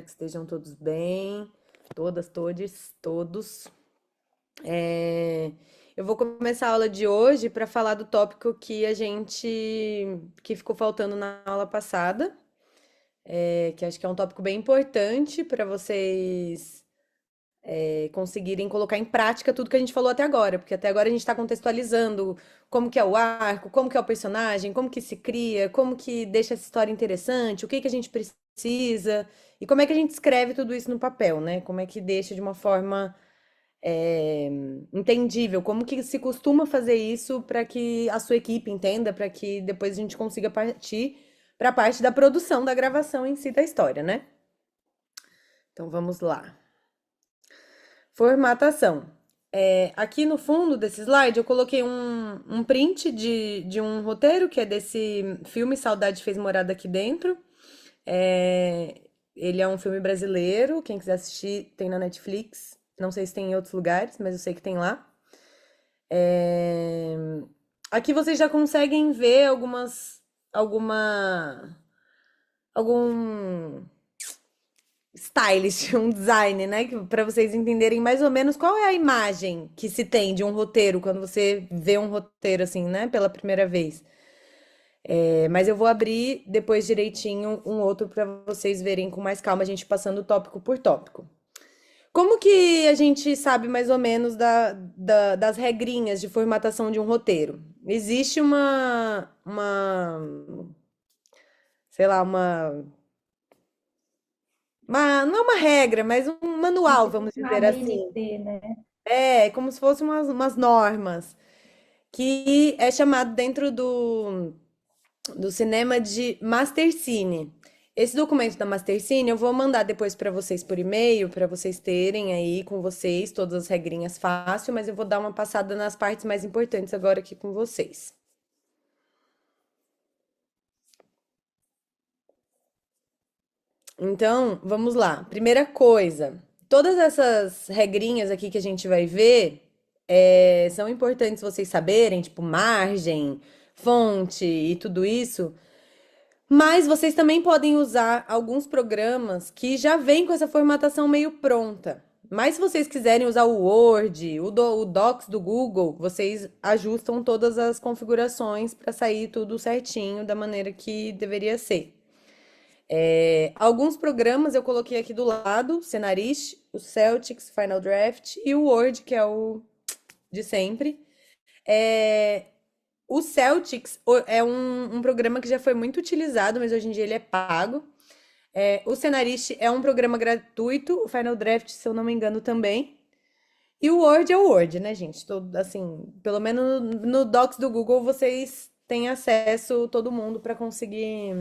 espero que estejam todos bem, todas, todes, todos. É, Eu vou começar a aula de hoje para falar do tópico que ficou faltando na aula passada, que acho que é um tópico bem importante para vocês conseguirem colocar em prática tudo que a gente falou até agora, porque até agora a gente está contextualizando como que é o arco, como que é o personagem, como que se cria, como que deixa essa história interessante, o que que a gente precisa e como é que a gente escreve tudo isso no papel, né? Como é que deixa de uma forma é, entendível, como que se costuma fazer isso para que a sua equipe entenda, para que depois a gente consiga partir para a parte da produção, da gravação em si da história, né? Então vamos lá. Formatação. Aqui no fundo desse slide eu coloquei um print de um roteiro que é desse filme Saudade Fez Morada Aqui Dentro. Ele é um filme brasileiro, quem quiser assistir tem na Netflix. Não sei se tem em outros lugares, mas eu sei que tem lá. É, Aqui vocês já conseguem ver algum stylist, um design, né? Para vocês entenderem mais ou menos qual é a imagem que se tem de um roteiro quando você vê um roteiro assim, né? Pela primeira vez. Mas eu vou abrir depois direitinho um outro para vocês verem com mais calma, a gente passando tópico por tópico. Como que a gente sabe mais ou menos das regrinhas de formatação de um roteiro? Existe sei lá, não é uma regra, mas um É manual, tipo vamos um dizer assim. ABNT, né? É como se fossem umas normas, que é chamado dentro do cinema de Mastercine. Esse documento da Mastercine eu vou mandar depois para vocês por e-mail, para vocês terem aí com vocês todas as regrinhas fácil, mas eu vou dar uma passada nas partes mais importantes agora aqui com vocês. Então, vamos lá. Primeira coisa, todas essas regrinhas aqui que a gente vai ver são importantes vocês saberem, tipo margem, fonte e tudo isso. Mas vocês também podem usar alguns programas que já vêm com essa formatação meio pronta. Mas se vocês quiserem usar o Word, o Docs do Google, vocês ajustam todas as configurações para sair tudo certinho da maneira que deveria ser. Alguns programas eu coloquei aqui do lado, o Scenarist, o Celtics, Final Draft e o Word, que é o de sempre. É, o Celtics é um programa que já foi muito utilizado, mas hoje em dia ele é pago. O Scenarist é um programa gratuito, o Final Draft, se eu não me engano, também. E o Word é o Word, né, gente? Todo, assim, pelo menos no Docs do Google vocês têm acesso, todo mundo, para conseguir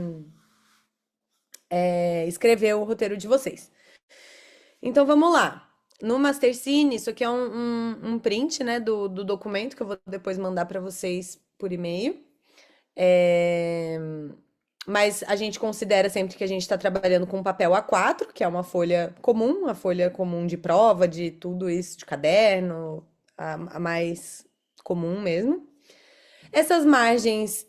escrever o roteiro de vocês. Então vamos lá. No Mastercine, isso aqui é um print, né, do documento que eu vou depois mandar para vocês por e-mail. É, Mas a gente considera sempre que a gente está trabalhando com papel A4, que é uma folha comum de prova, de tudo isso, de caderno, a mais comum mesmo. Essas margens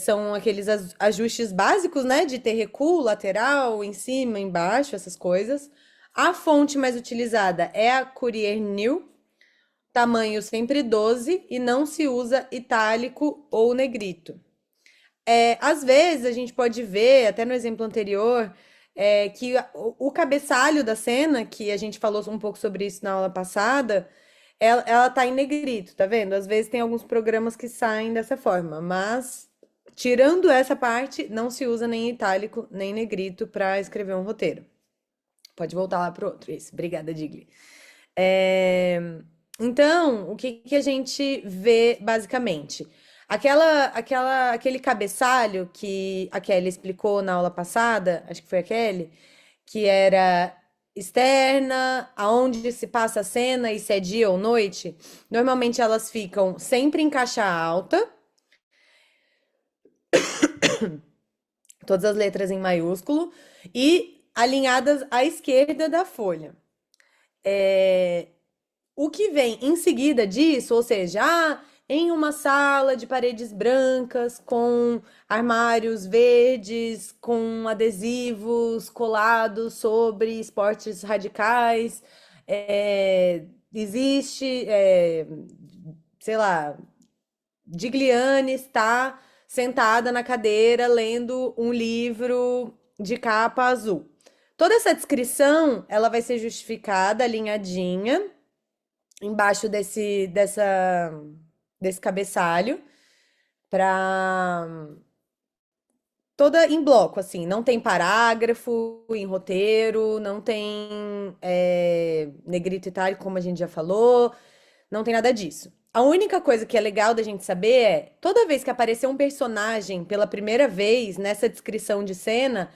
são aqueles ajustes básicos, né? De ter recuo, lateral, em cima, embaixo, essas coisas. A fonte mais utilizada é a Courier New, tamanho sempre 12 e não se usa itálico ou negrito. Às vezes a gente pode ver, até no exemplo anterior, que o cabeçalho da cena, que a gente falou um pouco sobre isso na aula passada, ela tá em negrito, tá vendo? Às vezes tem alguns programas que saem dessa forma, mas tirando essa parte, não se usa nem itálico nem negrito para escrever um roteiro. Pode voltar lá pro outro. Isso, obrigada, Digli. É, Então, o que que a gente vê basicamente? Aquele cabeçalho que a Kelly explicou na aula passada, acho que foi a Kelly, que era externa, aonde se passa a cena e se é dia ou noite. Normalmente elas ficam sempre em caixa alta, todas as letras em maiúsculo, e alinhadas à esquerda da folha. É, O que vem em seguida disso, ou seja, em uma sala de paredes brancas, com armários verdes, com adesivos colados sobre esportes radicais. Existe, sei lá, Digliane está sentada na cadeira lendo um livro de capa azul. Toda essa descrição, ela vai ser justificada, alinhadinha, embaixo desse cabeçalho, para toda em bloco, assim, não tem parágrafo em roteiro, não tem negrito itálico, como a gente já falou, não tem nada disso. A única coisa que é legal da gente saber é, toda vez que aparecer um personagem pela primeira vez nessa descrição de cena,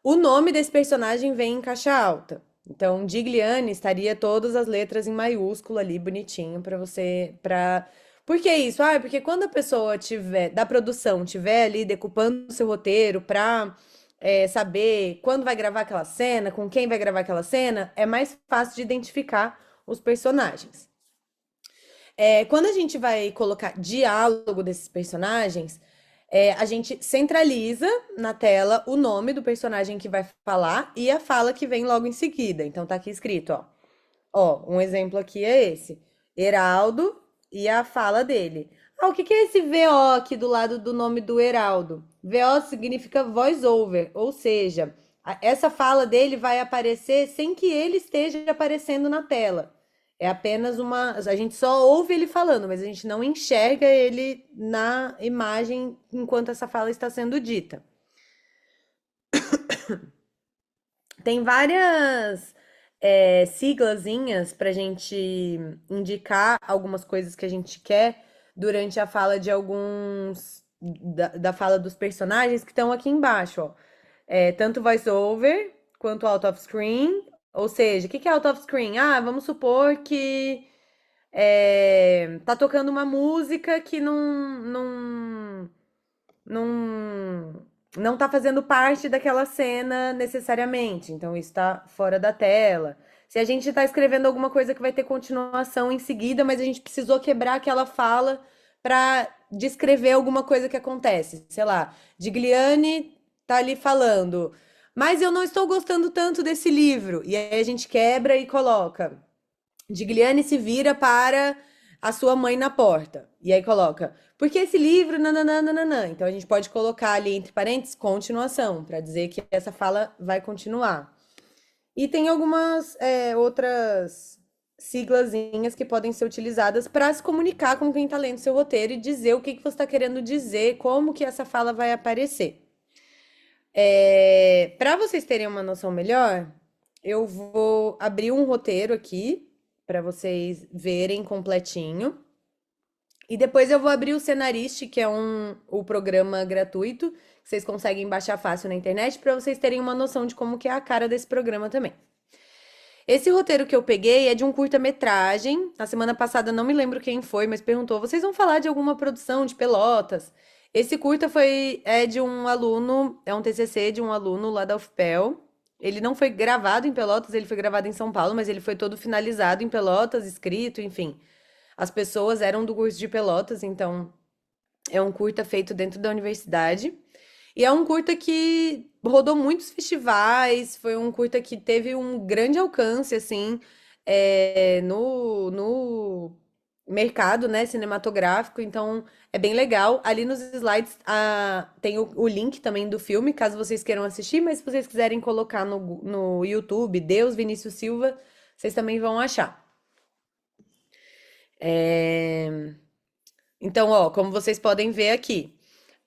o nome desse personagem vem em caixa alta. Então, Digliane estaria todas as letras em maiúsculo ali, bonitinho, para você, para Por que isso? Ah, porque quando a pessoa tiver, da produção, tiver ali decupando o seu roteiro para saber quando vai gravar aquela cena, com quem vai gravar aquela cena, é mais fácil de identificar os personagens. Quando a gente vai colocar diálogo desses personagens, a gente centraliza na tela o nome do personagem que vai falar e a fala que vem logo em seguida. Então tá aqui escrito, ó. Ó, um exemplo aqui é esse. Heraldo e a fala dele. Ah, o que que é esse VO aqui do lado do nome do Heraldo? VO significa voice over, ou seja, essa fala dele vai aparecer sem que ele esteja aparecendo na tela. É apenas uma. A gente só ouve ele falando, mas a gente não enxerga ele na imagem enquanto essa fala está sendo dita. Tem várias siglazinhas para a gente indicar algumas coisas que a gente quer durante a fala de alguns. Da fala dos personagens que estão aqui embaixo, ó. Tanto voice-over quanto out of screen. Ou seja, o que que é out of screen? Ah, vamos supor que tá tocando uma música que não, não tá fazendo parte daquela cena necessariamente. Então, isso tá fora da tela. Se a gente tá escrevendo alguma coisa que vai ter continuação em seguida, mas a gente precisou quebrar aquela fala para descrever alguma coisa que acontece. Sei lá, Digliane tá ali falando, mas eu não estou gostando tanto desse livro. E aí a gente quebra e coloca. Digliane se vira para a sua mãe na porta. E aí coloca, porque esse livro, nananana. Então a gente pode colocar ali entre parênteses continuação, para dizer que essa fala vai continuar. E tem algumas outras siglazinhas que podem ser utilizadas para se comunicar com quem está lendo seu roteiro e dizer o que que você está querendo dizer, como que essa fala vai aparecer. Para vocês terem uma noção melhor, eu vou abrir um roteiro aqui para vocês verem completinho. E depois eu vou abrir o Cenarist, que é o programa gratuito, que vocês conseguem baixar fácil na internet, para vocês terem uma noção de como que é a cara desse programa também. Esse roteiro que eu peguei é de um curta-metragem. Na semana passada, não me lembro quem foi, mas perguntou: vocês vão falar de alguma produção de Pelotas? Esse curta é de um aluno, é um TCC de um aluno lá da UFPEL. Ele não foi gravado em Pelotas, ele foi gravado em São Paulo, mas ele foi todo finalizado em Pelotas, escrito, enfim. As pessoas eram do curso de Pelotas, então é um curta feito dentro da universidade. E é um curta que rodou muitos festivais, foi um curta que teve um grande alcance, assim, no mercado, né, cinematográfico, então é bem legal. Ali nos slides tem o link também do filme, caso vocês queiram assistir, mas se vocês quiserem colocar no YouTube, Deus Vinícius Silva, vocês também vão achar. Então, ó, como vocês podem ver aqui,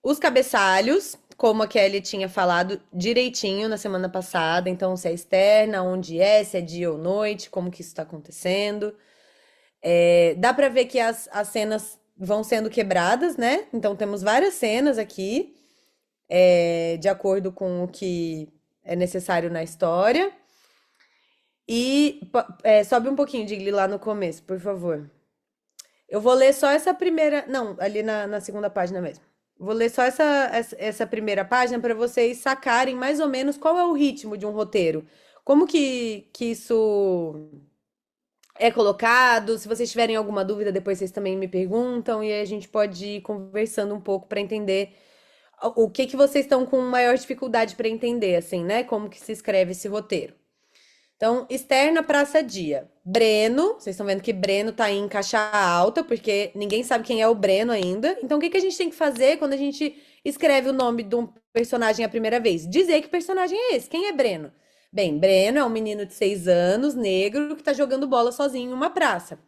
os cabeçalhos, como a Kelly tinha falado direitinho na semana passada, então se é externa, onde é, se é dia ou noite, como que isso está acontecendo. Dá pra ver que as cenas vão sendo quebradas, né? Então temos várias cenas aqui, de acordo com o que é necessário na história. E sobe um pouquinho, Digli, lá no começo, por favor. Eu vou ler só essa primeira. Não, ali na segunda página mesmo. Vou ler só essa primeira página para vocês sacarem mais ou menos qual é o ritmo de um roteiro. Como que isso é colocado. Se vocês tiverem alguma dúvida, depois vocês também me perguntam e aí a gente pode ir conversando um pouco para entender o que que vocês estão com maior dificuldade para entender, assim, né? Como que se escreve esse roteiro. Então, externa praça dia. Breno, vocês estão vendo que Breno tá aí em caixa alta, porque ninguém sabe quem é o Breno ainda. Então, o que que a gente tem que fazer quando a gente escreve o nome de um personagem a primeira vez? Dizer que personagem é esse, quem é Breno? Bem, Breno é um menino de 6 anos, negro, que tá jogando bola sozinho em uma praça.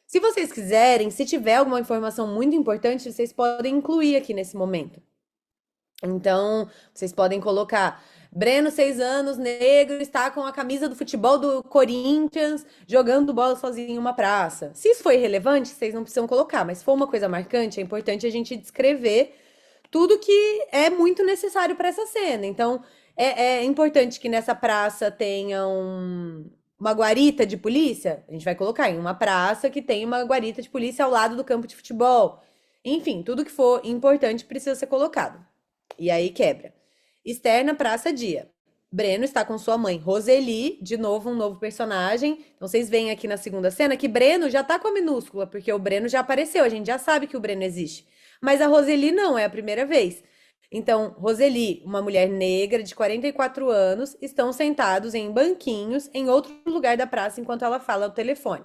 Se vocês quiserem, se tiver alguma informação muito importante, vocês podem incluir aqui nesse momento. Então, vocês podem colocar Breno, 6 anos, negro, está com a camisa do futebol do Corinthians, jogando bola sozinho em uma praça. Se isso for irrelevante, vocês não precisam colocar, mas se for uma coisa marcante, é importante a gente descrever tudo que é muito necessário para essa cena. Então, é importante que nessa praça tenha uma guarita de polícia. A gente vai colocar em uma praça que tem uma guarita de polícia ao lado do campo de futebol. Enfim, tudo que for importante precisa ser colocado. E aí quebra. Externa, praça, dia. Breno está com sua mãe, Roseli, de novo um novo personagem. Então vocês veem aqui na segunda cena que Breno já tá com a minúscula, porque o Breno já apareceu, a gente já sabe que o Breno existe. Mas a Roseli não, é a primeira vez. Então, Roseli, uma mulher negra de 44 anos, estão sentados em banquinhos em outro lugar da praça enquanto ela fala ao telefone.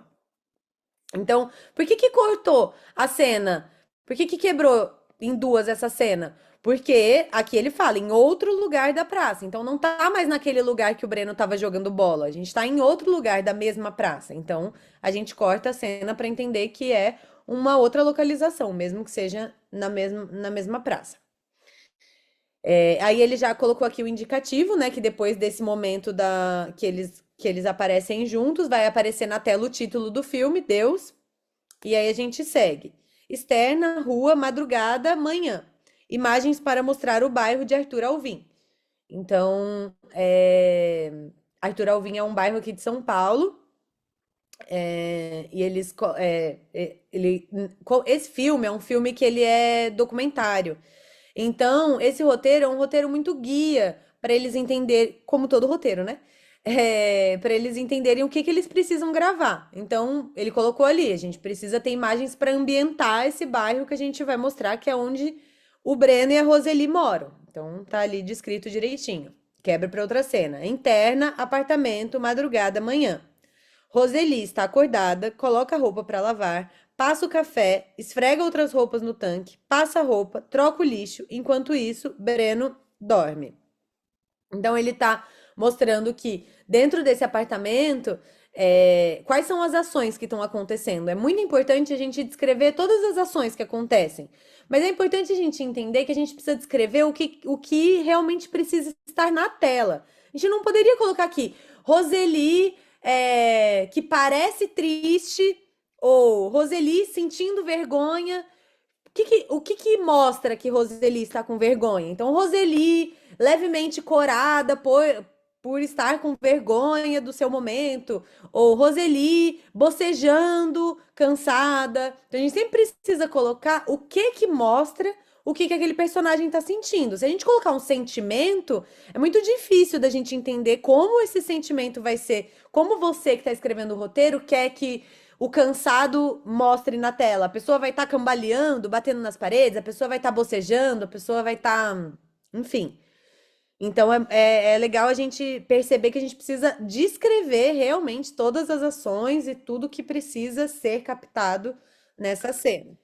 Então, por que que cortou a cena? Por que que quebrou em duas essa cena? Porque aqui ele fala em outro lugar da praça. Então não tá mais naquele lugar que o Breno tava jogando bola. A gente tá em outro lugar da mesma praça. Então a gente corta a cena para entender que é uma outra localização, mesmo que seja na mesma praça. Aí ele já colocou aqui o indicativo, né? Que depois desse momento que eles aparecem juntos, vai aparecer na tela o título do filme, Deus. E aí a gente segue. Externa, rua, madrugada, manhã. Imagens para mostrar o bairro de Arthur Alvim. Então, Arthur Alvim é um bairro aqui de São Paulo. E eles. Esse filme é um filme que ele é documentário. Então, esse roteiro é um roteiro muito guia para eles entenderem, como todo roteiro, né? Para eles entenderem o que que eles precisam gravar. Então, ele colocou ali, a gente precisa ter imagens para ambientar esse bairro que a gente vai mostrar que é onde o Breno e a Roseli moram. Então, tá ali descrito direitinho. Quebra para outra cena. Interna, apartamento, madrugada, manhã. Roseli está acordada, coloca a roupa para lavar, passa o café, esfrega outras roupas no tanque, passa a roupa, troca o lixo. Enquanto isso, Breno dorme. Então ele tá mostrando que dentro desse apartamento, quais são as ações que estão acontecendo. É muito importante a gente descrever todas as ações que acontecem. Mas é importante a gente entender que a gente precisa descrever o que realmente precisa estar na tela. A gente não poderia colocar aqui, Roseli, que parece triste, ou Roseli sentindo vergonha. O que que mostra que Roseli está com vergonha? Então, Roseli levemente corada por estar com vergonha do seu momento, ou Roseli bocejando, cansada. Então, a gente sempre precisa colocar o que que mostra o que que aquele personagem está sentindo. Se a gente colocar um sentimento, é muito difícil da gente entender como esse sentimento vai ser, como você que está escrevendo o roteiro quer que o cansado mostre na tela. A pessoa vai estar cambaleando, batendo nas paredes, a pessoa vai estar bocejando, a pessoa vai estar. Enfim. Então é legal a gente perceber que a gente precisa descrever realmente todas as ações e tudo que precisa ser captado nessa cena.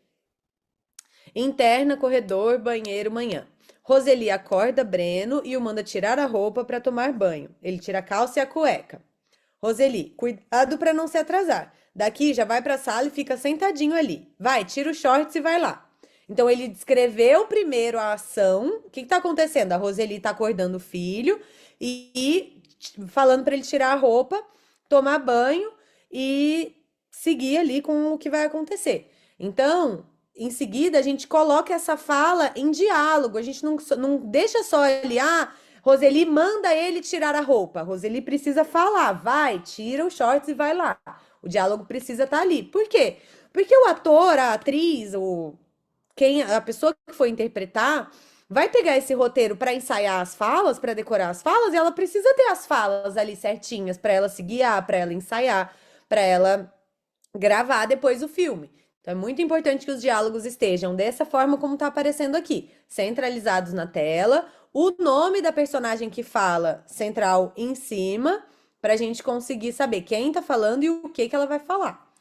Interna, corredor, banheiro, manhã. Roseli acorda Breno e o manda tirar a roupa para tomar banho. Ele tira a calça e a cueca. Roseli, cuidado para não se atrasar. Daqui já vai para a sala e fica sentadinho ali. Vai, tira os shorts e vai lá. Então ele descreveu primeiro a ação. O que está acontecendo? A Roseli está acordando o filho e falando para ele tirar a roupa, tomar banho e seguir ali com o que vai acontecer. Então, em seguida, a gente coloca essa fala em diálogo. A gente não deixa só ali, Roseli manda ele tirar a roupa. Roseli precisa falar, vai, tira os shorts e vai lá. O diálogo precisa estar ali. Por quê? Porque o ator, a atriz, a pessoa que foi interpretar, vai pegar esse roteiro para ensaiar as falas, para decorar as falas, e ela precisa ter as falas ali certinhas para ela se guiar, para ela ensaiar, para ela gravar depois o filme. Então é muito importante que os diálogos estejam dessa forma como está aparecendo aqui, centralizados na tela, o nome da personagem que fala central em cima, para a gente conseguir saber quem está falando e o que que ela vai falar.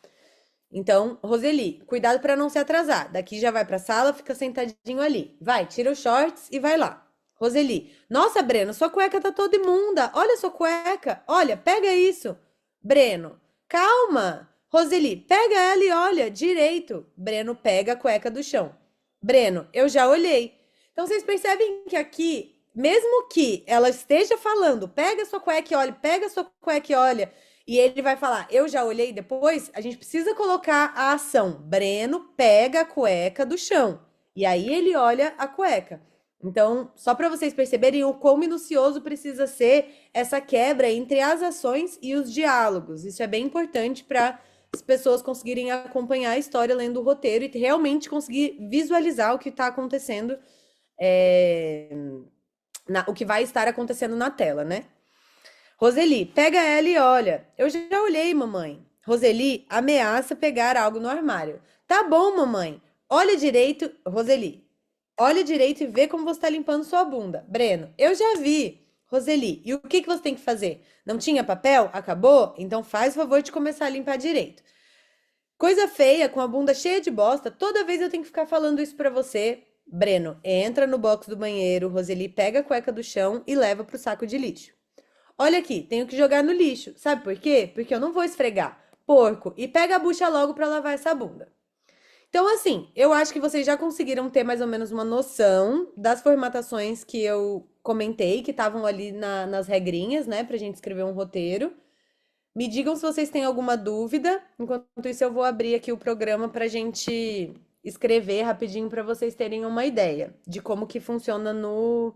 Então, Roseli, cuidado para não se atrasar. Daqui já vai para a sala, fica sentadinho ali. Vai, tira os shorts e vai lá. Roseli, nossa, Breno, sua cueca tá toda imunda. Olha sua cueca. Olha, pega isso. Breno, calma. Roseli, pega ela e olha direito. Breno pega a cueca do chão. Breno, eu já olhei. Então vocês percebem que aqui, mesmo que ela esteja falando, pega sua cueca e olha, pega sua cueca e olha, e ele vai falar, eu já olhei depois, a gente precisa colocar a ação. Breno pega a cueca do chão. E aí ele olha a cueca. Então, só para vocês perceberem o quão minucioso precisa ser essa quebra entre as ações e os diálogos. Isso é bem importante para as pessoas conseguirem acompanhar a história lendo o roteiro e realmente conseguir visualizar o que está acontecendo, é, o que vai estar acontecendo na tela, né? Roseli, pega ela e olha. Eu já olhei, mamãe. Roseli ameaça pegar algo no armário. Tá bom, mamãe. Olha direito, Roseli. Olha direito e vê como você está limpando sua bunda. Breno, eu já vi. Roseli, e o que que você tem que fazer? Não tinha papel? Acabou? Então faz o favor de começar a limpar direito. Coisa feia, com a bunda cheia de bosta, toda vez eu tenho que ficar falando isso pra você. Breno, entra no box do banheiro, Roseli pega a cueca do chão e leva pro saco de lixo. Olha aqui, tenho que jogar no lixo. Sabe por quê? Porque eu não vou esfregar. Porco, e pega a bucha logo pra lavar essa bunda. Então, assim, eu acho que vocês já conseguiram ter mais ou menos uma noção das formatações que eu comentei, que estavam ali nas regrinhas, né, pra gente escrever um roteiro. Me digam se vocês têm alguma dúvida. Enquanto isso, eu vou abrir aqui o programa pra gente escrever rapidinho pra vocês terem uma ideia de como que funciona no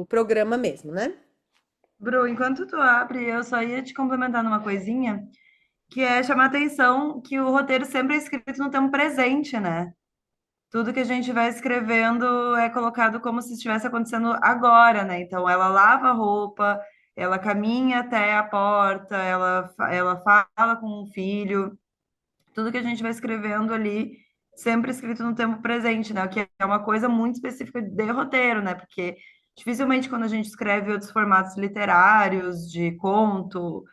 programa mesmo, né? Bru, enquanto tu abre, eu só ia te complementar numa coisinha, que é chamar a atenção que o roteiro sempre é escrito no tempo presente, né? Tudo que a gente vai escrevendo é colocado como se estivesse acontecendo agora, né? Então, ela lava a roupa, ela caminha até a porta, ela fala com o filho, tudo que a gente vai escrevendo ali, sempre escrito no tempo presente, né? O que é uma coisa muito específica de roteiro, né? Porque dificilmente quando a gente escreve outros formatos literários, de conto,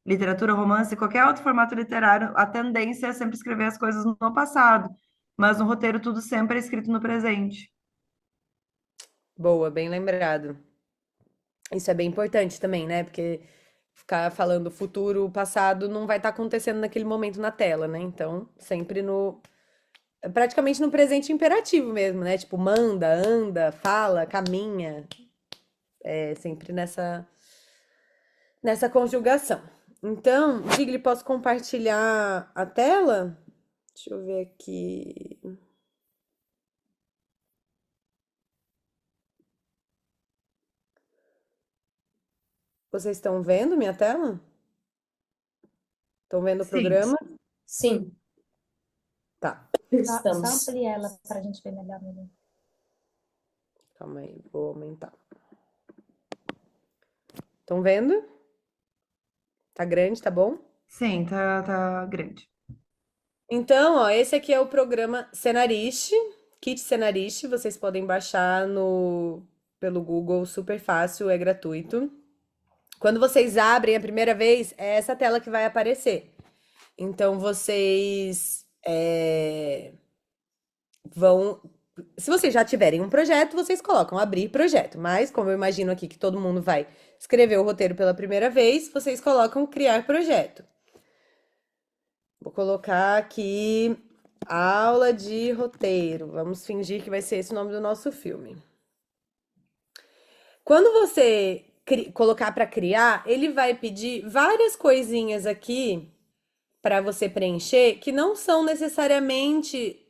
literatura, romance, qualquer outro formato literário, a tendência é sempre escrever as coisas no passado. Mas no roteiro tudo sempre é escrito no presente. Boa, bem lembrado. Isso é bem importante também, né? Porque ficar falando futuro, passado, não vai estar acontecendo naquele momento na tela, né? Então, sempre praticamente no presente imperativo mesmo, né? Tipo, manda, anda, fala, caminha, é sempre nessa conjugação. Então, Digli, posso compartilhar a tela? Deixa eu ver aqui. Vocês estão vendo minha tela? Estão vendo o Sim. programa? Sim, Tá, só Estamos. amplia ela para a gente ver melhor. calma aí, vou aumentar. Estão vendo? Tá grande, tá bom? Sim, tá grande. Então, ó, esse aqui é o programa Cenarist, Kit Cenarist. Vocês podem baixar pelo Google, super fácil, é gratuito. Quando vocês abrem a primeira vez, é essa tela que vai aparecer. Então, vocês vão. Se vocês já tiverem um projeto, vocês colocam abrir projeto. Mas, como eu imagino aqui que todo mundo vai escrever o roteiro pela primeira vez, vocês colocam criar projeto. Vou colocar aqui aula de roteiro. Vamos fingir que vai ser esse o nome do nosso filme. Quando você colocar para criar, ele vai pedir várias coisinhas aqui para você preencher que não são necessariamente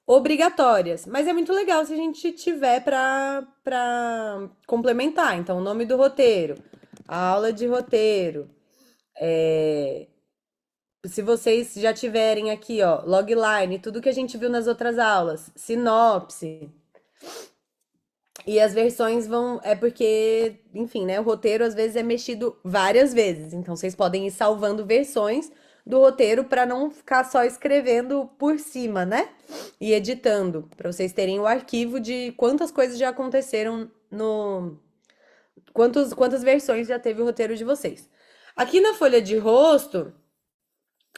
obrigatórias, mas é muito legal se a gente tiver para complementar. Então, o nome do roteiro, a aula de roteiro. Se vocês já tiverem aqui, ó, logline, tudo que a gente viu nas outras aulas, sinopse, E as versões vão. É porque, enfim, né? O roteiro às vezes é mexido várias vezes. Então vocês podem ir salvando versões do roteiro para não ficar só escrevendo por cima, né? E editando, para vocês terem o arquivo de quantas coisas já aconteceram no. Quantas versões já teve o roteiro de vocês. Aqui na folha de rosto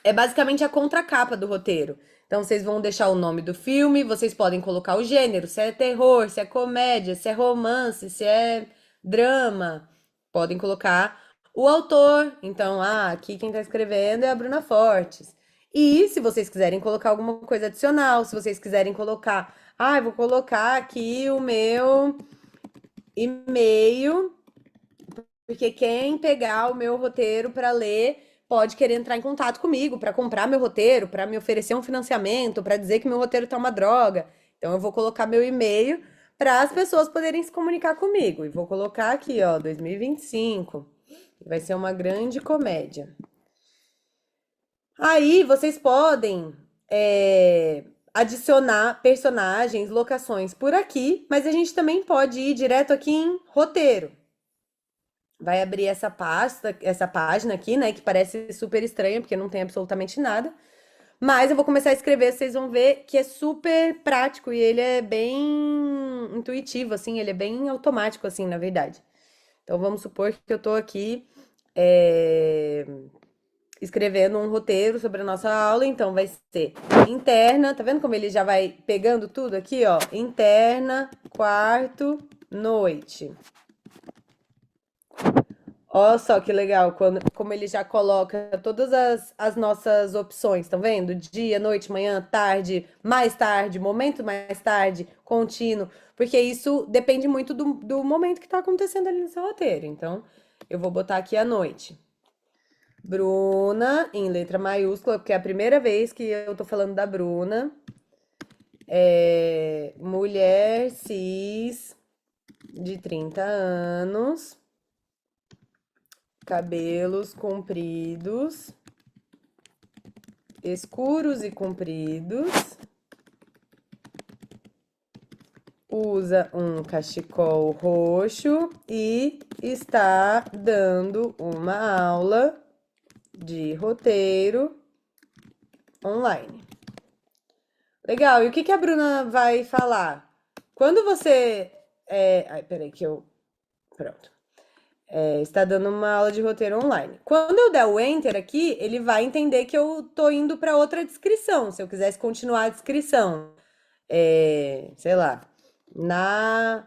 é basicamente a contracapa do roteiro. Então vocês vão deixar o nome do filme, vocês podem colocar o gênero, se é terror, se é comédia, se é romance, se é drama. Podem colocar o autor. Então, aqui quem tá escrevendo é a Bruna Fortes. E se vocês quiserem colocar alguma coisa adicional, se vocês quiserem colocar, eu vou colocar aqui o meu e-mail, porque quem pegar o meu roteiro para ler pode querer entrar em contato comigo para comprar meu roteiro, para me oferecer um financiamento, para dizer que meu roteiro tá uma droga. Então eu vou colocar meu e-mail para as pessoas poderem se comunicar comigo. E vou colocar aqui, ó, 2025. Vai ser uma grande comédia. Aí vocês podem adicionar personagens, locações por aqui, mas a gente também pode ir direto aqui em roteiro. Vai abrir essa pasta, essa página aqui, né? Que parece super estranha, porque não tem absolutamente nada. Mas eu vou começar a escrever, vocês vão ver que é super prático e ele é bem intuitivo, assim, ele é bem automático, assim, na verdade. Então vamos supor que eu tô aqui escrevendo um roteiro sobre a nossa aula, então vai ser interna, tá vendo como ele já vai pegando tudo aqui, ó? Interna, quarto, noite. Olha só que legal, como ele já coloca todas as nossas opções, estão vendo? Dia, noite, manhã, tarde, momento mais tarde, contínuo, porque isso depende muito do momento que está acontecendo ali no seu roteiro. Então, eu vou botar aqui a noite. Bruna, em letra maiúscula, porque é a primeira vez que eu tô falando da Bruna. Mulher cis de 30 anos. Cabelos compridos, escuros e compridos. Usa um cachecol roxo e está dando uma aula de roteiro online. Legal, e o que que a Bruna vai falar? Quando você. Peraí, que eu. Pronto. Está dando uma aula de roteiro online. Quando eu der o Enter aqui, ele vai entender que eu tô indo para outra descrição. Se eu quisesse continuar a descrição, sei lá, na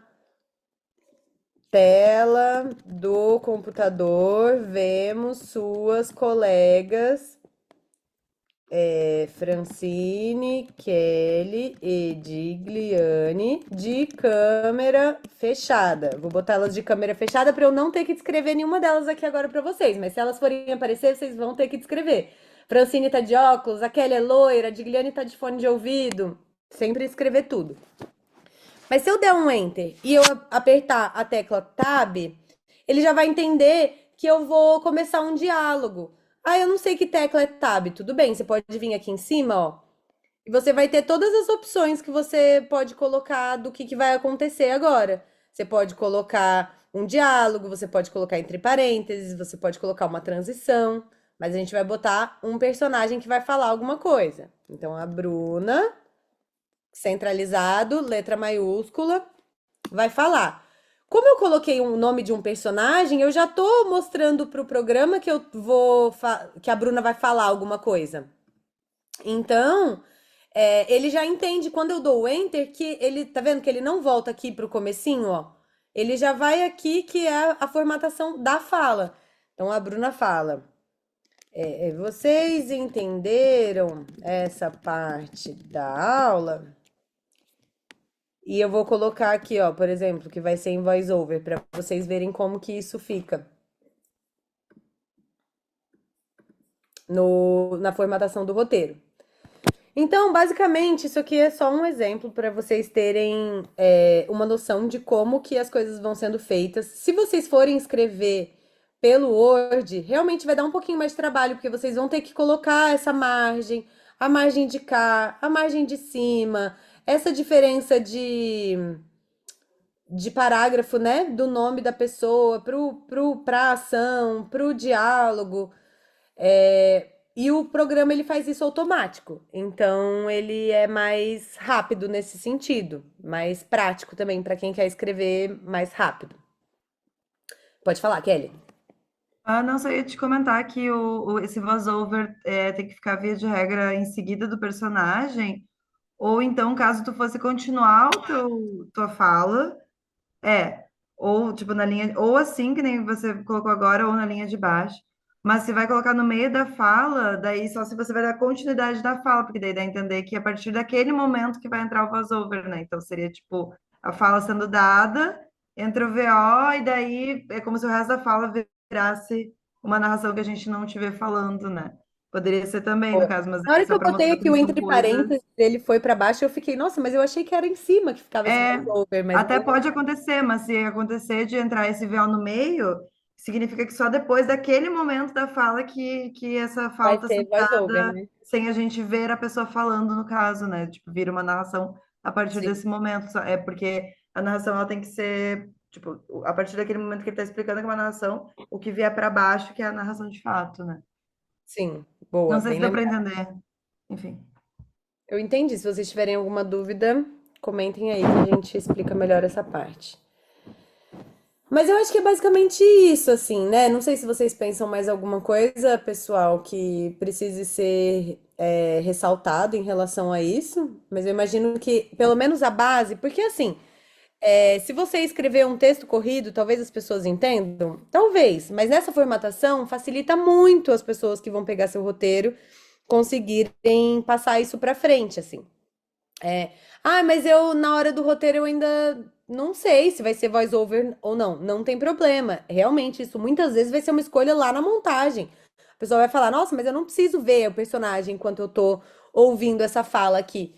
tela do computador, vemos suas colegas Francine, Kelly e Digliane de câmera fechada. Vou botar elas de câmera fechada para eu não ter que descrever nenhuma delas aqui agora para vocês, mas se elas forem aparecer, vocês vão ter que descrever. Francine tá de óculos, a Kelly é loira, a Digliane tá de fone de ouvido. Sempre escrever tudo. Mas se eu der um Enter e eu apertar a tecla Tab, ele já vai entender que eu vou começar um diálogo. Eu não sei que tecla é Tab. Tudo bem, você pode vir aqui em cima, ó. E você vai ter todas as opções que você pode colocar do que vai acontecer agora. Você pode colocar um diálogo, você pode colocar entre parênteses, você pode colocar uma transição. Mas a gente vai botar um personagem que vai falar alguma coisa. Então, a Bruna, centralizado, letra maiúscula, vai falar. Como eu coloquei um nome de um personagem, eu já tô mostrando pro programa que que a Bruna vai falar alguma coisa. Então, ele já entende quando eu dou o Enter que ele, tá vendo que ele não volta aqui pro comecinho, ó. Ele já vai aqui que é a formatação da fala. Então a Bruna fala: vocês entenderam essa parte da aula? E eu vou colocar aqui, ó, por exemplo, que vai ser em voice-over, para vocês verem como que isso fica na formatação do roteiro. Então, basicamente, isso aqui é só um exemplo para vocês terem uma noção de como que as coisas vão sendo feitas. Se vocês forem escrever pelo Word, realmente vai dar um pouquinho mais de trabalho, porque vocês vão ter que colocar essa margem, a margem de cá, a margem de cima, essa diferença de parágrafo, né, do nome da pessoa pra ação, pro diálogo. E o programa ele faz isso automático. Então ele é mais rápido nesse sentido, mais prático também para quem quer escrever mais rápido. Pode falar, Kelly. Ah, não, só ia te comentar que esse voice-over tem que ficar via de regra em seguida do personagem, ou então, caso tu fosse continuar tua fala, é, ou tipo na linha, ou assim que nem você colocou agora, ou na linha de baixo. Mas se vai colocar no meio da fala, daí só se você vai dar continuidade da fala, porque daí dá a entender que é a partir daquele momento que vai entrar o voice-over, né? Então seria tipo a fala sendo dada, entra o VO, e daí é como se o resto da fala virasse uma narração que a gente não estiver falando, né? Poderia ser também, no Boa. caso, mas Na é hora que só eu para botei mostrar aqui como o são entre coisas. parênteses, ele foi para baixo, eu fiquei, nossa, mas eu achei que era em cima que ficava esse É, voiceover, mas até beleza, pode acontecer, mas se acontecer de entrar esse véu no meio, significa que só depois daquele momento da fala que essa fala vai está ser sendo voiceover, dada né? sem a gente ver a pessoa falando, no caso, né? Tipo, vira uma narração a partir Sim, desse momento. É porque a narração ela tem que ser, tipo, a partir daquele momento que ele está explicando que é uma narração, o que vier para baixo, que é a narração de fato, né? sim, Não boa, sei bem se deu para lembrado. entender. Enfim. Eu entendi. Se vocês tiverem alguma dúvida, comentem aí que a gente explica melhor essa parte. Mas eu acho que é basicamente isso, assim, né? Não sei se vocês pensam mais alguma coisa, pessoal, que precise ser ressaltado em relação a isso, mas eu imagino que pelo menos a base, porque assim, se você escrever um texto corrido, talvez as pessoas entendam, talvez, mas nessa formatação facilita muito as pessoas que vão pegar seu roteiro conseguirem passar isso pra frente, assim. Mas eu, na hora do roteiro, eu ainda não sei se vai ser voice-over ou não. Não tem problema. Realmente, isso muitas vezes vai ser uma escolha lá na montagem. A pessoa vai falar, nossa, mas eu não preciso ver o personagem enquanto eu tô ouvindo essa fala aqui.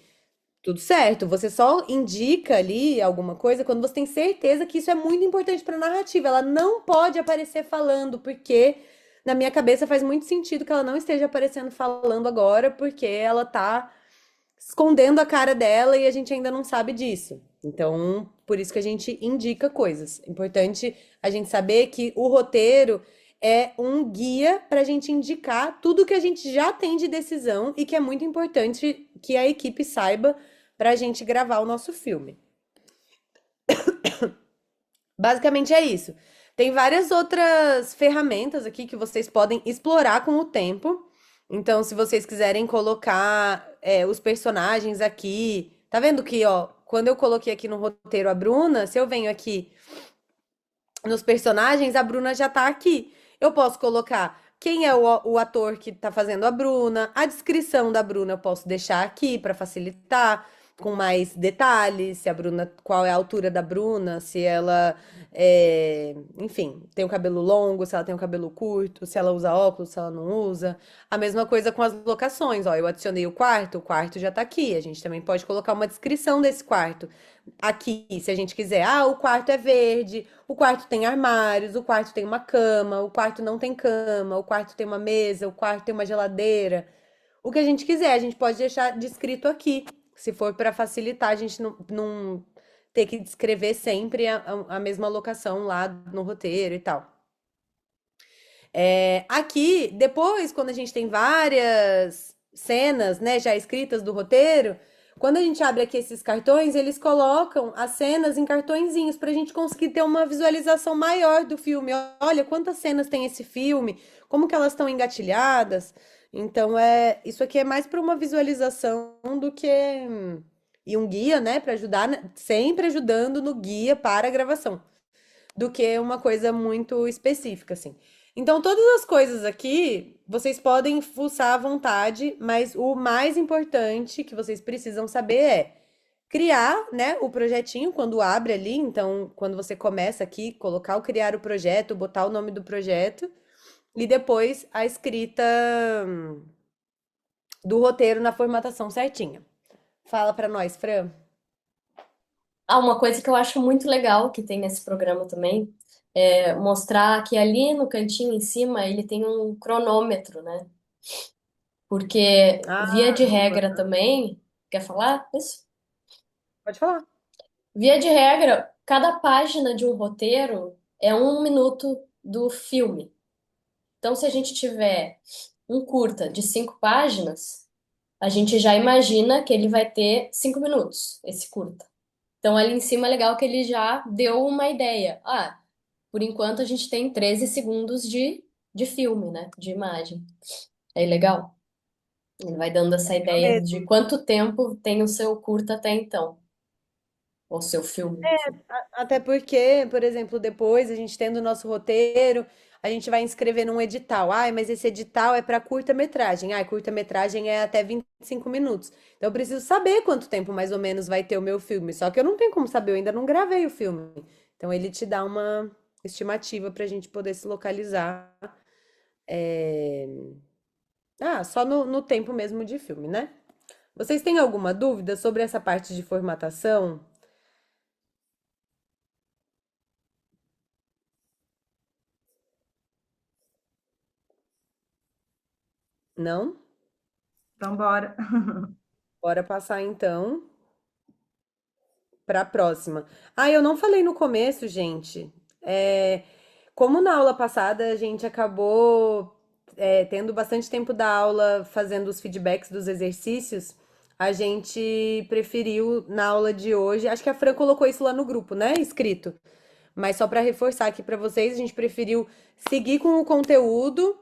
Tudo certo, você só indica ali alguma coisa quando você tem certeza que isso é muito importante para a narrativa. Ela não pode aparecer falando, porque na minha cabeça faz muito sentido que ela não esteja aparecendo falando agora, porque ela tá escondendo a cara dela e a gente ainda não sabe disso. Então, por isso que a gente indica coisas. Importante a gente saber que o roteiro é um guia para a gente indicar tudo que a gente já tem de decisão e que é muito importante que a equipe saiba para a gente gravar o nosso filme. Basicamente é isso. Tem várias outras ferramentas aqui que vocês podem explorar com o tempo. Então, se vocês quiserem colocar os personagens aqui, tá vendo que, ó, quando eu coloquei aqui no roteiro a Bruna, se eu venho aqui nos personagens, a Bruna já tá aqui. Eu posso colocar quem é o ator que tá fazendo a Bruna, a descrição da Bruna eu posso deixar aqui para facilitar, com mais detalhes, se a Bruna, qual é a altura da Bruna, se ela, enfim, tem o cabelo longo, se ela tem o cabelo curto, se ela usa óculos, se ela não usa. A mesma coisa com as locações, ó, eu adicionei o quarto já tá aqui. A gente também pode colocar uma descrição desse quarto aqui, se a gente quiser. Ah, o quarto é verde, o quarto tem armários, o quarto tem uma cama, o quarto não tem cama, o quarto tem uma mesa, o quarto tem uma geladeira. O que a gente quiser, a gente pode deixar descrito aqui. Se for para facilitar, a gente não ter que descrever sempre a mesma locação lá no roteiro e tal. Aqui, depois, quando a gente tem várias cenas, né, já escritas do roteiro, quando a gente abre aqui esses cartões, eles colocam as cenas em cartõezinhos para a gente conseguir ter uma visualização maior do filme. Olha quantas cenas tem esse filme, como que elas estão engatilhadas. Então, isso aqui é mais para uma visualização do que e um guia, né, para ajudar, sempre ajudando no guia para a gravação do que uma coisa muito específica, assim. Então, todas as coisas aqui, vocês podem fuçar à vontade, mas o mais importante que vocês precisam saber é criar, né, o projetinho quando abre ali. Então, quando você começa aqui, colocar o criar o projeto, botar o nome do projeto e depois a escrita do roteiro na formatação certinha. Fala pra nós, Fran. Ah, uma coisa que eu acho muito legal que tem nesse programa também é mostrar que ali no cantinho em cima ele tem um cronômetro, né? Porque, via Ah, de boa. regra também, quer falar isso? Pode falar. Via de regra, cada página de um roteiro é 1 minuto do filme. Então, se a gente tiver um curta de 5 páginas, a gente já imagina que ele vai ter 5 minutos, esse curta. Então, ali em cima é legal que ele já deu uma ideia. Ah, por enquanto a gente tem 13 segundos de filme, né? De imagem. É legal. Ele vai dando essa ideia de Mesmo. quanto tempo tem o seu curta até então. Ou seu filme, enfim. Até porque, por exemplo, depois a gente tendo o nosso roteiro, a gente vai inscrever num edital. Ai, mas esse edital é para curta-metragem. Ai, curta-metragem é até 25 minutos. Então eu preciso saber quanto tempo mais ou menos vai ter o meu filme. Só que eu não tenho como saber, eu ainda não gravei o filme. Então ele te dá uma estimativa para a gente poder se localizar. é, só no tempo mesmo de filme, né? Vocês têm alguma dúvida sobre essa parte de formatação? Não? Então, bora. Bora passar então para a próxima. Ah, eu não falei no começo, gente. É, como na aula passada a gente acabou tendo bastante tempo da aula fazendo os feedbacks dos exercícios, a gente preferiu na aula de hoje. Acho que a Fran colocou isso lá no grupo, né? Escrito. Mas só para reforçar aqui para vocês, a gente preferiu seguir com o conteúdo,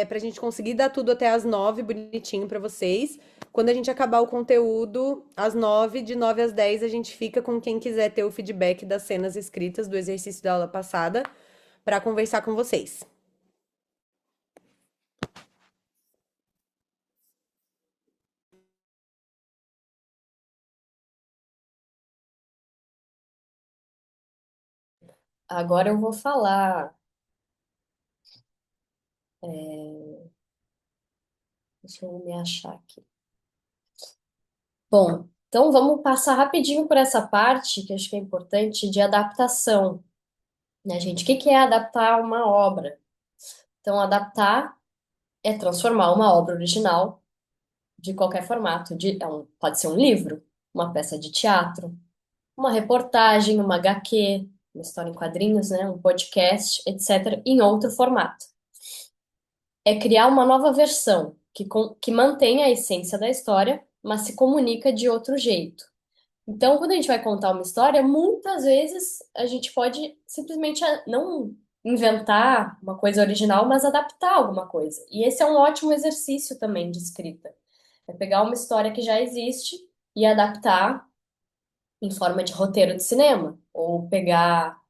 para a gente conseguir dar tudo até as 9, bonitinho para vocês. Quando a gente acabar o conteúdo, às 9, de 9 às 10, a gente fica com quem quiser ter o feedback das cenas escritas do exercício da aula passada para conversar com vocês. Agora eu vou falar. Deixa eu me achar aqui. Bom, então vamos passar rapidinho por essa parte que acho que é importante de adaptação, né, gente? O que que é adaptar uma obra? Então, adaptar é transformar uma obra original de qualquer formato. Pode ser um livro, uma peça de teatro, uma reportagem, uma HQ, uma história em quadrinhos, né, um podcast, etc., em outro formato. É criar uma nova versão que mantenha a essência da história, mas se comunica de outro jeito. Então, quando a gente vai contar uma história, muitas vezes a gente pode simplesmente não inventar uma coisa original, mas adaptar alguma coisa. E esse é um ótimo exercício também de escrita. É pegar uma história que já existe e adaptar em forma de roteiro de cinema, ou pegar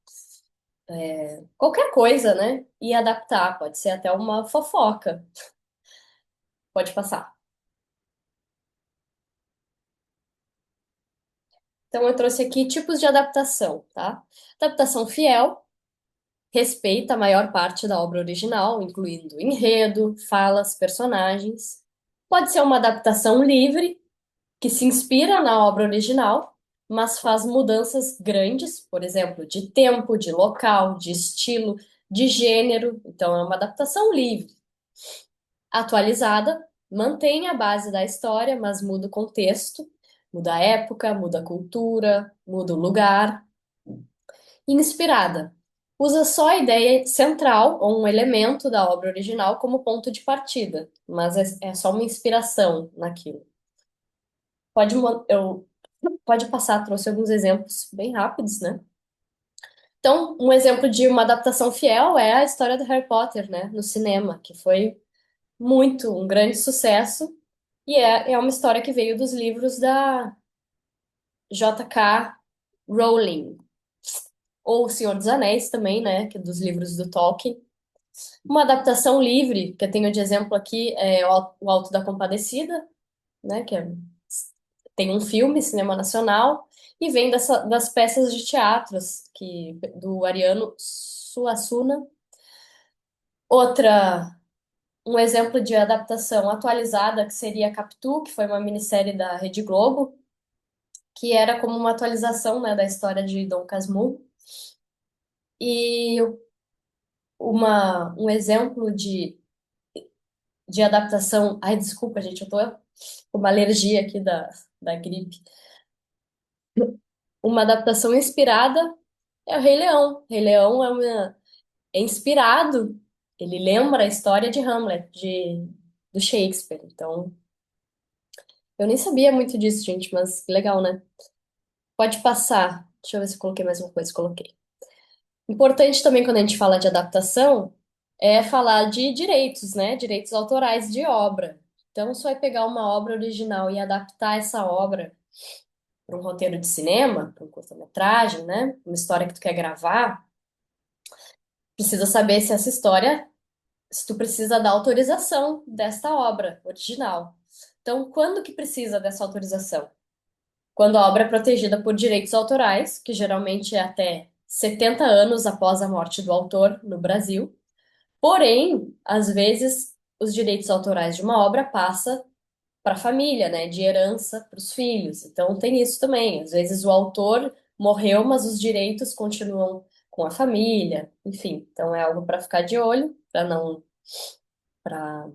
qualquer coisa, né, e adaptar. Pode ser até uma fofoca. Pode passar. Então, eu trouxe aqui tipos de adaptação, tá? Adaptação fiel respeita a maior parte da obra original, incluindo enredo, falas, personagens. Pode ser uma adaptação livre, que se inspira na obra original, mas faz mudanças grandes, por exemplo, de tempo, de local, de estilo, de gênero. Então, é uma adaptação livre. Atualizada, mantém a base da história, mas muda o contexto, muda a época, muda a cultura, muda o lugar. Inspirada. Usa só a ideia central ou um elemento da obra original como ponto de partida, mas é só uma inspiração naquilo. Pode passar, trouxe alguns exemplos bem rápidos, né? Então, um exemplo de uma adaptação fiel é a história do Harry Potter, né, no cinema, que foi um grande sucesso, e é uma história que veio dos livros da J.K. Rowling, ou O Senhor dos Anéis também, né, que é dos livros do Tolkien. Uma adaptação livre, que eu tenho de exemplo aqui, é o Alto da Compadecida, né, tem um filme, Cinema Nacional, e vem das peças de teatros do Ariano Suassuna. Outra, um exemplo de adaptação atualizada, que seria Capitu, que foi uma minissérie da Rede Globo, que era como uma atualização, né, da história de Dom Casmurro. E um exemplo de adaptação. Ai, desculpa, gente, eu tô com uma alergia aqui da gripe. uma adaptação inspirada é o Rei Leão. Rei Leão é inspirado, ele lembra a história de Hamlet, do Shakespeare. Então, eu nem sabia muito disso, gente, mas legal, né? Pode passar. Deixa eu ver se eu coloquei mais uma coisa. Coloquei. Importante também quando a gente fala de adaptação é falar de direitos, né? Direitos autorais de obra. Então, você vai pegar uma obra original e adaptar essa obra para um roteiro de cinema, para um curta-metragem, né? Uma história que tu quer gravar, precisa saber se essa história, se tu precisa da autorização desta obra original. Então, quando que precisa dessa autorização? Quando a obra é protegida por direitos autorais, que geralmente é até 70 anos após a morte do autor no Brasil. Porém, às vezes, os direitos autorais de uma obra passa para a família, né, de herança para os filhos. Então tem isso também. Às vezes o autor morreu, mas os direitos continuam com a família. Enfim, então é algo para ficar de olho, para não, para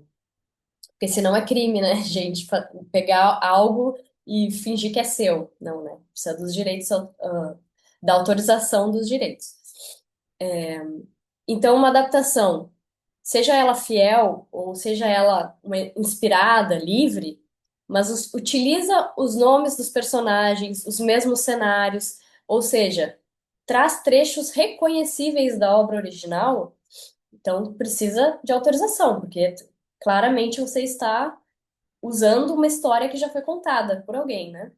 porque senão é crime, né, gente, pegar algo e fingir que é seu. Não, né? Precisa dos direitos, da autorização dos direitos. Então, uma adaptação, seja ela fiel ou seja ela inspirada, livre, mas utiliza os nomes dos personagens, os mesmos cenários, ou seja, traz trechos reconhecíveis da obra original, então precisa de autorização, porque claramente você está usando uma história que já foi contada por alguém, né?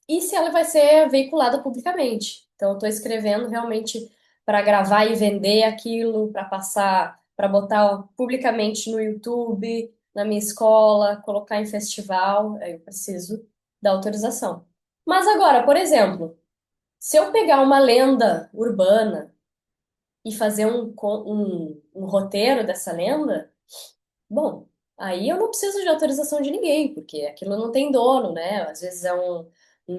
E se ela vai ser veiculada publicamente. Então, eu estou escrevendo realmente para gravar e vender aquilo, para passar, para botar publicamente no YouTube, na minha escola, colocar em festival, aí eu preciso da autorização. Mas agora, por exemplo, se eu pegar uma lenda urbana e fazer um roteiro dessa lenda, bom, aí eu não preciso de autorização de ninguém, porque aquilo não tem dono, né? Às vezes é um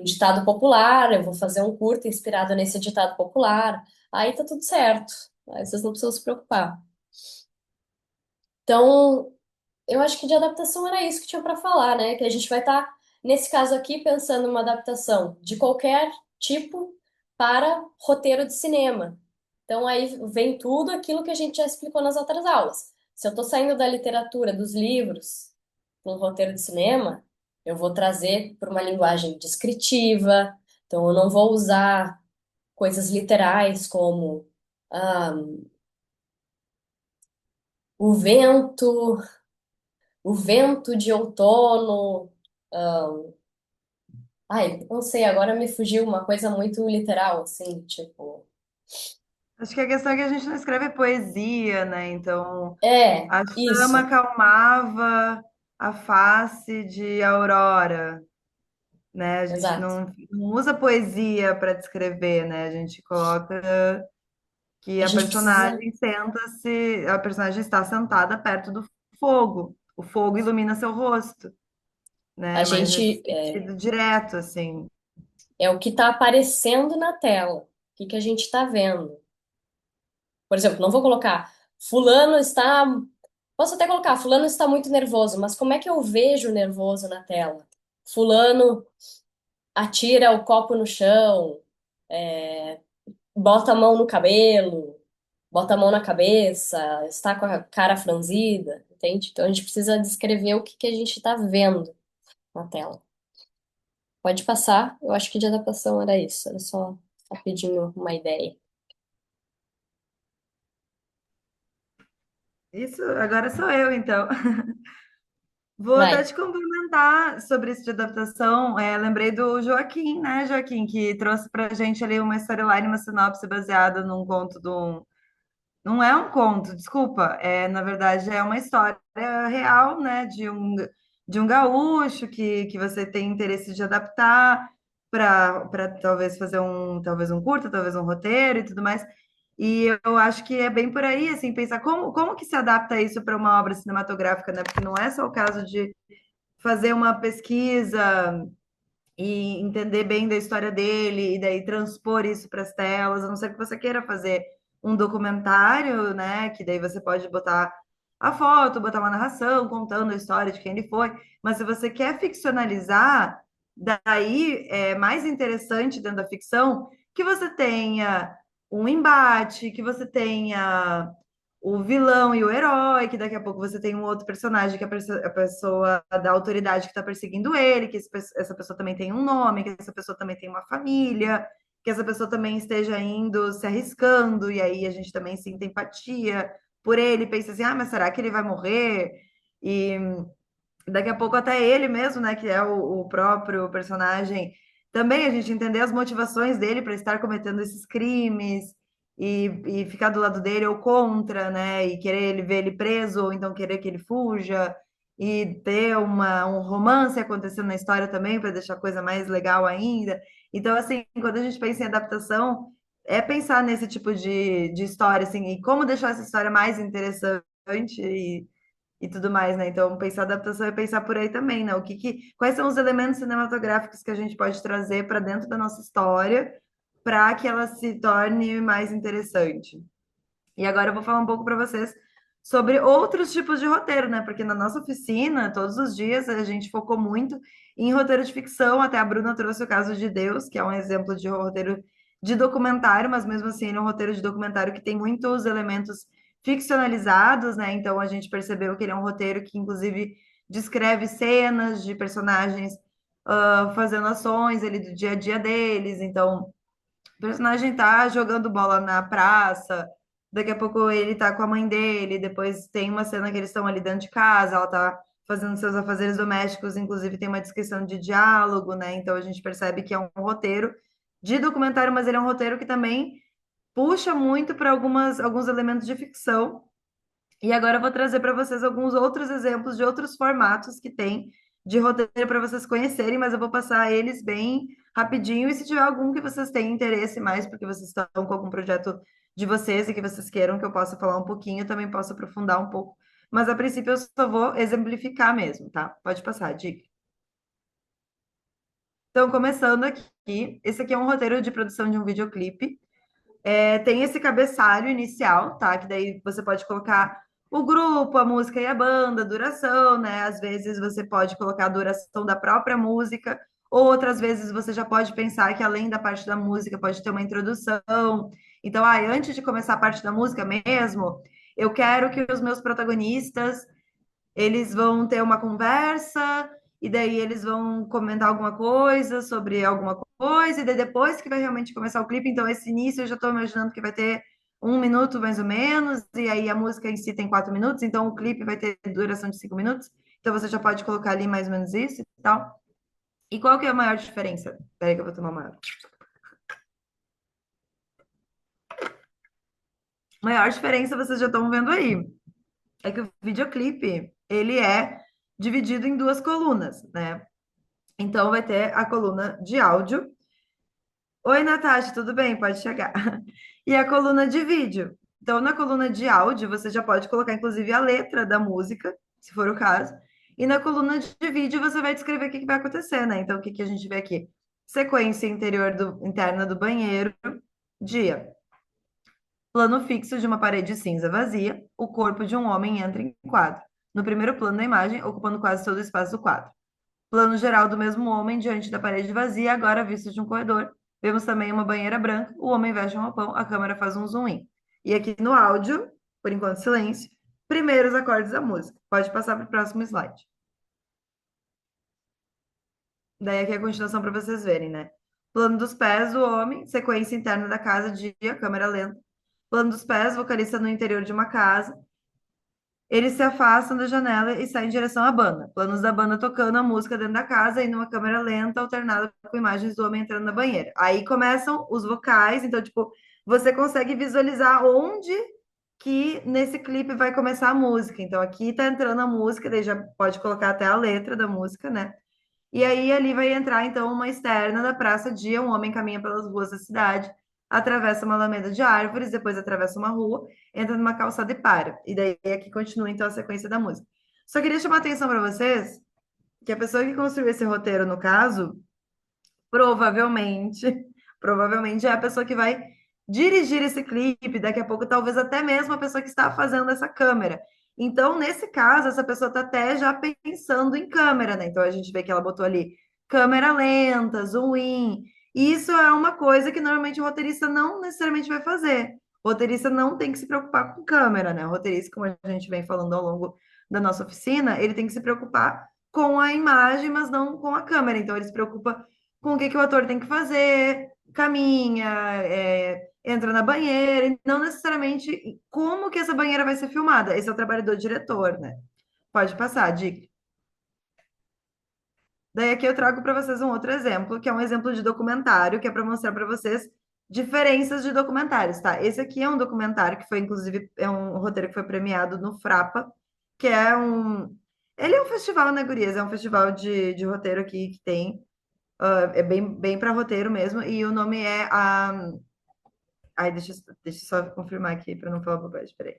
ditado popular, eu vou fazer um curta inspirado nesse ditado popular, aí tá tudo certo. Aí vocês não precisam se preocupar. Então, eu acho que de adaptação era isso que tinha para falar, né? Que a gente vai estar, nesse caso aqui, pensando em uma adaptação de qualquer tipo para roteiro de cinema. Então aí vem tudo aquilo que a gente já explicou nas outras aulas. Se eu estou saindo da literatura, dos livros, para um roteiro de cinema, eu vou trazer para uma linguagem descritiva. Então eu não vou usar coisas literais como ah, o vento, o vento de outono. ah, Ai, não sei, agora me fugiu uma coisa muito literal, assim, tipo. Acho que a questão é que a gente não escreve poesia, né? Então, É, a chama isso, acalmava a face de Aurora, né? A gente exato. não usa poesia para descrever, né? A gente coloca que A a gente precisa. personagem senta-se, a personagem está sentada perto do fogo. O fogo ilumina seu rosto, A né? Mas nesse gente. sentido direto, assim. É o que está aparecendo na tela. O que que a gente está vendo? Por exemplo, não vou colocar fulano está. Posso até colocar fulano está muito nervoso, mas como é que eu vejo o nervoso na tela? Fulano atira o copo no chão, bota a mão no cabelo, bota a mão na cabeça, está com a cara franzida, entende? Então a gente precisa descrever o que que a gente está vendo na tela. Pode passar, eu acho que de adaptação era isso, era só rapidinho uma ideia. Isso, agora sou eu, então. Vou até Vai. te complementar sobre isso de adaptação. Lembrei do Joaquim, né, Joaquim, que trouxe pra gente ali uma storyline, uma sinopse baseada num conto do. Não é um conto, desculpa. Na verdade, é uma história real, né, de um gaúcho que você tem interesse de adaptar para talvez fazer talvez um curta, talvez um roteiro e tudo mais. E eu acho que é bem por aí, assim, pensar como que se adapta isso para uma obra cinematográfica, né? Porque não é só o caso de fazer uma pesquisa e entender bem da história dele e daí transpor isso para as telas, a não ser que você queira fazer um documentário, né? Que daí você pode botar a foto, botar uma narração contando a história de quem ele foi. Mas se você quer ficcionalizar, Daí é mais interessante dentro da ficção que você tenha um embate, que você tenha o vilão e o herói, que daqui a pouco você tem um outro personagem que é a pessoa da autoridade que está perseguindo ele, que essa pessoa também tem um nome, que essa pessoa também tem uma família, que essa pessoa também esteja indo, se arriscando, e aí a gente também sinta empatia por ele, pensa assim, ah, mas será que ele vai morrer? E daqui a pouco até ele mesmo, né, que é o próprio personagem, também a gente entender as motivações dele para estar cometendo esses crimes e ficar do lado dele ou contra, né, e querer ele ver ele preso ou então querer que ele fuja e ter um romance acontecendo na história também para deixar a coisa mais legal ainda. Então, assim, quando a gente pensa em adaptação, é pensar nesse tipo de história, assim, e como deixar essa história mais interessante e tudo mais, né? Então, pensar adaptação é pensar por aí também, né? Quais são os elementos cinematográficos que a gente pode trazer para dentro da nossa história para que ela se torne mais interessante. E agora eu vou falar um pouco para vocês sobre outros tipos de roteiro, né? Porque na nossa oficina, todos os dias, a gente focou muito em roteiro de ficção. Até a Bruna trouxe o caso de Deus, que é um exemplo de roteiro de documentário, mas mesmo assim ele é um roteiro de documentário que tem muitos elementos ficcionalizados, né? Então a gente percebeu que ele é um roteiro que, inclusive, descreve cenas de personagens fazendo ações ali do dia a dia deles. Então, o personagem tá jogando bola na praça, daqui a pouco ele tá com a mãe dele, depois tem uma cena que eles estão ali dentro de casa, ela tá fazendo seus afazeres domésticos, inclusive tem uma descrição de diálogo, né? Então a gente percebe que é um roteiro de documentário, mas ele é um roteiro que também puxa muito para alguns elementos de ficção. E agora eu vou trazer para vocês alguns outros exemplos de outros formatos que tem de roteiro para vocês conhecerem, mas eu vou passar eles bem rapidinho. E se tiver algum que vocês têm interesse mais, porque vocês estão com algum projeto de vocês e que vocês queiram que eu possa falar um pouquinho, eu também posso aprofundar um pouco. Mas a princípio eu só vou exemplificar mesmo, tá? Pode passar, dica. Então, começando aqui, esse aqui é um roteiro de produção de um videoclipe. Tem esse cabeçalho inicial, tá? Que daí você pode colocar o grupo, a música e a banda, a duração, né? Às vezes você pode colocar a duração da própria música, ou outras vezes você já pode pensar que além da parte da música pode ter uma introdução. Então, antes de começar a parte da música mesmo, eu quero que os meus protagonistas eles vão ter uma conversa, e daí eles vão comentar alguma coisa sobre alguma coisa, e daí depois que vai realmente começar o clipe, então esse início eu já estou imaginando que vai ter 1 minuto mais ou menos, e aí a música em si tem 4 minutos, então o clipe vai ter duração de 5 minutos, então você já pode colocar ali mais ou menos isso e tal. E qual que é a maior diferença? Peraí que eu vou tomar uma água. A maior diferença vocês já estão vendo aí, é que o videoclipe, ele é dividido em duas colunas, né? Então, vai ter a coluna de áudio. Oi, Natasha, tudo bem? Pode chegar. E a coluna de vídeo. Então, na coluna de áudio, você já pode colocar, inclusive, a letra da música, se for o caso. E na coluna de vídeo, você vai descrever o que vai acontecer, né? Então, o que a gente vê aqui? Sequência interna do banheiro. Dia. Plano fixo de uma parede cinza vazia. O corpo de um homem entra em quadro. No primeiro plano da imagem, ocupando quase todo o espaço do quadro. Plano geral do mesmo homem diante da parede vazia, agora visto de um corredor. Vemos também uma banheira branca, o homem veste um roupão, a câmera faz um zoom in. E aqui no áudio, por enquanto silêncio, primeiros acordes da música. Pode passar para o próximo slide. Daí aqui é a continuação para vocês verem, né? Plano dos pés do homem, sequência interna da casa, dia, câmera lenta. Plano dos pés, vocalista no interior de uma casa. Eles se afastam da janela e saem em direção à banda. Planos da banda tocando a música dentro da casa e numa câmera lenta, alternada com imagens do homem entrando na banheira. Aí começam os vocais, então, tipo, você consegue visualizar onde que nesse clipe vai começar a música. Então, aqui tá entrando a música, daí já pode colocar até a letra da música, né? E aí ali vai entrar, então, uma externa da Praça Dia, um homem caminha pelas ruas da cidade, atravessa uma alameda de árvores, depois atravessa uma rua, entra numa calçada e para. E daí aqui continua, então, a sequência da música. Só queria chamar a atenção para vocês que a pessoa que construiu esse roteiro, no caso, provavelmente, provavelmente é a pessoa que vai dirigir esse clipe, daqui a pouco, talvez até mesmo a pessoa que está fazendo essa câmera. Então, nesse caso, essa pessoa está até já pensando em câmera, né? Então, a gente vê que ela botou ali câmera lenta, zoom in. E isso é uma coisa que normalmente o roteirista não necessariamente vai fazer. O roteirista não tem que se preocupar com câmera, né? O roteirista, como a gente vem falando ao longo da nossa oficina, ele tem que se preocupar com a imagem, mas não com a câmera. Então, ele se preocupa com o que que o ator tem que fazer, caminha, entra na banheira, e não necessariamente como que essa banheira vai ser filmada. Esse é o trabalho do diretor, né? Pode passar, Dick. Daí aqui eu trago para vocês um outro exemplo, que é um exemplo de documentário, que é para mostrar para vocês diferenças de documentários, tá? Esse aqui é um documentário que foi, inclusive, é um roteiro que foi premiado no Frapa, que é um... Ele é um festival, né, gurias? É um festival de roteiro aqui que tem. É bem para roteiro mesmo, e o nome é a... Ai, deixa eu só confirmar aqui para não falar bobagem, peraí.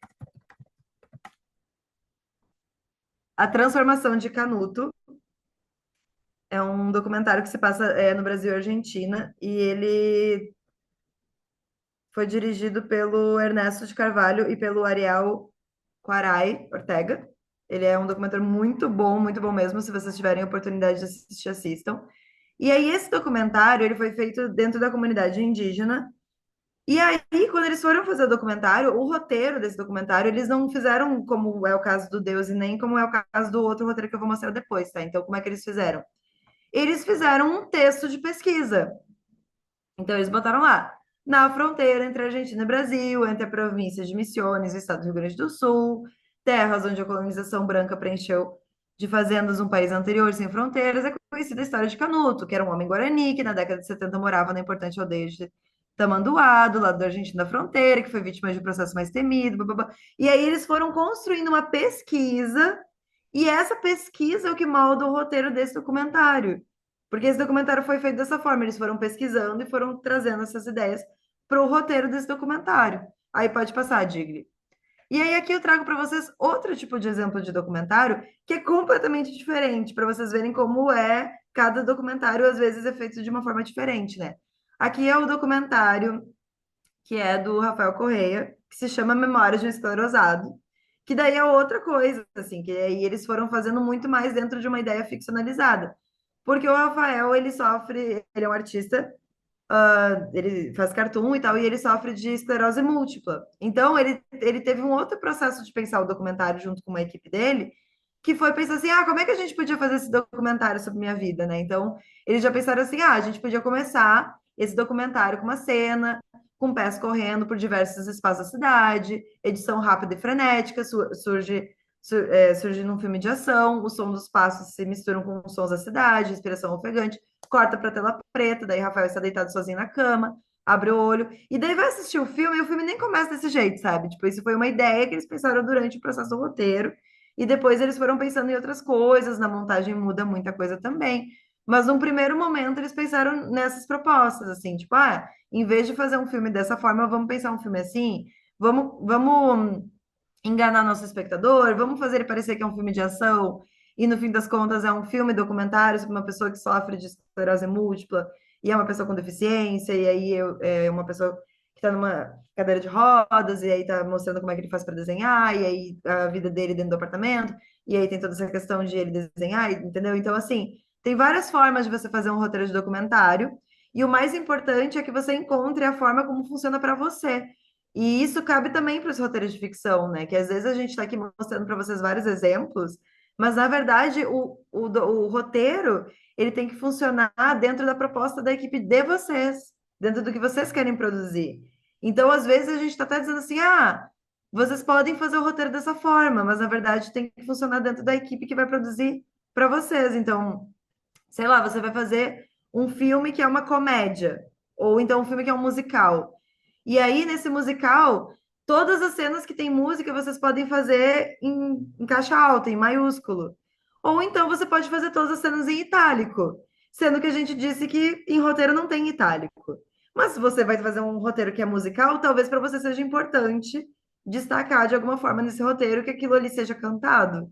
A Transformação de Canuto. É um documentário que se passa no Brasil e Argentina, e ele foi dirigido pelo Ernesto de Carvalho e pelo Ariel Quaray Ortega. Ele é um documentário muito bom mesmo. Se vocês tiverem oportunidade de assistir, assistam. E aí, esse documentário, ele foi feito dentro da comunidade indígena. E aí, quando eles foram fazer o documentário, o roteiro desse documentário, eles não fizeram como é o caso do Deus e nem como é o caso do outro roteiro que eu vou mostrar depois, tá? Então, como é que eles fizeram? Eles fizeram um texto de pesquisa. Então, eles botaram lá, na fronteira entre Argentina e Brasil, entre a província de Misiones e o estado do Rio Grande do Sul, terras onde a colonização branca preencheu de fazendas um país anterior sem fronteiras, é conhecida a história de Canuto, que era um homem guarani que na década de 70 morava na importante aldeia de Tamanduá, do lado da Argentina da fronteira, que foi vítima de um processo mais temido, blá, blá, blá. E aí eles foram construindo uma pesquisa, e essa pesquisa é o que molda o roteiro desse documentário. Porque esse documentário foi feito dessa forma, eles foram pesquisando e foram trazendo essas ideias para o roteiro desse documentário. Aí pode passar, Digli. E aí aqui eu trago para vocês outro tipo de exemplo de documentário que é completamente diferente, para vocês verem como é cada documentário às vezes é feito de uma forma diferente, né? Aqui é o documentário que é do Rafael Correia, que se chama Memórias de um Esclerosado, que daí é outra coisa, assim, que aí eles foram fazendo muito mais dentro de uma ideia ficcionalizada. Porque o Rafael, ele sofre, ele é um artista, ele faz cartoon e tal, e ele sofre de esclerose múltipla. Então, ele teve um outro processo de pensar o documentário junto com uma equipe dele, que foi pensar assim, como é que a gente podia fazer esse documentário sobre minha vida, né? Então, eles já pensaram assim, a gente podia começar esse documentário com uma cena, com pés correndo por diversos espaços da cidade, edição rápida e frenética, surge num filme de ação, o som dos passos se misturam com os sons da cidade, inspiração ofegante, corta para tela preta, daí Rafael está deitado sozinho na cama, abre o olho, e daí vai assistir o filme, e o filme nem começa desse jeito, sabe? Tipo, isso foi uma ideia que eles pensaram durante o processo do roteiro, e depois eles foram pensando em outras coisas, na montagem muda muita coisa também. Mas num primeiro momento eles pensaram nessas propostas, assim, tipo, em vez de fazer um filme dessa forma, vamos pensar um filme assim, vamos enganar nosso espectador, vamos fazer ele parecer que é um filme de ação, e no fim das contas é um filme documentário sobre uma pessoa que sofre de esclerose múltipla, e é uma pessoa com deficiência, e aí é uma pessoa que está numa cadeira de rodas, e aí está mostrando como é que ele faz para desenhar, e aí a vida dele dentro do apartamento, e aí tem toda essa questão de ele desenhar, entendeu? Então, assim, tem várias formas de você fazer um roteiro de documentário, e o mais importante é que você encontre a forma como funciona para você. E isso cabe também para os roteiros de ficção, né? Que às vezes a gente está aqui mostrando para vocês vários exemplos, mas na verdade o roteiro ele tem que funcionar dentro da proposta da equipe de vocês, dentro do que vocês querem produzir. Então, às vezes, a gente está até dizendo assim: vocês podem fazer o roteiro dessa forma, mas na verdade tem que funcionar dentro da equipe que vai produzir para vocês. Então, sei lá, você vai fazer um filme que é uma comédia, ou então um filme que é um musical. E aí, nesse musical, todas as cenas que tem música vocês podem fazer em caixa alta, em maiúsculo. Ou então você pode fazer todas as cenas em itálico, sendo que a gente disse que em roteiro não tem itálico. Mas se você vai fazer um roteiro que é musical, talvez para você seja importante destacar de alguma forma nesse roteiro que aquilo ali seja cantado.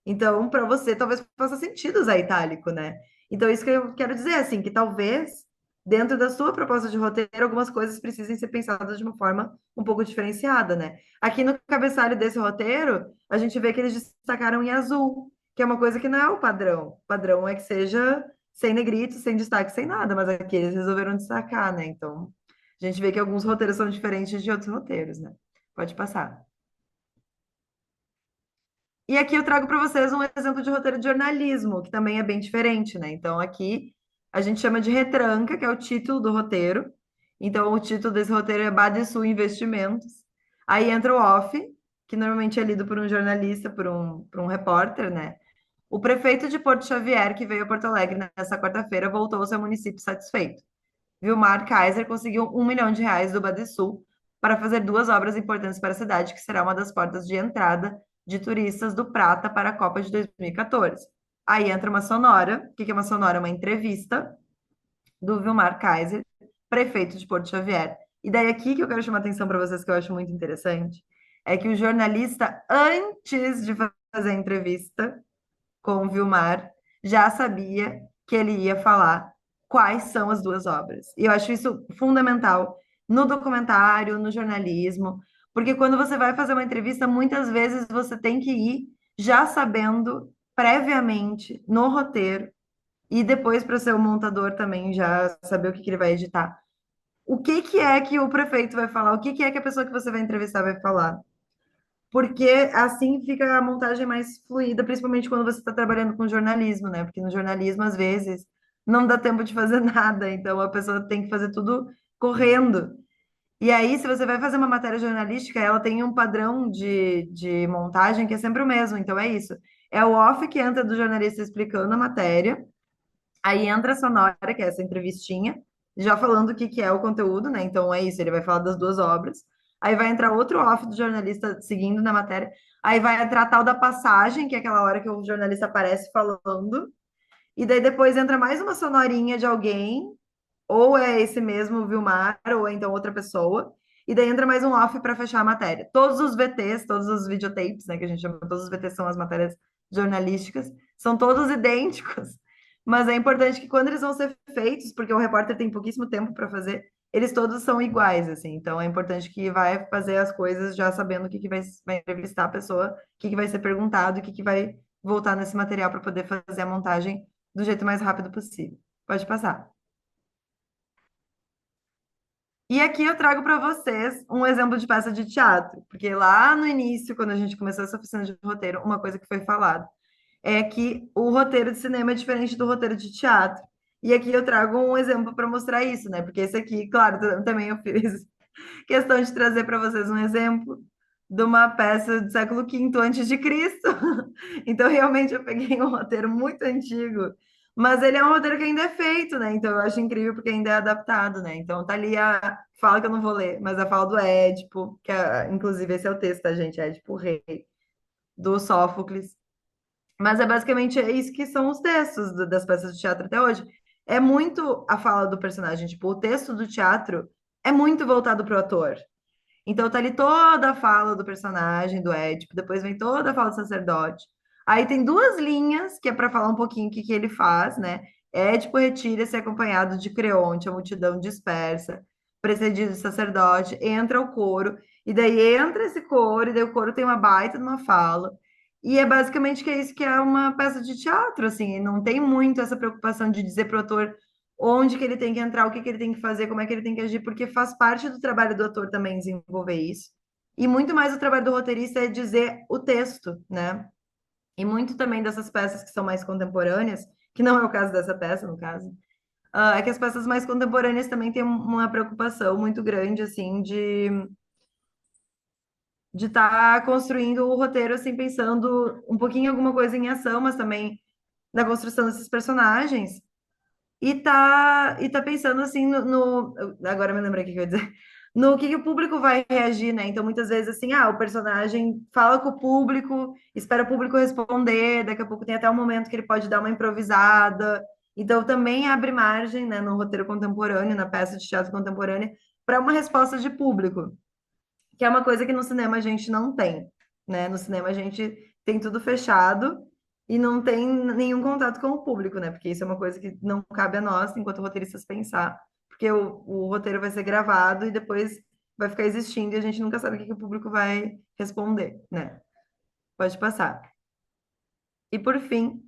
Então, para você, talvez faça sentido usar itálico, né? Então, isso que eu quero dizer, assim, que talvez, dentro da sua proposta de roteiro, algumas coisas precisem ser pensadas de uma forma um pouco diferenciada, né? Aqui no cabeçalho desse roteiro, a gente vê que eles destacaram em azul, que é uma coisa que não é o padrão. O padrão é que seja sem negrito, sem destaque, sem nada, mas aqui eles resolveram destacar, né? Então, a gente vê que alguns roteiros são diferentes de outros roteiros, né? Pode passar. E aqui eu trago para vocês um exemplo de roteiro de jornalismo, que também é bem diferente, né? Então, aqui a gente chama de retranca, que é o título do roteiro. Então, o título desse roteiro é Badesul Investimentos. Aí entra o off, que normalmente é lido por um jornalista, por um repórter, né? O prefeito de Porto Xavier, que veio a Porto Alegre nessa quarta-feira, voltou ao seu município satisfeito. Vilmar Kaiser conseguiu R$ 1 milhão do Badesul para fazer duas obras importantes para a cidade, que será uma das portas de entrada de turistas do Prata para a Copa de 2014. Aí entra uma sonora. O que é uma sonora? Uma entrevista do Vilmar Kaiser, prefeito de Porto Xavier. E daí aqui que eu quero chamar a atenção para vocês, que eu acho muito interessante, é que o jornalista, antes de fazer a entrevista com o Vilmar, já sabia que ele ia falar quais são as duas obras. E eu acho isso fundamental no documentário, no jornalismo, porque quando você vai fazer uma entrevista, muitas vezes você tem que ir já sabendo previamente no roteiro e depois para ser o montador também já saber o que ele vai editar. O que que é que o prefeito vai falar? O que que é que a pessoa que você vai entrevistar vai falar? Porque assim fica a montagem mais fluida, principalmente quando você está trabalhando com jornalismo, né? Porque no jornalismo, às vezes, não dá tempo de fazer nada, então a pessoa tem que fazer tudo correndo. E aí, se você vai fazer uma matéria jornalística, ela tem um padrão de montagem que é sempre o mesmo, então é isso. É o off que entra do jornalista explicando a matéria, aí entra a sonora, que é essa entrevistinha, já falando o que que é o conteúdo, né? Então é isso, ele vai falar das duas obras. Aí vai entrar outro off do jornalista seguindo na matéria. Aí vai entrar a tal da passagem, que é aquela hora que o jornalista aparece falando. E daí depois entra mais uma sonorinha de alguém, ou é esse mesmo Vilmar, ou é então outra pessoa. E daí entra mais um off para fechar a matéria. Todos os VTs, todos os videotapes, né, que a gente chama, todos os VTs são as matérias jornalísticas, são todos idênticos. Mas é importante que quando eles vão ser feitos, porque o repórter tem pouquíssimo tempo para fazer, eles todos são iguais, assim. Então é importante que vai fazer as coisas já sabendo o que que vai entrevistar a pessoa, o que que vai ser perguntado, o que que vai voltar nesse material para poder fazer a montagem do jeito mais rápido possível. Pode passar. E aqui eu trago para vocês um exemplo de peça de teatro, porque lá no início, quando a gente começou essa oficina de roteiro, uma coisa que foi falada é que o roteiro de cinema é diferente do roteiro de teatro. E aqui eu trago um exemplo para mostrar isso, né? Porque esse aqui, claro, também eu fiz questão de trazer para vocês um exemplo de uma peça do século V antes de Cristo. Então, realmente, eu peguei um roteiro muito antigo, mas ele é um roteiro que ainda é feito, né? Então, eu acho incrível porque ainda é adaptado, né? Então, tá ali a fala que eu não vou ler, mas a fala do Édipo, que é, inclusive esse é o texto, tá, gente? Édipo Rei, do Sófocles. Mas é basicamente isso que são os textos das peças de teatro até hoje. É muito a fala do personagem, tipo, o texto do teatro é muito voltado para o ator. Então tá ali toda a fala do personagem, do Édipo, depois vem toda a fala do sacerdote. Aí tem duas linhas que é para falar um pouquinho o que que ele faz, né? Édipo retira-se acompanhado de Creonte, a multidão dispersa, precedido do sacerdote, entra o coro, e daí entra esse coro, e daí o coro tem uma baita de uma fala. E é basicamente que é isso que é uma peça de teatro, assim, não tem muito essa preocupação de dizer pro ator onde que ele tem que entrar, o que que ele tem que fazer, como é que ele tem que agir, porque faz parte do trabalho do ator também desenvolver isso. E muito mais o trabalho do roteirista é dizer o texto, né? E muito também dessas peças que são mais contemporâneas, que não é o caso dessa peça, no caso, é que as peças mais contemporâneas também têm uma preocupação muito grande, assim, de estar construindo o roteiro, assim, pensando um pouquinho em alguma coisa em ação, mas também na construção desses personagens. E tá pensando assim agora me lembrei o que eu ia dizer. No que o público vai reagir, né? Então, muitas vezes, assim, o personagem fala com o público, espera o público responder, daqui a pouco tem até um momento que ele pode dar uma improvisada. Então, também abre margem, né, no roteiro contemporâneo, na peça de teatro contemporânea, para uma resposta de público, que é uma coisa que no cinema a gente não tem, né? No cinema a gente tem tudo fechado e não tem nenhum contato com o público, né? Porque isso é uma coisa que não cabe a nós, enquanto roteiristas, pensar, porque o roteiro vai ser gravado e depois vai ficar existindo e a gente nunca sabe o que que o público vai responder, né? Pode passar. E por fim,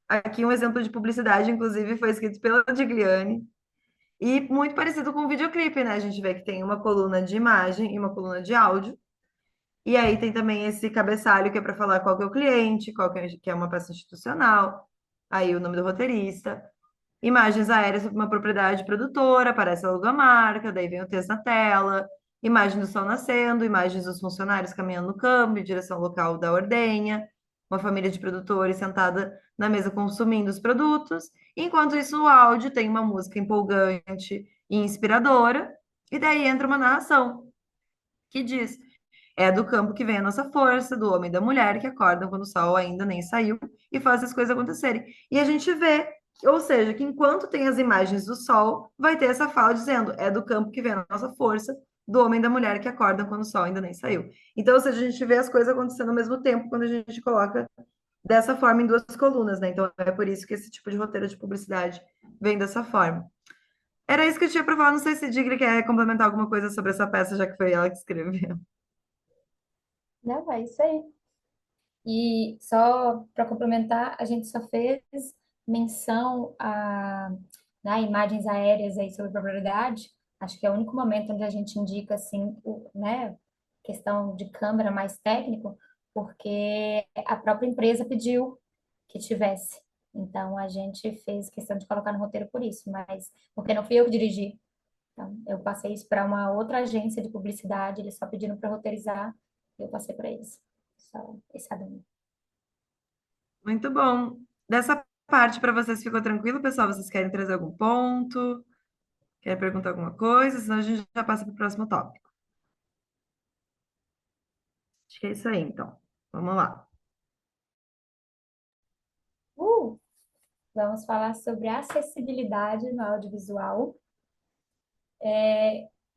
Aqui um exemplo de publicidade, inclusive, foi escrito pela Digliani. E muito parecido com o videoclipe, né? A gente vê que tem uma coluna de imagem e uma coluna de áudio. E aí tem também esse cabeçalho que é para falar qual que é o cliente, qual que é uma peça institucional, aí o nome do roteirista. Imagens aéreas sobre uma propriedade produtora, aparece a logomarca, daí vem o texto na tela, imagem do sol nascendo, imagens dos funcionários caminhando no campo, em direção ao local da ordenha, uma família de produtores sentada na mesa consumindo os produtos. Enquanto isso, o áudio tem uma música empolgante e inspiradora, e daí entra uma narração que diz: é do campo que vem a nossa força, do homem e da mulher que acordam quando o sol ainda nem saiu e fazem as coisas acontecerem. E a gente vê, ou seja, que enquanto tem as imagens do sol, vai ter essa fala dizendo: é do campo que vem a nossa força, do homem e da mulher que acordam quando o sol ainda nem saiu. Então, ou seja, a gente vê as coisas acontecendo ao mesmo tempo quando a gente coloca dessa forma em duas colunas, né? Então, é por isso que esse tipo de roteiro de publicidade vem dessa forma. Era isso que eu tinha para falar. Não sei se Digri quer complementar alguma coisa sobre essa peça, já que foi ela que escreveu. Não, é isso aí. E só para complementar, a gente só fez menção a imagens aéreas aí sobre probabilidade. Acho que é o único momento onde a gente indica assim, né, questão de câmera mais técnico, porque a própria empresa pediu que tivesse. Então a gente fez questão de colocar no roteiro por isso, mas porque não fui eu que dirigi. Então, eu passei isso para uma outra agência de publicidade, eles só pediram para roteirizar, e eu passei para eles. Só esse adendo. Muito bom. Dessa parte para vocês ficou tranquilo, pessoal? Vocês querem trazer algum ponto? Querem perguntar alguma coisa? Senão a gente já passa para o próximo tópico. Acho que é isso aí, então. Vamos lá. Uh, vamos falar sobre acessibilidade no audiovisual.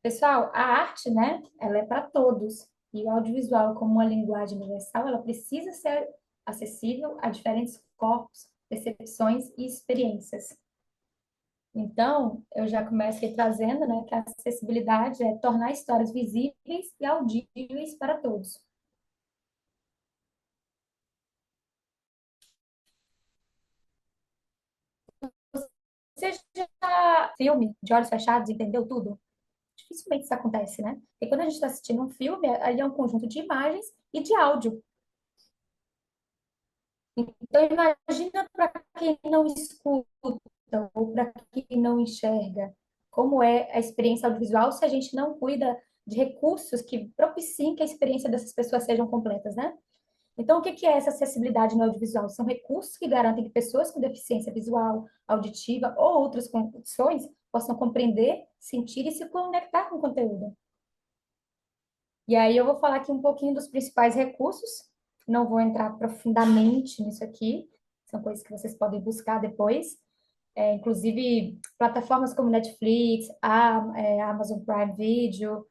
Pessoal, a arte, né, ela é para todos. E o audiovisual, como uma linguagem universal, ela precisa ser acessível a diferentes corpos, percepções e experiências. Então, eu já começo aqui trazendo, né, que a acessibilidade é tornar histórias visíveis e audíveis para todos. Você já filme de olhos fechados entendeu tudo? Dificilmente isso acontece, né? E quando a gente está assistindo um filme, ali é um conjunto de imagens e de áudio. Então, imagina para quem não escuta ou para quem não enxerga, como é a experiência audiovisual se a gente não cuida de recursos que propiciem que a experiência dessas pessoas sejam completas, né? Então, o que é essa acessibilidade no audiovisual? São recursos que garantem que pessoas com deficiência visual, auditiva ou outras condições possam compreender, sentir e se conectar com o conteúdo. E aí eu vou falar aqui um pouquinho dos principais recursos. Não vou entrar profundamente nisso aqui, são coisas que vocês podem buscar depois. Inclusive, plataformas como Netflix, Amazon Prime Video,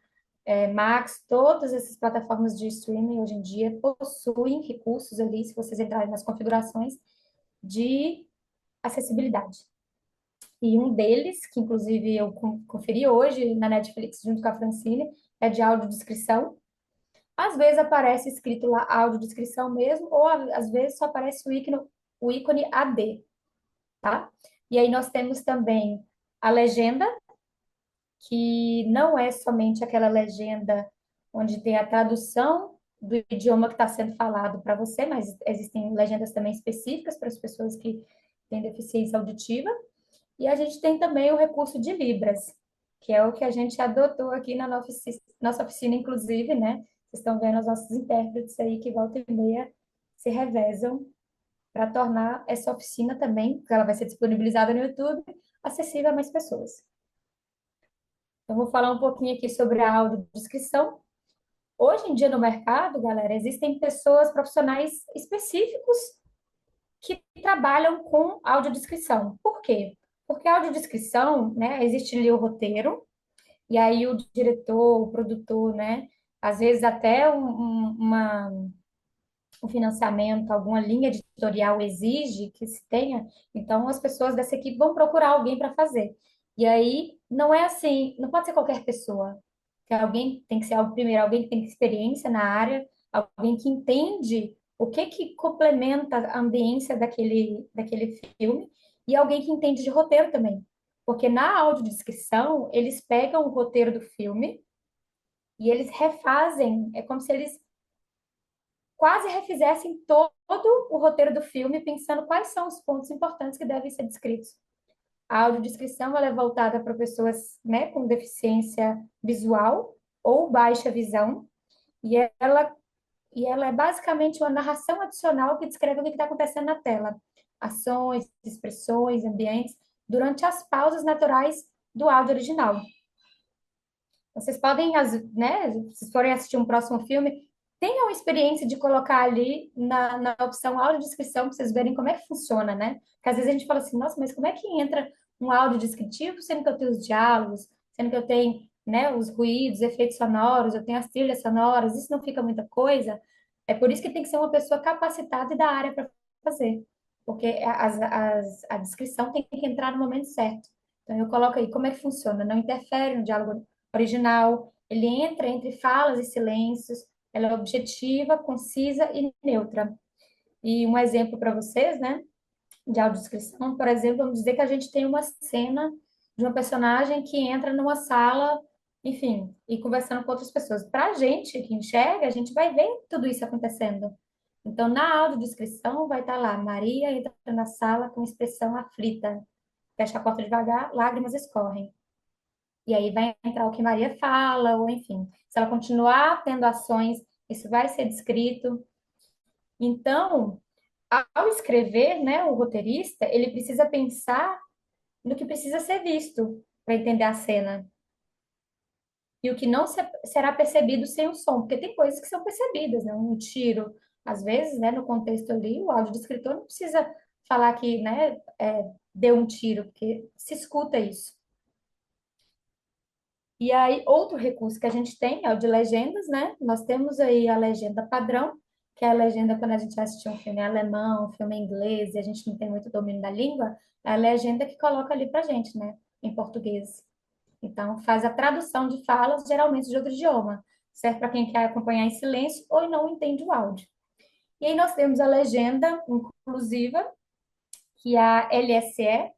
Max, todas essas plataformas de streaming hoje em dia possuem recursos ali, se vocês entrarem nas configurações, de acessibilidade. E um deles, que inclusive eu conferi hoje na Netflix junto com a Francine, é de audiodescrição. Às vezes aparece escrito lá audiodescrição mesmo, ou às vezes só aparece o ícone AD, tá? E aí nós temos também a legenda, que não é somente aquela legenda onde tem a tradução do idioma que está sendo falado para você, mas existem legendas também específicas para as pessoas que têm deficiência auditiva. E a gente tem também o recurso de Libras, que é o que a gente adotou aqui na nossa oficina, inclusive, né? Vocês estão vendo os nossos intérpretes aí que volta e meia se revezam para tornar essa oficina também, que ela vai ser disponibilizada no YouTube, acessível a mais pessoas. Então, vou falar um pouquinho aqui sobre a audiodescrição. Hoje em dia no mercado, galera, existem pessoas profissionais específicos que trabalham com audiodescrição. Por quê? Porque a audiodescrição, né, existe ali o roteiro, e aí o diretor, o produtor, né, às vezes até um financiamento, alguma linha editorial exige que se tenha, então as pessoas dessa equipe vão procurar alguém para fazer. E aí não é assim, não pode ser qualquer pessoa. Tem que ser primeiro alguém que tem experiência na área, alguém que entende O que que complementa a ambiência daquele filme, e alguém que entende de roteiro também. Porque na audiodescrição, eles pegam o roteiro do filme e eles refazem, é como se eles quase refizessem todo o roteiro do filme, pensando quais são os pontos importantes que devem ser descritos. A audiodescrição ela é voltada para pessoas, né, com deficiência visual ou baixa visão, e ela é basicamente uma narração adicional que descreve o que está acontecendo na tela. Ações, expressões, ambientes, durante as pausas naturais do áudio original. Vocês podem, né, se forem assistir um próximo filme, tenham a experiência de colocar ali na opção audiodescrição para vocês verem como é que funciona, né? Porque às vezes a gente fala assim, nossa, mas como é que entra um áudio descritivo, sendo que eu tenho os diálogos, sendo que eu tenho, né, os ruídos, efeitos sonoros, eu tenho as trilhas sonoras, isso não fica muita coisa. É por isso que tem que ser uma pessoa capacitada e da área para fazer. Porque a descrição tem que entrar no momento certo. Então, eu coloco aí como é que funciona, não interfere no diálogo original, ele entra entre falas e silêncios, ela é objetiva, concisa e neutra. E um exemplo para vocês, né, de audiodescrição, por exemplo, vamos dizer que a gente tem uma cena de uma personagem que entra numa sala, enfim, e conversando com outras pessoas. Para a gente que enxerga, a gente vai ver tudo isso acontecendo. Então, na audiodescrição vai estar lá, Maria entra na sala com expressão aflita, fecha a porta devagar, lágrimas escorrem. E aí vai entrar o que Maria fala, ou enfim, se ela continuar tendo ações, isso vai ser descrito. Então, ao escrever, né, o roteirista, ele precisa pensar no que precisa ser visto para entender a cena. E o que não será percebido sem o som, porque tem coisas que são percebidas, né? Um tiro, às vezes, né, no contexto ali, o áudio do escritor não precisa falar que, né, deu um tiro, porque se escuta isso. E aí, outro recurso que a gente tem é o de legendas, né? Nós temos aí a legenda padrão, que é a legenda quando a gente vai assistir um filme em alemão, um filme em inglês, e a gente não tem muito domínio da língua, é a legenda que coloca ali pra gente, né? Em português. Então, faz a tradução de falas, geralmente de outro idioma. Serve para quem quer acompanhar em silêncio ou não entende o áudio. E aí nós temos a legenda inclusiva, que é a LSE,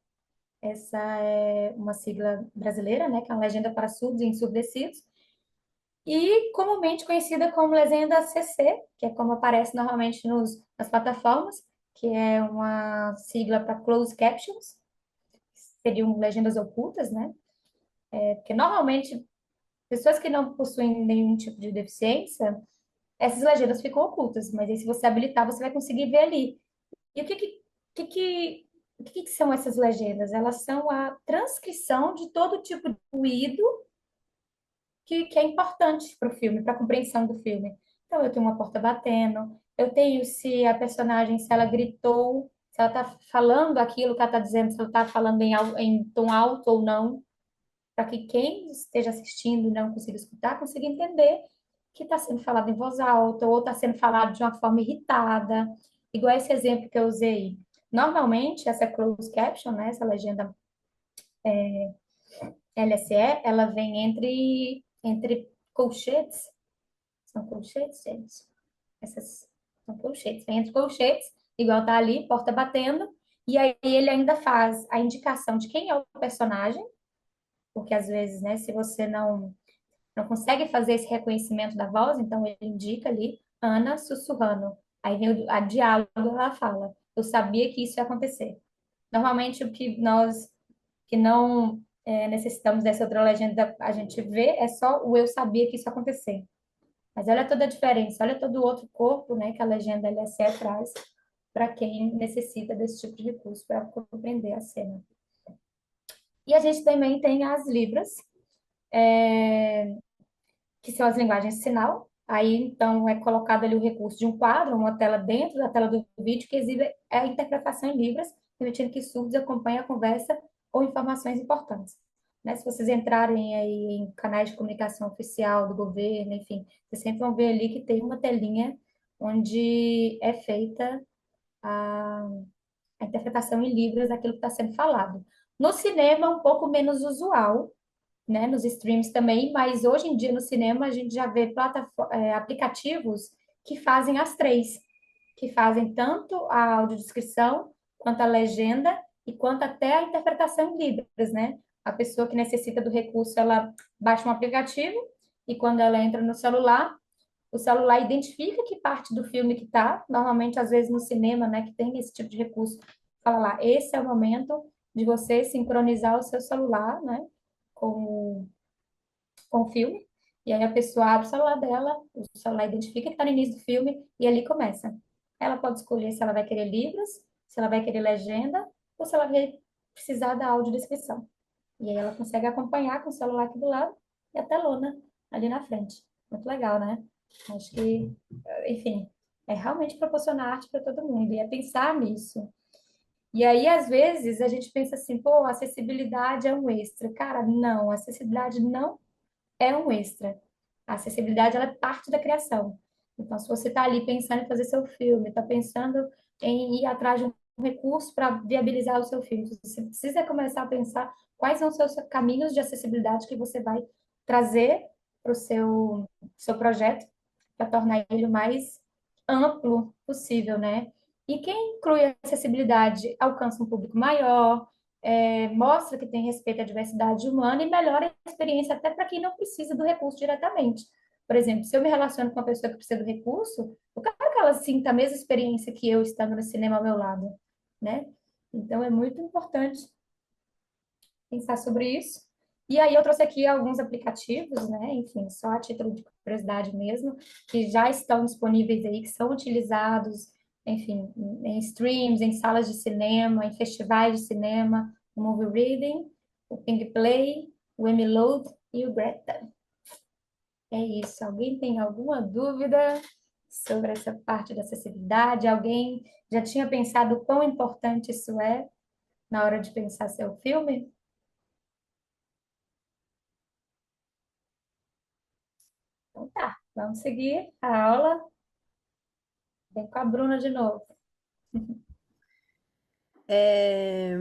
essa é uma sigla brasileira, né, que é uma legenda para surdos e ensurdecidos, e comumente conhecida como legenda CC, que é como aparece normalmente nas plataformas, que é uma sigla para closed captions, seriam legendas ocultas, né? Porque normalmente pessoas que não possuem nenhum tipo de deficiência, essas legendas ficam ocultas, mas aí se você habilitar, você vai conseguir ver ali. E que, que, o que são essas legendas? Elas são a transcrição de todo tipo de ruído que é importante para o filme, para a compreensão do filme. Então, eu tenho uma porta batendo, eu tenho se a personagem, se ela gritou, se ela está falando aquilo que ela está dizendo, se ela está falando em tom alto ou não, para que quem esteja assistindo e não consiga escutar, consiga entender que está sendo falado em voz alta ou está sendo falado de uma forma irritada, igual esse exemplo que eu usei. Normalmente, essa closed caption, né, essa legenda LSE, ela vem entre colchetes. São colchetes, gente? Essas são colchetes. Vem entre colchetes, igual tá ali, porta batendo. E aí ele ainda faz a indicação de quem é o personagem, porque às vezes, né, se você não consegue fazer esse reconhecimento da voz, então ele indica ali, Ana sussurrando. Aí vem a diálogo, ela fala, eu sabia que isso ia acontecer. Normalmente o que nós que não necessitamos dessa outra legenda, a gente vê, é só o eu sabia que isso ia acontecer. Mas olha toda a diferença, olha todo o outro corpo, né, que a legenda LSE traz para quem necessita desse tipo de recurso para compreender a cena. E a gente também tem as libras, que são as linguagens de sinal. Aí, então, é colocado ali o recurso de um quadro, uma tela dentro da tela do vídeo, que exibe a interpretação em libras, permitindo que surdos acompanhem a conversa ou informações importantes. Né? Se vocês entrarem aí em canais de comunicação oficial do governo, enfim, vocês sempre vão ver ali que tem uma telinha onde é feita a interpretação em libras daquilo que está sendo falado. No cinema, é um pouco menos usual, né, nos streams também, mas hoje em dia no cinema a gente já vê aplicativos que fazem as três, que fazem tanto a audiodescrição, quanto a legenda, e quanto até a interpretação em Libras, né? A pessoa que necessita do recurso, ela baixa um aplicativo, e quando ela entra no celular, o celular identifica que parte do filme que tá, normalmente, às vezes, no cinema, né, que tem esse tipo de recurso, fala lá, esse é o momento de você sincronizar o seu celular, né, com com o filme, e aí a pessoa abre o celular dela, o celular identifica que está no início do filme, e ali começa. Ela pode escolher se ela vai querer libras, se ela vai querer legenda, ou se ela vai precisar da audiodescrição. E aí ela consegue acompanhar com o celular aqui do lado e a telona ali na frente. Muito legal, né? Acho que, enfim, é realmente proporcionar arte para todo mundo, e é pensar nisso. E aí, às vezes, a gente pensa assim, pô, acessibilidade é um extra. Cara, não, acessibilidade não é um extra. A acessibilidade, ela é parte da criação. Então, se você está ali pensando em fazer seu filme, está pensando em ir atrás de um recurso para viabilizar o seu filme, você precisa começar a pensar quais são os seus caminhos de acessibilidade que você vai trazer para o seu projeto, para tornar ele o mais amplo possível, né? E quem inclui a acessibilidade alcança um público maior, mostra que tem respeito à diversidade humana e melhora a experiência até para quem não precisa do recurso diretamente. Por exemplo, se eu me relaciono com uma pessoa que precisa do recurso, eu quero que ela sinta a mesma experiência que eu estando no cinema ao meu lado, né? Então é muito importante pensar sobre isso. E aí eu trouxe aqui alguns aplicativos, né? Enfim, só a título de curiosidade mesmo, que já estão disponíveis aí, que são utilizados, enfim, em streams, em salas de cinema, em festivais de cinema, o Movie Reading, o Ping Play, o Emiload e o Greta. É isso. Alguém tem alguma dúvida sobre essa parte da acessibilidade? Alguém já tinha pensado o quão importante isso é na hora de pensar seu filme? Então tá, vamos seguir a aula. Vem com a Bruna de novo. É,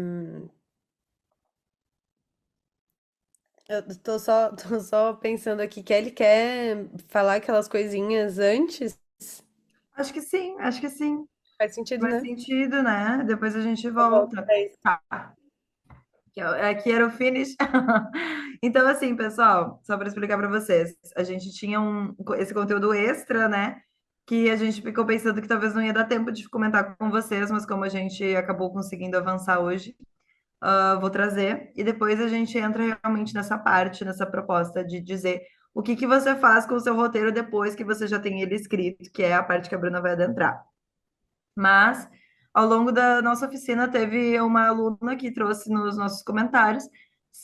eu tô só pensando aqui que ele quer falar aquelas coisinhas antes. Acho que sim, acho que sim. Faz sentido, Faz né? sentido, né? Depois a gente Eu volto volta. pra isso. Aqui era o finish. Então, assim, pessoal, só para explicar para vocês, a gente tinha esse conteúdo extra, né? Que a gente ficou pensando que talvez não ia dar tempo de comentar com vocês, mas como a gente acabou conseguindo avançar hoje, vou trazer. E depois a gente entra realmente nessa parte, nessa proposta de dizer o que que você faz com o seu roteiro depois que você já tem ele escrito, que é a parte que a Bruna vai adentrar. Mas, ao longo da nossa oficina, teve uma aluna que trouxe nos nossos comentários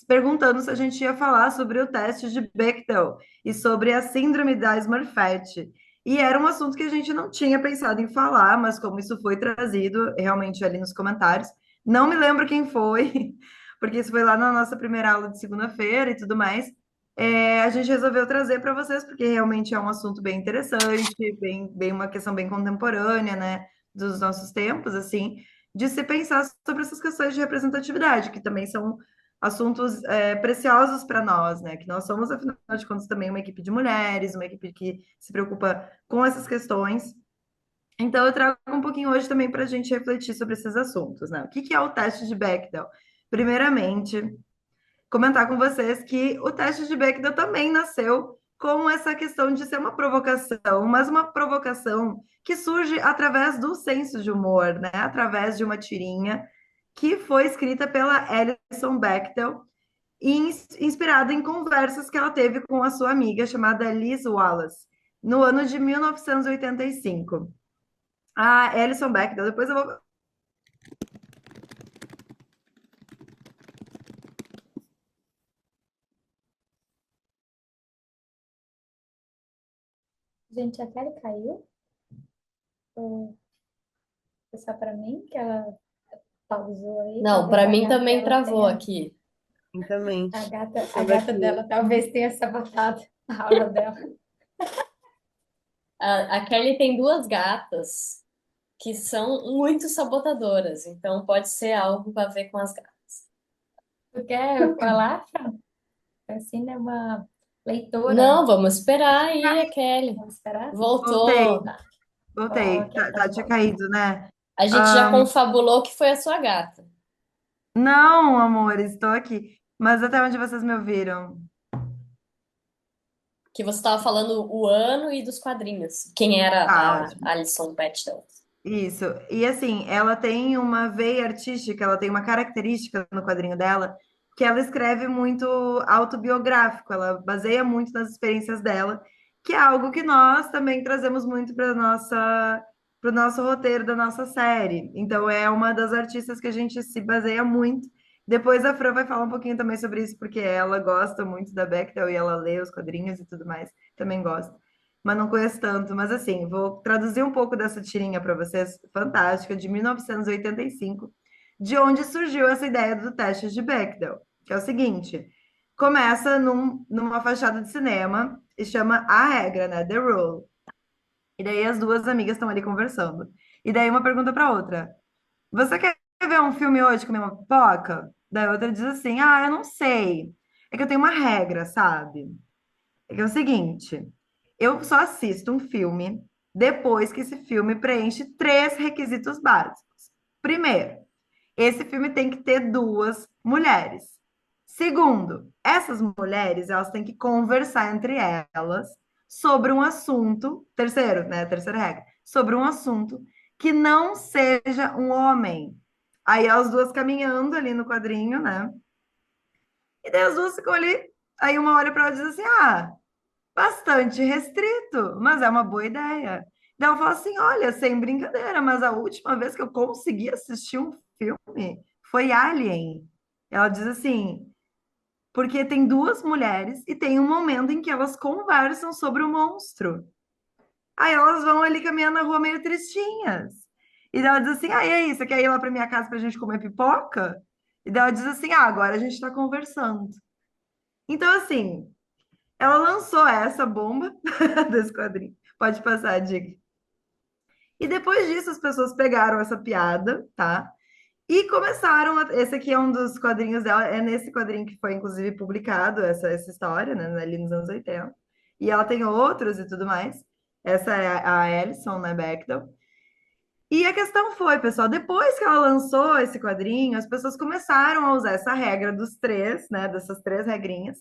perguntando se a gente ia falar sobre o teste de Bechdel e sobre a síndrome da Smurfette. E era um assunto que a gente não tinha pensado em falar, mas como isso foi trazido realmente ali nos comentários, não me lembro quem foi, porque isso foi lá na nossa primeira aula de segunda-feira e tudo mais. A gente resolveu trazer para vocês, porque realmente é um assunto bem interessante, bem uma questão bem contemporânea, né? Dos nossos tempos, assim, de se pensar sobre essas questões de representatividade, que também são assuntos preciosos para nós, né? Que nós somos, afinal de contas, também uma equipe de mulheres, uma equipe que se preocupa com essas questões. Então, eu trago um pouquinho hoje também para a gente refletir sobre esses assuntos, né? O que que é o teste de Bechdel? Primeiramente, comentar com vocês que o teste de Bechdel também nasceu com essa questão de ser uma provocação, mas uma provocação que surge através do senso de humor, né? Através de uma tirinha que foi escrita pela Alison Bechdel e inspirada em conversas que ela teve com a sua amiga chamada Liz Wallace no ano de 1985. A Alison Bechdel, depois eu vou. Gente, a Kelly caiu. Ou foi só para mim que ela pausou aí? Não, Talvez para a mim gata também dela travou tenha. aqui. Também. A Tô gata aqui. dela talvez tenha sabotado a aula dela. A Kelly tem duas gatas que são muito sabotadoras, então pode ser algo para ver com as gatas. Tu quer falar, Fran? Assim, é uma leitora. Não, vamos esperar aí, a Kelly. Vamos esperar? Voltou. Voltei. Voltei. Ó, que Tá, tinha apaixonada. caído, né? A gente já Ahn, confabulou que foi a sua gata. não, amores, estou aqui. Mas até onde vocês me ouviram? Que você estava falando o ano e dos quadrinhos. Quem era Tá, a ótimo. Alison Bechdel. Isso. E assim, ela tem uma veia artística, ela tem uma característica no quadrinho dela, que ela escreve muito autobiográfico, ela baseia muito nas experiências dela, que é algo que nós também trazemos muito para o nosso roteiro da nossa série. Então é uma das artistas que a gente se baseia muito. Depois a Fran vai falar um pouquinho também sobre isso, porque ela gosta muito da Bechdel e ela lê os quadrinhos e tudo mais, também gosta, mas não conheço tanto. Mas assim, vou traduzir um pouco dessa tirinha para vocês, fantástica, de 1985, de onde surgiu essa ideia do teste de Bechdel, que é o seguinte: começa numa fachada de cinema e chama A Regra, né? The Rule. E daí as duas amigas estão ali conversando. E daí uma pergunta para outra: Você quer ver um filme hoje comer uma pipoca? Daí a outra diz assim: Ah, eu não sei. É que eu tenho uma regra, sabe? É que é o seguinte, eu só assisto um filme depois que esse filme preenche três requisitos básicos. Primeiro, esse filme tem que ter duas mulheres. Segundo, essas mulheres, elas têm que conversar entre elas sobre um assunto. Terceiro, né? Terceira regra, sobre um assunto que não seja um homem. Aí elas duas caminhando ali no quadrinho, né? E daí as duas ficam ali. Aí uma olha para ela e diz assim: Ah, bastante restrito, mas é uma boa ideia. Então eu falo assim: olha, sem brincadeira, mas a última vez que eu consegui assistir um filme foi Alien. Ela diz assim, porque tem duas mulheres e tem um momento em que elas conversam sobre o monstro. Aí elas vão ali caminhando na rua meio tristinhas. E daí ela diz assim: ah, e aí, você quer ir lá para minha casa para a gente comer pipoca? E daí ela diz assim: ah, agora a gente está conversando. Então, assim, ela lançou essa bomba desse quadrinho. Pode passar, dica. E depois disso, as pessoas pegaram essa piada, tá? E começaram. Esse aqui é um dos quadrinhos dela. É nesse quadrinho que foi, inclusive, publicado essa história, né? Ali nos anos 80. E ela tem outros e tudo mais. Essa é a Alison, né? Bechdel. E a questão foi, pessoal, depois que ela lançou esse quadrinho, as pessoas começaram a usar essa regra dos três, né? Dessas três regrinhas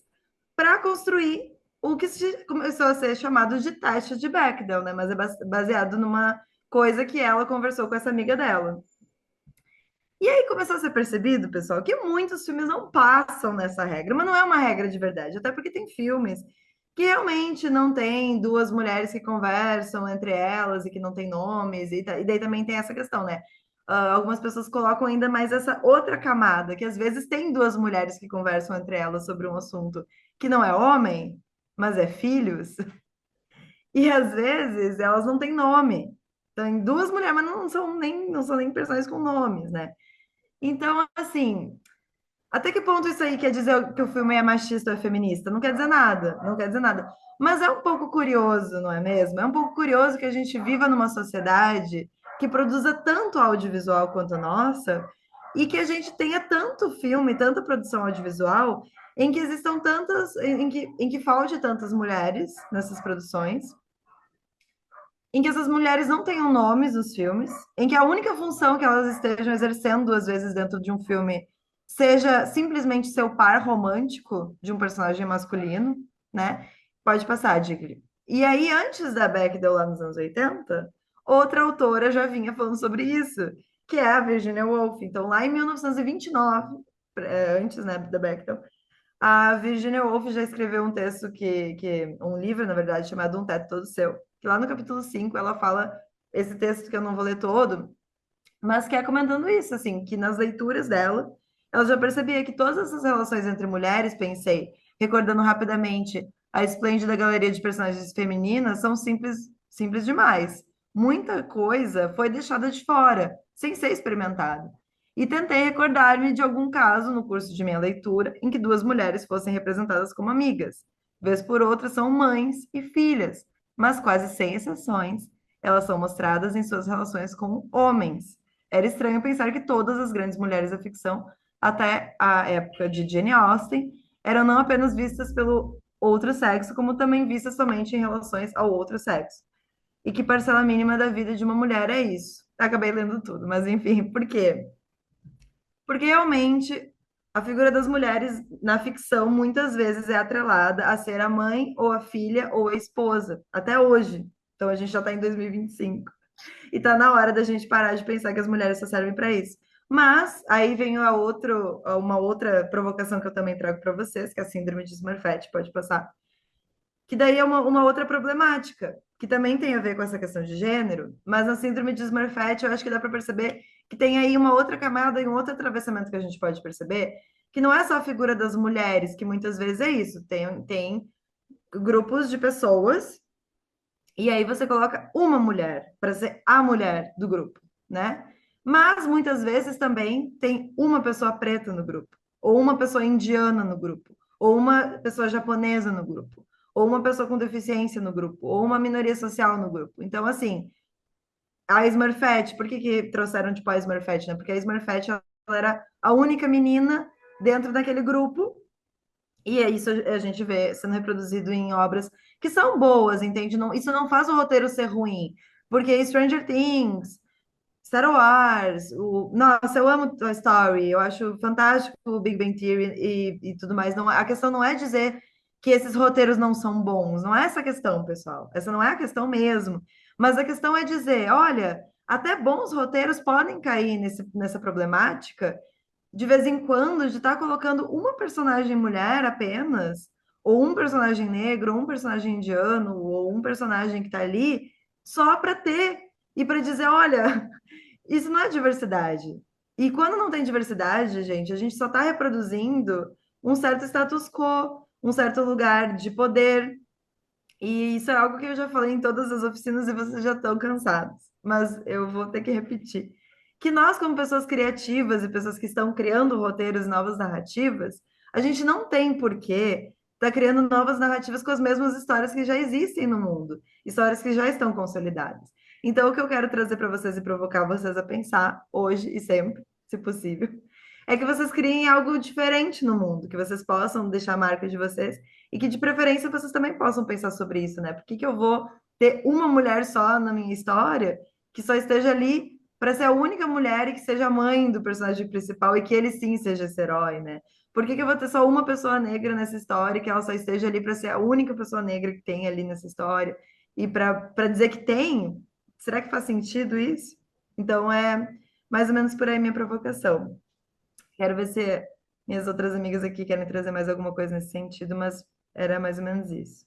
para construir o que começou a ser chamado de teste de Bechdel, né? Mas é baseado numa coisa que ela conversou com essa amiga dela. E aí começou a ser percebido, pessoal, que muitos filmes não passam nessa regra, mas não é uma regra de verdade, até porque tem filmes que realmente não tem duas mulheres que conversam entre elas e que não tem nomes, e daí também tem essa questão, né? Algumas pessoas colocam ainda mais essa outra camada, que às vezes tem duas mulheres que conversam entre elas sobre um assunto que não é homem, mas é filhos, e às vezes elas não têm nome. Tem duas mulheres, mas não são nem personagens com nomes, né? Então, assim, até que ponto isso aí quer dizer que o filme é machista ou é feminista? Não quer dizer nada, não quer dizer nada. Mas é um pouco curioso, não é mesmo? É um pouco curioso que a gente viva numa sociedade que produza tanto audiovisual quanto a nossa e que a gente tenha tanto filme, tanta produção audiovisual em que existam tantas, em que falte tantas mulheres nessas produções, em que essas mulheres não tenham nomes nos filmes, em que a única função que elas estejam exercendo duas vezes dentro de um filme seja simplesmente ser o par romântico de um personagem masculino, né? Pode passar, Digli. E aí, antes da Bechdel, lá nos anos 80, outra autora já vinha falando sobre isso, que é a Virginia Woolf. Então, lá em 1929, antes, né, da Bechdel, a Virginia Woolf já escreveu um texto um livro, na verdade, chamado Um Teto Todo Seu, que lá no capítulo 5 ela fala esse texto que eu não vou ler todo, mas que é comentando isso, assim, que nas leituras dela, ela já percebia que todas essas relações entre mulheres, pensei, recordando rapidamente a esplêndida galeria de personagens femininas, são simples demais. Muita coisa foi deixada de fora, sem ser experimentada. E tentei recordar-me de algum caso no curso de minha leitura em que duas mulheres fossem representadas como amigas. Vez por outra são mães e filhas, mas quase sem exceções, elas são mostradas em suas relações com homens. Era estranho pensar que todas as grandes mulheres da ficção, até a época de Jane Austen, eram não apenas vistas pelo outro sexo, como também vistas somente em relações ao outro sexo. e que parcela mínima da vida de uma mulher é isso. Acabei lendo tudo, mas enfim, por quê? Porque realmente a figura das mulheres na ficção muitas vezes é atrelada a ser a mãe ou a filha ou a esposa, até hoje. Então a gente já está em 2025. E tá na hora da gente parar de pensar que as mulheres só servem para isso. Mas aí vem uma outra provocação que eu também trago para vocês, que é a síndrome de Smurfette, pode passar. Que daí é uma outra problemática, que também tem a ver com essa questão de gênero, mas na síndrome de Smurfette eu acho que dá para perceber que tem aí uma outra camada e um outro atravessamento que a gente pode perceber, que não é só a figura das mulheres, que muitas vezes é isso, tem grupos de pessoas e aí você coloca uma mulher para ser a mulher do grupo, né? Mas muitas vezes também tem uma pessoa preta no grupo, ou uma pessoa indiana no grupo, ou uma pessoa japonesa no grupo, ou uma pessoa com deficiência no grupo, ou uma minoria social no grupo. Então, assim, a Smurfette, por que que trouxeram tipo a Smurfette, né? Porque a Smurfette ela era a única menina dentro daquele grupo e é isso a gente vê sendo reproduzido em obras que são boas, entende? Não, isso não faz o roteiro ser ruim, porque Stranger Things, Star Wars, nossa, eu amo Toy Story, eu acho fantástico o Big Bang Theory e tudo mais. Não, a questão não é dizer que esses roteiros não são bons, não é essa a questão, pessoal. Essa não é a questão mesmo. Mas a questão é dizer, olha, até bons roteiros podem cair nessa problemática de vez em quando, de estar colocando uma personagem mulher apenas, ou um personagem negro, ou um personagem indiano, ou um personagem que está ali, só para ter e para dizer, olha, isso não é diversidade. E quando não tem diversidade, a gente só está reproduzindo um certo status quo, um certo lugar de poder. E isso é algo que eu já falei em todas as oficinas e vocês já estão cansados. Mas eu vou ter que repetir. Que nós, como pessoas criativas e pessoas que estão criando roteiros e novas narrativas, a gente não tem porquê estar criando novas narrativas com as mesmas histórias que já existem no mundo, histórias que já estão consolidadas. Então, o que eu quero trazer para vocês e provocar vocês a pensar hoje e sempre, se possível, é que vocês criem algo diferente no mundo, que vocês possam deixar a marca de vocês e que de preferência vocês também possam pensar sobre isso, né? Por que que eu vou ter uma mulher só na minha história que só esteja ali para ser a única mulher e que seja a mãe do personagem principal e que ele sim seja esse herói, né? Por que que eu vou ter só uma pessoa negra nessa história e que ela só esteja ali para ser a única pessoa negra que tem ali nessa história? E para dizer que tem, será que faz sentido isso? Então é mais ou menos por aí minha provocação. Quero ver se minhas outras amigas aqui querem trazer mais alguma coisa nesse sentido, mas era mais ou menos isso.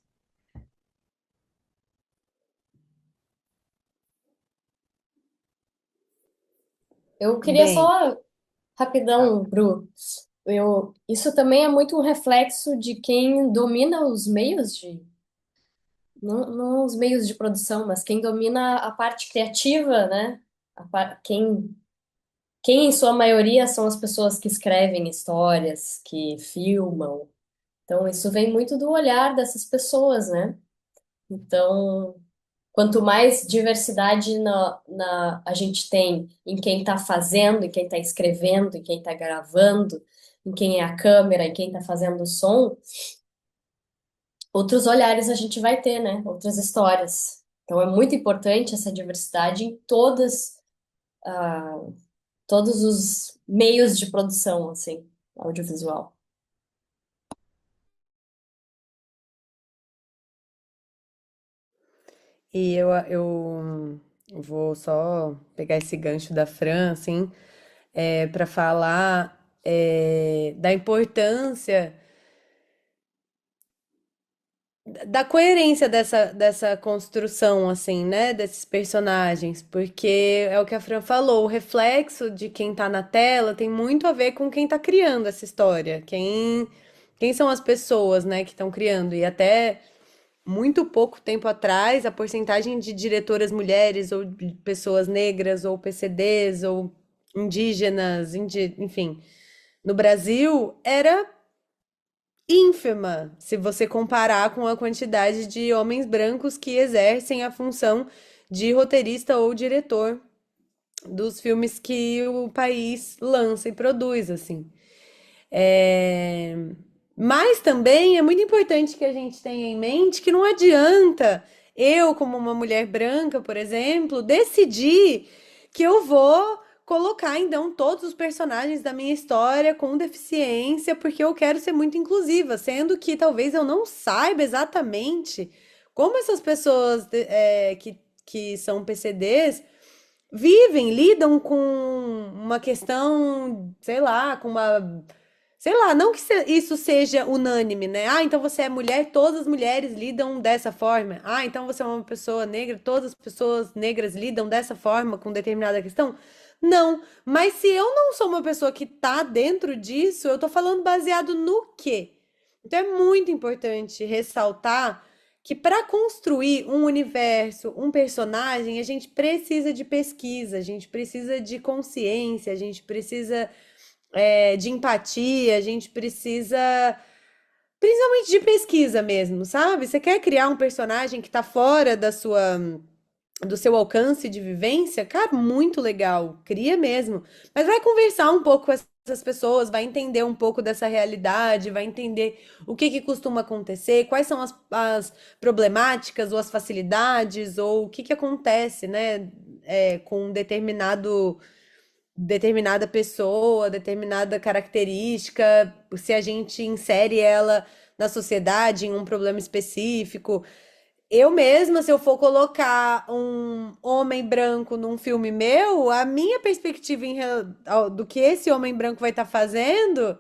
Eu queria Bem, só, rapidão, Bru, isso também é muito um reflexo de quem domina os meios não os meios de produção, mas quem domina a parte criativa, né? Quem em sua maioria são as pessoas que escrevem histórias, que filmam. Então, isso vem muito do olhar dessas pessoas, né? Então, quanto mais diversidade a gente tem em quem está fazendo, em quem está escrevendo, em quem está gravando, em quem é a câmera, em quem está fazendo o som, outros olhares a gente vai ter, né? Outras histórias. Então, é muito importante essa diversidade em todos os meios de produção, assim, audiovisual. e eu vou só pegar esse gancho da Fran, assim, para falar da importância da coerência dessa construção, assim, né, desses personagens, porque é o que a Fran falou, o reflexo de quem tá na tela tem muito a ver com quem tá criando essa história, quem são as pessoas, né, que estão criando, e até muito pouco tempo atrás, a porcentagem de diretoras mulheres, ou de pessoas negras, ou PCDs, ou indígenas, enfim, no Brasil, era ínfima, se você comparar com a quantidade de homens brancos que exercem a função de roteirista ou diretor dos filmes que o país lança e produz, assim. Mas também é muito importante que a gente tenha em mente que não adianta eu, como uma mulher branca, por exemplo, decidi que eu vou colocar então todos os personagens da minha história com deficiência, porque eu quero ser muito inclusiva, sendo que talvez eu não saiba exatamente como essas pessoas que são PCDs vivem, lidam com uma questão, sei lá, com uma. Sei lá, não que isso seja unânime, né? Ah, então você é mulher, todas as mulheres lidam dessa forma. Ah, então você é uma pessoa negra, todas as pessoas negras lidam dessa forma com determinada questão. Não, mas se eu não sou uma pessoa que tá dentro disso, eu tô falando baseado no quê? Então é muito importante ressaltar que para construir um universo, um personagem, a gente precisa de pesquisa, a gente precisa de consciência, a gente precisa de empatia, a gente precisa, principalmente de pesquisa mesmo, sabe? Você quer criar um personagem que tá fora do seu alcance de vivência? Cara, muito legal, cria mesmo. Mas vai conversar um pouco com essas pessoas, vai entender um pouco dessa realidade, vai entender o que que costuma acontecer, quais são as problemáticas ou as facilidades, ou o que que acontece, né, com determinada pessoa, determinada característica, se a gente insere ela na sociedade em um problema específico. Eu mesma, se eu for colocar um homem branco num filme meu, a minha perspectiva do que esse homem branco vai estar fazendo,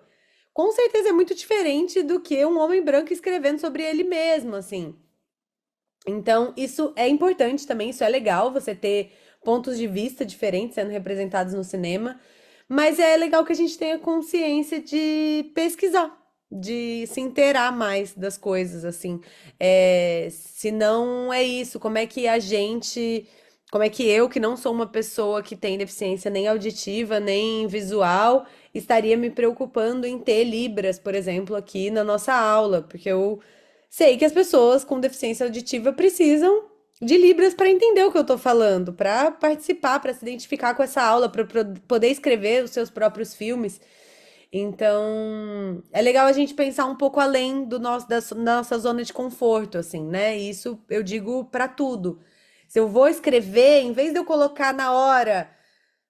com certeza é muito diferente do que um homem branco escrevendo sobre ele mesmo, assim. Então, isso é importante também, isso é legal, você ter pontos de vista diferentes sendo representados no cinema, mas é legal que a gente tenha consciência de pesquisar, de se inteirar mais das coisas, assim. Se não é isso, como é que eu, que não sou uma pessoa que tem deficiência nem auditiva, nem visual, estaria me preocupando em ter Libras, por exemplo, aqui na nossa aula, porque eu sei que as pessoas com deficiência auditiva precisam de Libras para entender o que eu estou falando, para participar, para se identificar com essa aula, para poder escrever os seus próprios filmes. Então, é legal a gente pensar um pouco além da nossa zona de conforto, assim, né? E isso eu digo para tudo. Se eu vou escrever, em vez de eu colocar na hora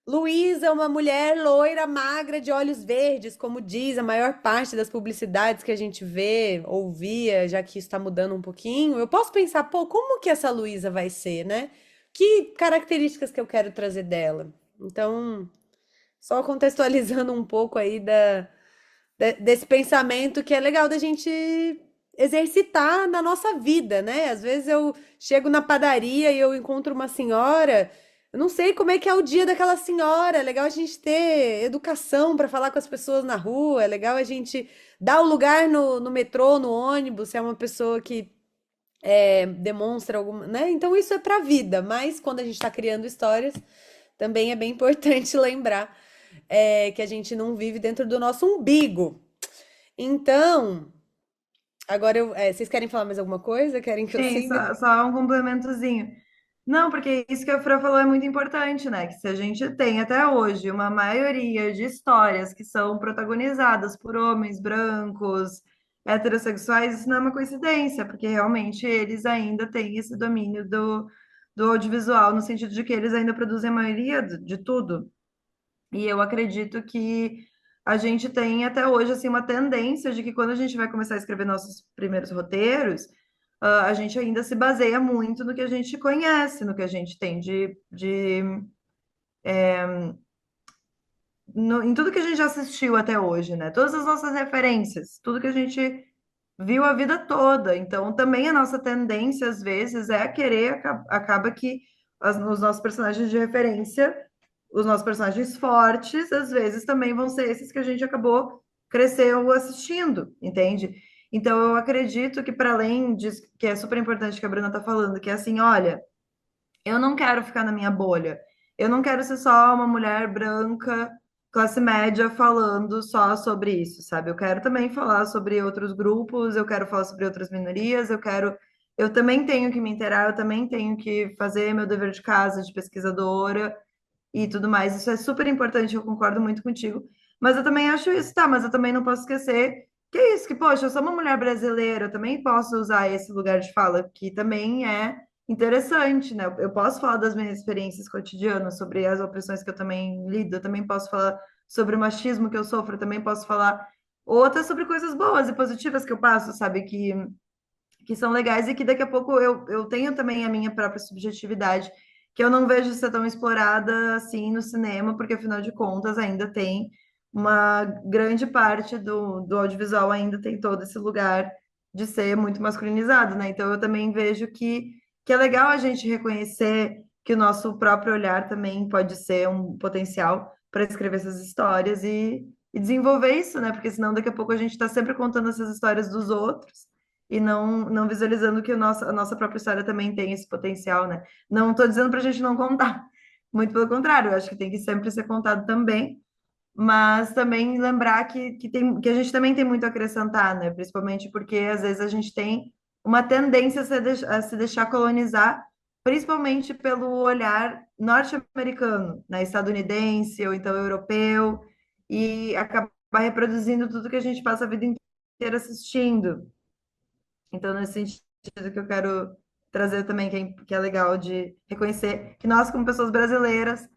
Luísa é uma mulher loira, magra, de olhos verdes, como diz a maior parte das publicidades que a gente vê, ouvia, já que isso está mudando um pouquinho. Eu posso pensar, pô, como que essa Luísa vai ser, né? Que características que eu quero trazer dela? Então, só contextualizando um pouco aí desse pensamento que é legal da gente exercitar na nossa vida, né? Às vezes eu chego na padaria e eu encontro uma senhora, eu não sei como é que é o dia daquela senhora. É legal a gente ter educação para falar com as pessoas na rua, é legal a gente dar o lugar no metrô, no ônibus, se é uma pessoa que demonstra alguma, né? Então isso é para a vida, mas quando a gente está criando histórias, também é bem importante lembrar que a gente não vive dentro do nosso umbigo. Então, agora vocês querem falar mais alguma coisa? Querem que eu Sim, siga? só um complementozinho. Não, porque isso que a Fran falou é muito importante, né? Que se a gente tem até hoje uma maioria de histórias que são protagonizadas por homens brancos, heterossexuais, isso não é uma coincidência, porque realmente eles ainda têm esse domínio do audiovisual, no sentido de que eles ainda produzem a maioria de tudo. E eu acredito que a gente tem até hoje assim uma tendência de que quando a gente vai começar a escrever nossos primeiros roteiros, a gente ainda se baseia muito no que a gente conhece, no que a gente tem em tudo que a gente já assistiu até hoje, né? Todas as nossas referências, tudo que a gente viu a vida toda. Então, também a nossa tendência, às vezes, é querer, acaba que os nossos personagens de referência, os nossos personagens fortes, às vezes também vão ser esses que a gente acabou cresceu assistindo, entende? Então, eu acredito que, para além disso, que é super importante que a Bruna está falando, que é assim, olha, eu não quero ficar na minha bolha. Eu não quero ser só uma mulher branca, classe média, falando só sobre isso, sabe? Eu quero também falar sobre outros grupos, eu quero falar sobre outras minorias, eu também tenho que me inteirar, eu também tenho que fazer meu dever de casa de pesquisadora e tudo mais. Isso é super importante, eu concordo muito contigo. Mas eu também acho isso, tá? Mas eu também não posso esquecer que é isso, que, poxa, eu sou uma mulher brasileira, eu também posso usar esse lugar de fala, que também é interessante, né? Eu posso falar das minhas experiências cotidianas, sobre as opressões que eu também lido, eu também posso falar sobre o machismo que eu sofro, eu também posso falar, ou até sobre coisas boas e positivas que eu passo, sabe? Que são legais e que daqui a pouco eu tenho também a minha própria subjetividade, que eu não vejo ser tão explorada assim no cinema, porque afinal de contas ainda tem uma grande parte do audiovisual ainda tem todo esse lugar de ser muito masculinizado, né? Então eu também vejo que é legal a gente reconhecer que o nosso próprio olhar também pode ser um potencial para escrever essas histórias e desenvolver isso, né? Porque senão daqui a pouco a gente está sempre contando essas histórias dos outros e não visualizando que a nossa própria história também tem esse potencial, né? Não estou dizendo para a gente não contar, muito pelo contrário, eu acho que tem que sempre ser contado também, mas também lembrar que a gente também tem muito a acrescentar, né? Principalmente porque às vezes a gente tem uma tendência a se deixar colonizar, principalmente pelo olhar norte-americano, né? Estadunidense ou então europeu, e acabar reproduzindo tudo que a gente passa a vida inteira assistindo. Então, nesse sentido que eu quero trazer também, que é legal de reconhecer que nós, como pessoas brasileiras,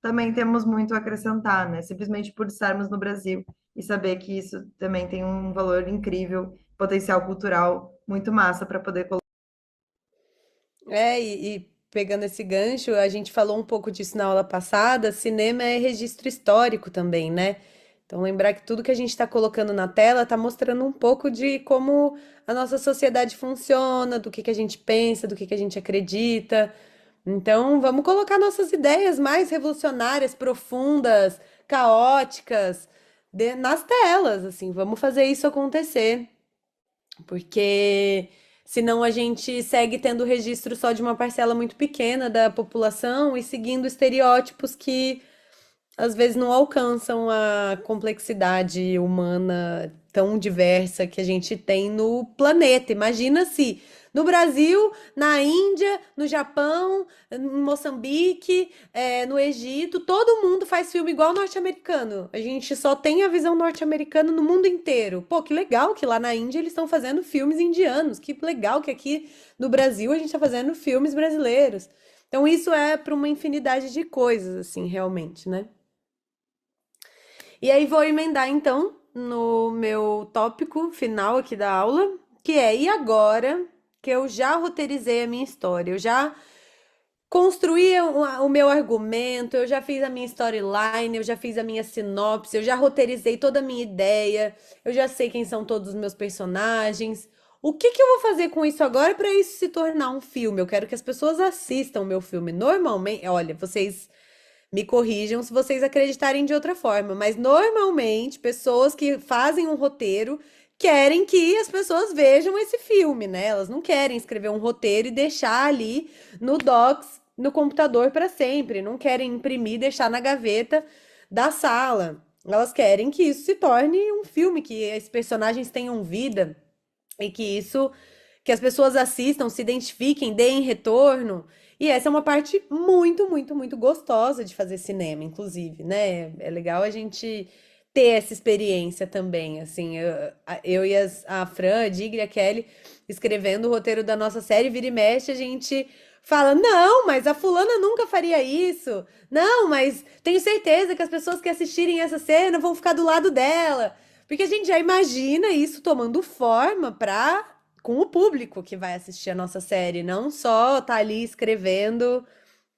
também temos muito a acrescentar, né? Simplesmente por estarmos no Brasil e saber que isso também tem um valor incrível, potencial cultural muito massa para poder colocar. E pegando esse gancho, a gente falou um pouco disso na aula passada, cinema é registro histórico também, né? Então, lembrar que tudo que a gente está colocando na tela está mostrando um pouco de como a nossa sociedade funciona, do que a gente pensa, do que a gente acredita. Então, vamos colocar nossas ideias mais revolucionárias, profundas, caóticas, nas telas, assim, vamos fazer isso acontecer. Porque senão a gente segue tendo registro só de uma parcela muito pequena da população e seguindo estereótipos que às vezes não alcançam a complexidade humana tão diversa que a gente tem no planeta. Imagina se no Brasil, na Índia, no Japão, em Moçambique, no Egito, todo mundo faz filme igual norte-americano. A gente só tem a visão norte-americana no mundo inteiro. Pô, que legal que lá na Índia eles estão fazendo filmes indianos. Que legal que aqui no Brasil a gente está fazendo filmes brasileiros. Então, isso é para uma infinidade de coisas, assim, realmente, né? E aí vou emendar então no meu tópico final aqui da aula, que é e agora que eu já roteirizei a minha história, eu já construí o meu argumento, eu já fiz a minha storyline, eu já fiz a minha sinopse, eu já roteirizei toda a minha ideia, eu já sei quem são todos os meus personagens. O que que eu vou fazer com isso agora para isso se tornar um filme? Eu quero que as pessoas assistam o meu filme. Normalmente, olha, vocês me corrijam se vocês acreditarem de outra forma, mas normalmente pessoas que fazem um roteiro querem que as pessoas vejam esse filme, né? Elas não querem escrever um roteiro e deixar ali no Docs, no computador para sempre, não querem imprimir e deixar na gaveta da sala. Elas querem que isso se torne um filme, que esses personagens tenham vida e que as pessoas assistam, se identifiquem, deem retorno. E essa é uma parte muito, muito, muito gostosa de fazer cinema, inclusive, né? É legal a gente ter essa experiência também, assim, eu e a Fran, a Digri, a Kelly, escrevendo o roteiro da nossa série, vira e mexe, a gente fala, não, mas a fulana nunca faria isso, não, mas tenho certeza que as pessoas que assistirem essa cena vão ficar do lado dela, porque a gente já imagina isso tomando forma pra com o público que vai assistir a nossa série, não só tá ali escrevendo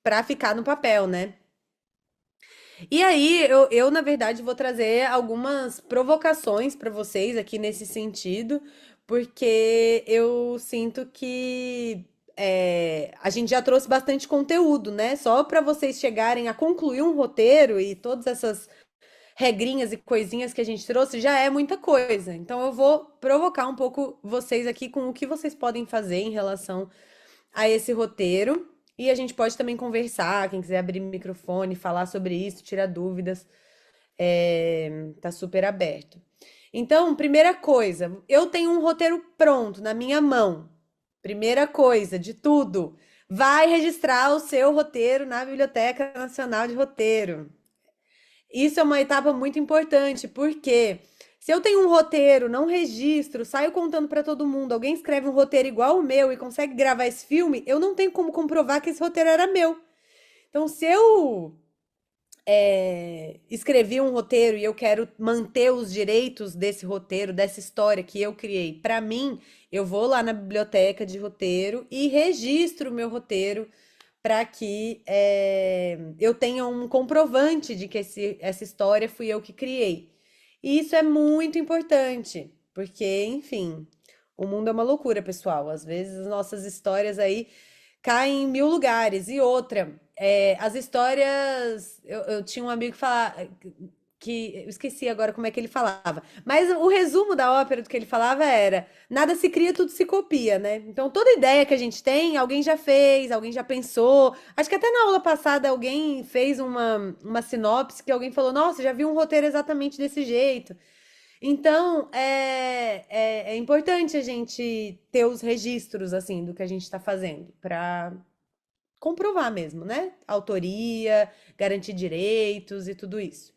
pra ficar no papel, né? E aí, na verdade, vou trazer algumas provocações pra vocês aqui nesse sentido, porque eu sinto que a gente já trouxe bastante conteúdo, né? Só pra vocês chegarem a concluir um roteiro e todas essas regrinhas e coisinhas que a gente trouxe já é muita coisa. Então eu vou provocar um pouco vocês aqui com o que vocês podem fazer em relação a esse roteiro. E a gente pode também conversar, quem quiser abrir microfone, falar sobre isso, tirar dúvidas, tá super aberto. Então, primeira coisa, eu tenho um roteiro pronto na minha mão. Primeira coisa de tudo, vai registrar o seu roteiro na Biblioteca Nacional de Roteiro. Isso é uma etapa muito importante, porque Se eu tenho um roteiro, não registro, saio contando pra todo mundo, alguém escreve um roteiro igual o meu e consegue gravar esse filme, eu não tenho como comprovar que esse roteiro era meu. Então, se eu escrevi um roteiro e eu quero manter os direitos desse roteiro, dessa história que eu criei para mim, eu vou lá na biblioteca de roteiro e registro o meu roteiro para que eu tenha um comprovante de que essa história fui eu que criei. E isso é muito importante, porque, enfim, o mundo é uma loucura, pessoal. Às vezes as nossas histórias aí caem em mil lugares. E outra, as histórias. Eu tinha um amigo que eu esqueci agora como é que ele falava. Mas o resumo da ópera do que ele falava era: nada se cria, tudo se copia, né? Então toda ideia que a gente tem, alguém já fez, alguém já pensou. Acho que até na aula passada alguém fez uma sinopse que alguém falou: nossa, já vi um roteiro exatamente desse jeito. Então, é importante a gente ter os registros, assim, do que a gente está fazendo, para comprovar mesmo, né? Autoria, garantir direitos e tudo isso.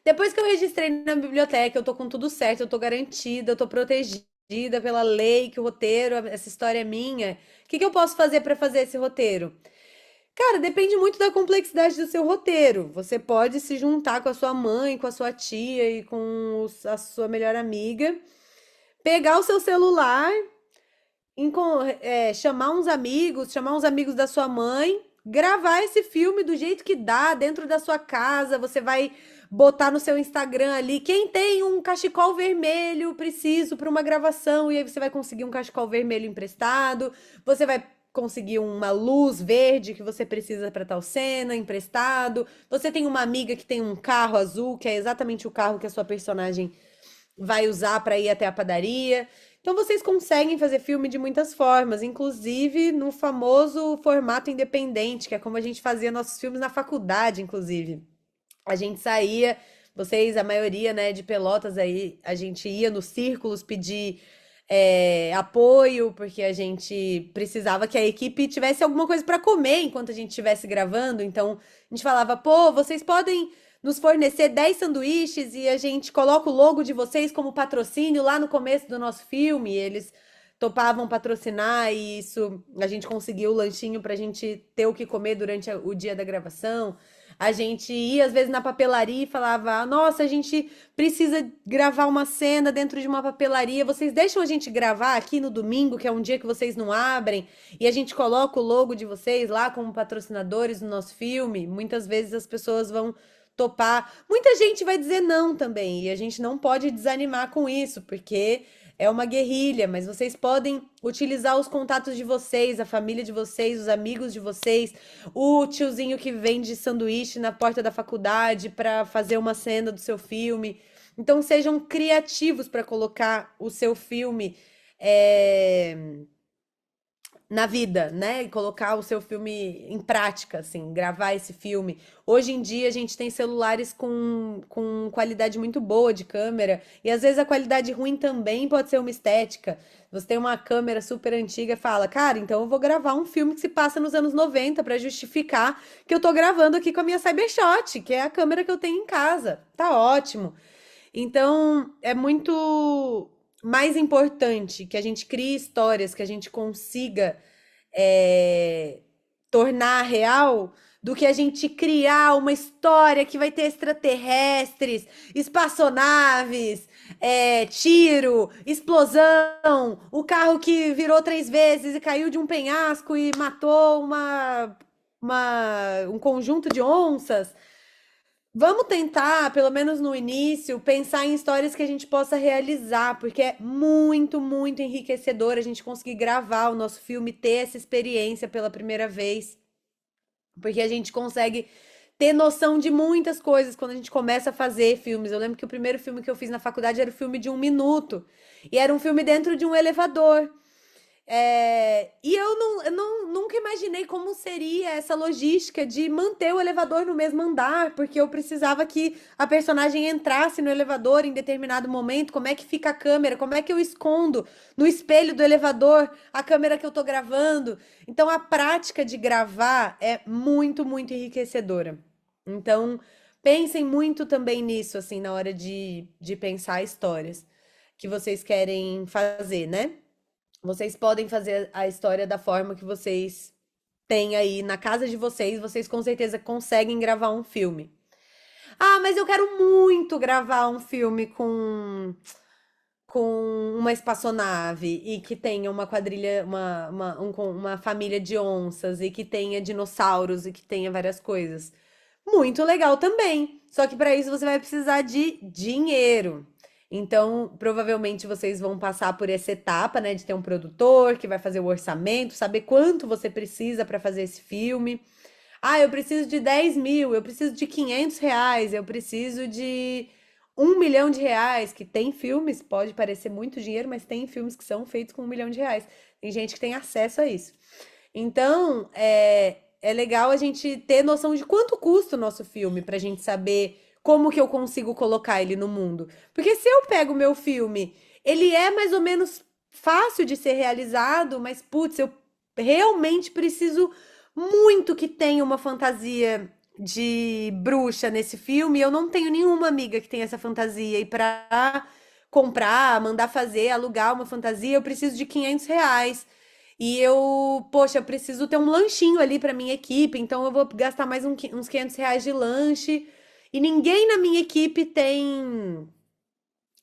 Depois que eu registrei na biblioteca, eu tô com tudo certo, eu tô garantida, eu tô protegida pela lei, que o roteiro, essa história é minha. O que que eu posso fazer para fazer esse roteiro? Cara, depende muito da complexidade do seu roteiro. Você pode se juntar com a sua mãe, com a sua tia e com a sua melhor amiga, pegar o seu celular, chamar uns amigos da sua mãe, gravar esse filme do jeito que dá, dentro da sua casa. Você vai botar no seu Instagram ali, quem tem um cachecol vermelho, preciso para uma gravação, e aí você vai conseguir um cachecol vermelho emprestado, você vai conseguir uma luz verde que você precisa para tal cena, emprestado. Você tem uma amiga que tem um carro azul, que é exatamente o carro que a sua personagem vai usar para ir até a padaria. Então vocês conseguem fazer filme de muitas formas, inclusive no famoso formato independente, que é como a gente fazia nossos filmes na faculdade, inclusive. A gente saía, vocês, a maioria, né, de Pelotas aí, a gente ia nos círculos pedir apoio, porque a gente precisava que a equipe tivesse alguma coisa para comer enquanto a gente estivesse gravando. Então, a gente falava, pô, vocês podem nos fornecer 10 sanduíches e a gente coloca o logo de vocês como patrocínio lá no começo do nosso filme. Eles topavam patrocinar e isso a gente conseguiu o lanchinho pra gente ter o que comer durante o dia da gravação. A gente ia às vezes na papelaria e falava: "Ah, nossa, a gente precisa gravar uma cena dentro de uma papelaria. Vocês deixam a gente gravar aqui no domingo, que é um dia que vocês não abrem, e a gente coloca o logo de vocês lá como patrocinadores do nosso filme?" Muitas vezes as pessoas vão topar. Muita gente vai dizer não também, e a gente não pode desanimar com isso, porque é uma guerrilha, mas vocês podem utilizar os contatos de vocês, a família de vocês, os amigos de vocês, o tiozinho que vende sanduíche na porta da faculdade para fazer uma cena do seu filme. Então sejam criativos para colocar o seu filme eh, na vida, né? E colocar o seu filme em prática, assim, gravar esse filme. Hoje em dia a gente tem celulares com qualidade muito boa de câmera, e às vezes a qualidade ruim também pode ser uma estética. Você tem uma câmera super antiga e fala, cara, então eu vou gravar um filme que se passa nos anos 90 para justificar que eu tô gravando aqui com a minha Cybershot, que é a câmera que eu tenho em casa. Tá ótimo. Então, é muito mais importante que a gente crie histórias, que a gente consiga é, tornar real, do que a gente criar uma história que vai ter extraterrestres, espaçonaves, tiro, explosão, o carro que virou 3 vezes e caiu de um penhasco e matou um conjunto de onças. Vamos tentar, pelo menos no início, pensar em histórias que a gente possa realizar, porque é muito, muito enriquecedor a gente conseguir gravar o nosso filme, ter essa experiência pela primeira vez, porque a gente consegue ter noção de muitas coisas quando a gente começa a fazer filmes. Eu lembro que o primeiro filme que eu fiz na faculdade era o filme de 1 minuto, e era um filme dentro de um elevador. E nunca imaginei como seria essa logística de manter o elevador no mesmo andar, porque eu precisava que a personagem entrasse no elevador em determinado momento. Como é que fica a câmera? Como é que eu escondo no espelho do elevador a câmera que eu tô gravando? Então, a prática de gravar é muito, muito enriquecedora. Então, pensem muito também nisso, assim, na hora de pensar histórias que vocês querem fazer, né? Vocês podem fazer a história da forma que vocês têm aí na casa de vocês, vocês com certeza conseguem gravar um filme. Ah, mas eu quero muito gravar um filme com uma espaçonave e que tenha uma quadrilha, com uma família de onças e que tenha dinossauros e que tenha várias coisas. Muito legal também. Só que para isso você vai precisar de dinheiro. Então, provavelmente vocês vão passar por essa etapa, né, de ter um produtor que vai fazer o orçamento, saber quanto você precisa para fazer esse filme. Ah, eu preciso de 10 mil, eu preciso de 500 reais, eu preciso de 1 milhão de reais, que tem filmes, pode parecer muito dinheiro, mas tem filmes que são feitos com 1 milhão de reais. Tem gente que tem acesso a isso. Então, é legal a gente ter noção de quanto custa o nosso filme, pra gente saber como que eu consigo colocar ele no mundo. Porque se eu pego o meu filme, ele é mais ou menos fácil de ser realizado, mas, putz, eu realmente preciso muito que tenha uma fantasia de bruxa nesse filme. Eu não tenho nenhuma amiga que tenha essa fantasia. E pra comprar, mandar fazer, alugar uma fantasia, eu preciso de 500 reais. E eu, poxa, eu preciso ter um lanchinho ali pra minha equipe, então eu vou gastar mais uns 500 reais de lanche. E ninguém na minha equipe tem,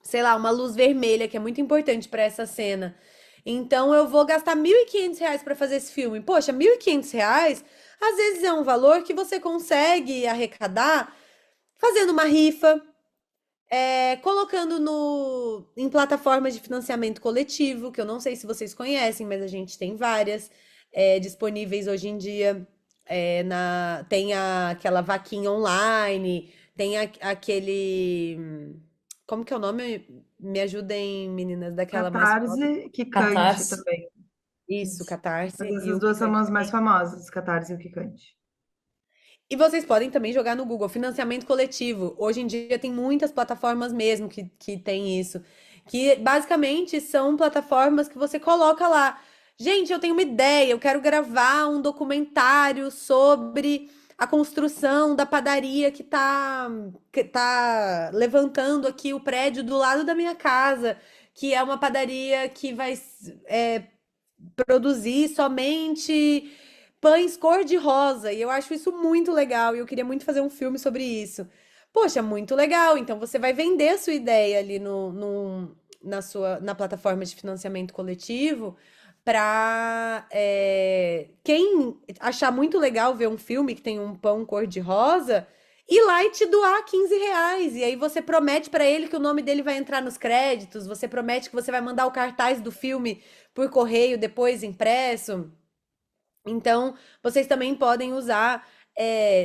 sei lá, uma luz vermelha, que é muito importante pra essa cena. Então eu vou gastar 1.500 reais pra fazer esse filme. Poxa, 1.500 reais, às vezes é um valor que você consegue arrecadar fazendo uma rifa, colocando em plataformas de financiamento coletivo, que eu não sei se vocês conhecem, mas a gente tem várias disponíveis hoje em dia. Tem aquela vaquinha online, tem aquele. Como que é o nome? Me ajudem, meninas, daquela mais famosa. Catarse, Kikante Catarse. também. Isso, Mas Catarse e essas o duas são Kikante as mais também. famosas, Catarse e o Kikante. E vocês podem também jogar no Google, financiamento coletivo. Hoje em dia tem muitas plataformas mesmo que tem isso. Que basicamente são plataformas que você coloca lá. Gente, eu tenho uma ideia, eu quero gravar um documentário sobre a construção da padaria que tá levantando aqui o prédio do lado da minha casa, que é uma padaria que vai produzir somente pães cor-de-rosa. E eu acho isso muito legal. E eu queria muito fazer um filme sobre isso. Poxa, muito legal. Então você vai vender a sua ideia ali na plataforma de financiamento coletivo para quem achar muito legal ver um filme que tem um pão cor-de-rosa. Ir lá e te doar 15 reais. E aí você promete para ele que o nome dele vai entrar nos créditos. Você promete que você vai mandar o cartaz do filme por correio depois impresso. Então, vocês também podem usar,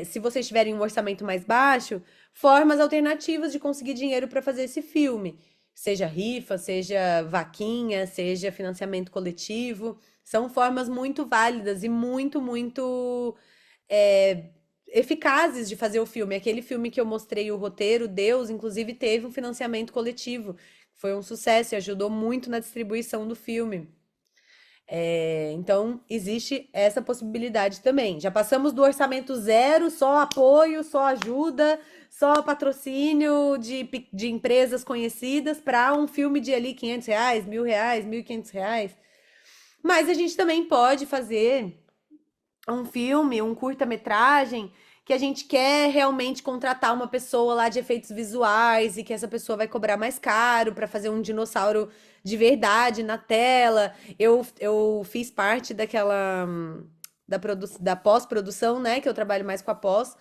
se vocês tiverem um orçamento mais baixo, formas alternativas de conseguir dinheiro para fazer esse filme. Seja rifa, seja vaquinha, seja financiamento coletivo. São formas muito válidas e muito, muito é, eficazes de fazer o filme. Aquele filme que eu mostrei o roteiro, Deus, inclusive teve um financiamento coletivo. Foi um sucesso e ajudou muito na distribuição do filme. Então, existe essa possibilidade também. Já passamos do orçamento zero, só apoio, só ajuda, só patrocínio de empresas conhecidas para um filme de ali 500 reais, 1.000 reais, 1.500 reais. Mas a gente também pode fazer um filme, um curta-metragem, que a gente quer realmente contratar uma pessoa lá de efeitos visuais e que essa pessoa vai cobrar mais caro para fazer um dinossauro de verdade na tela. Eu fiz parte da pós-produção, né? Que eu trabalho mais com a pós.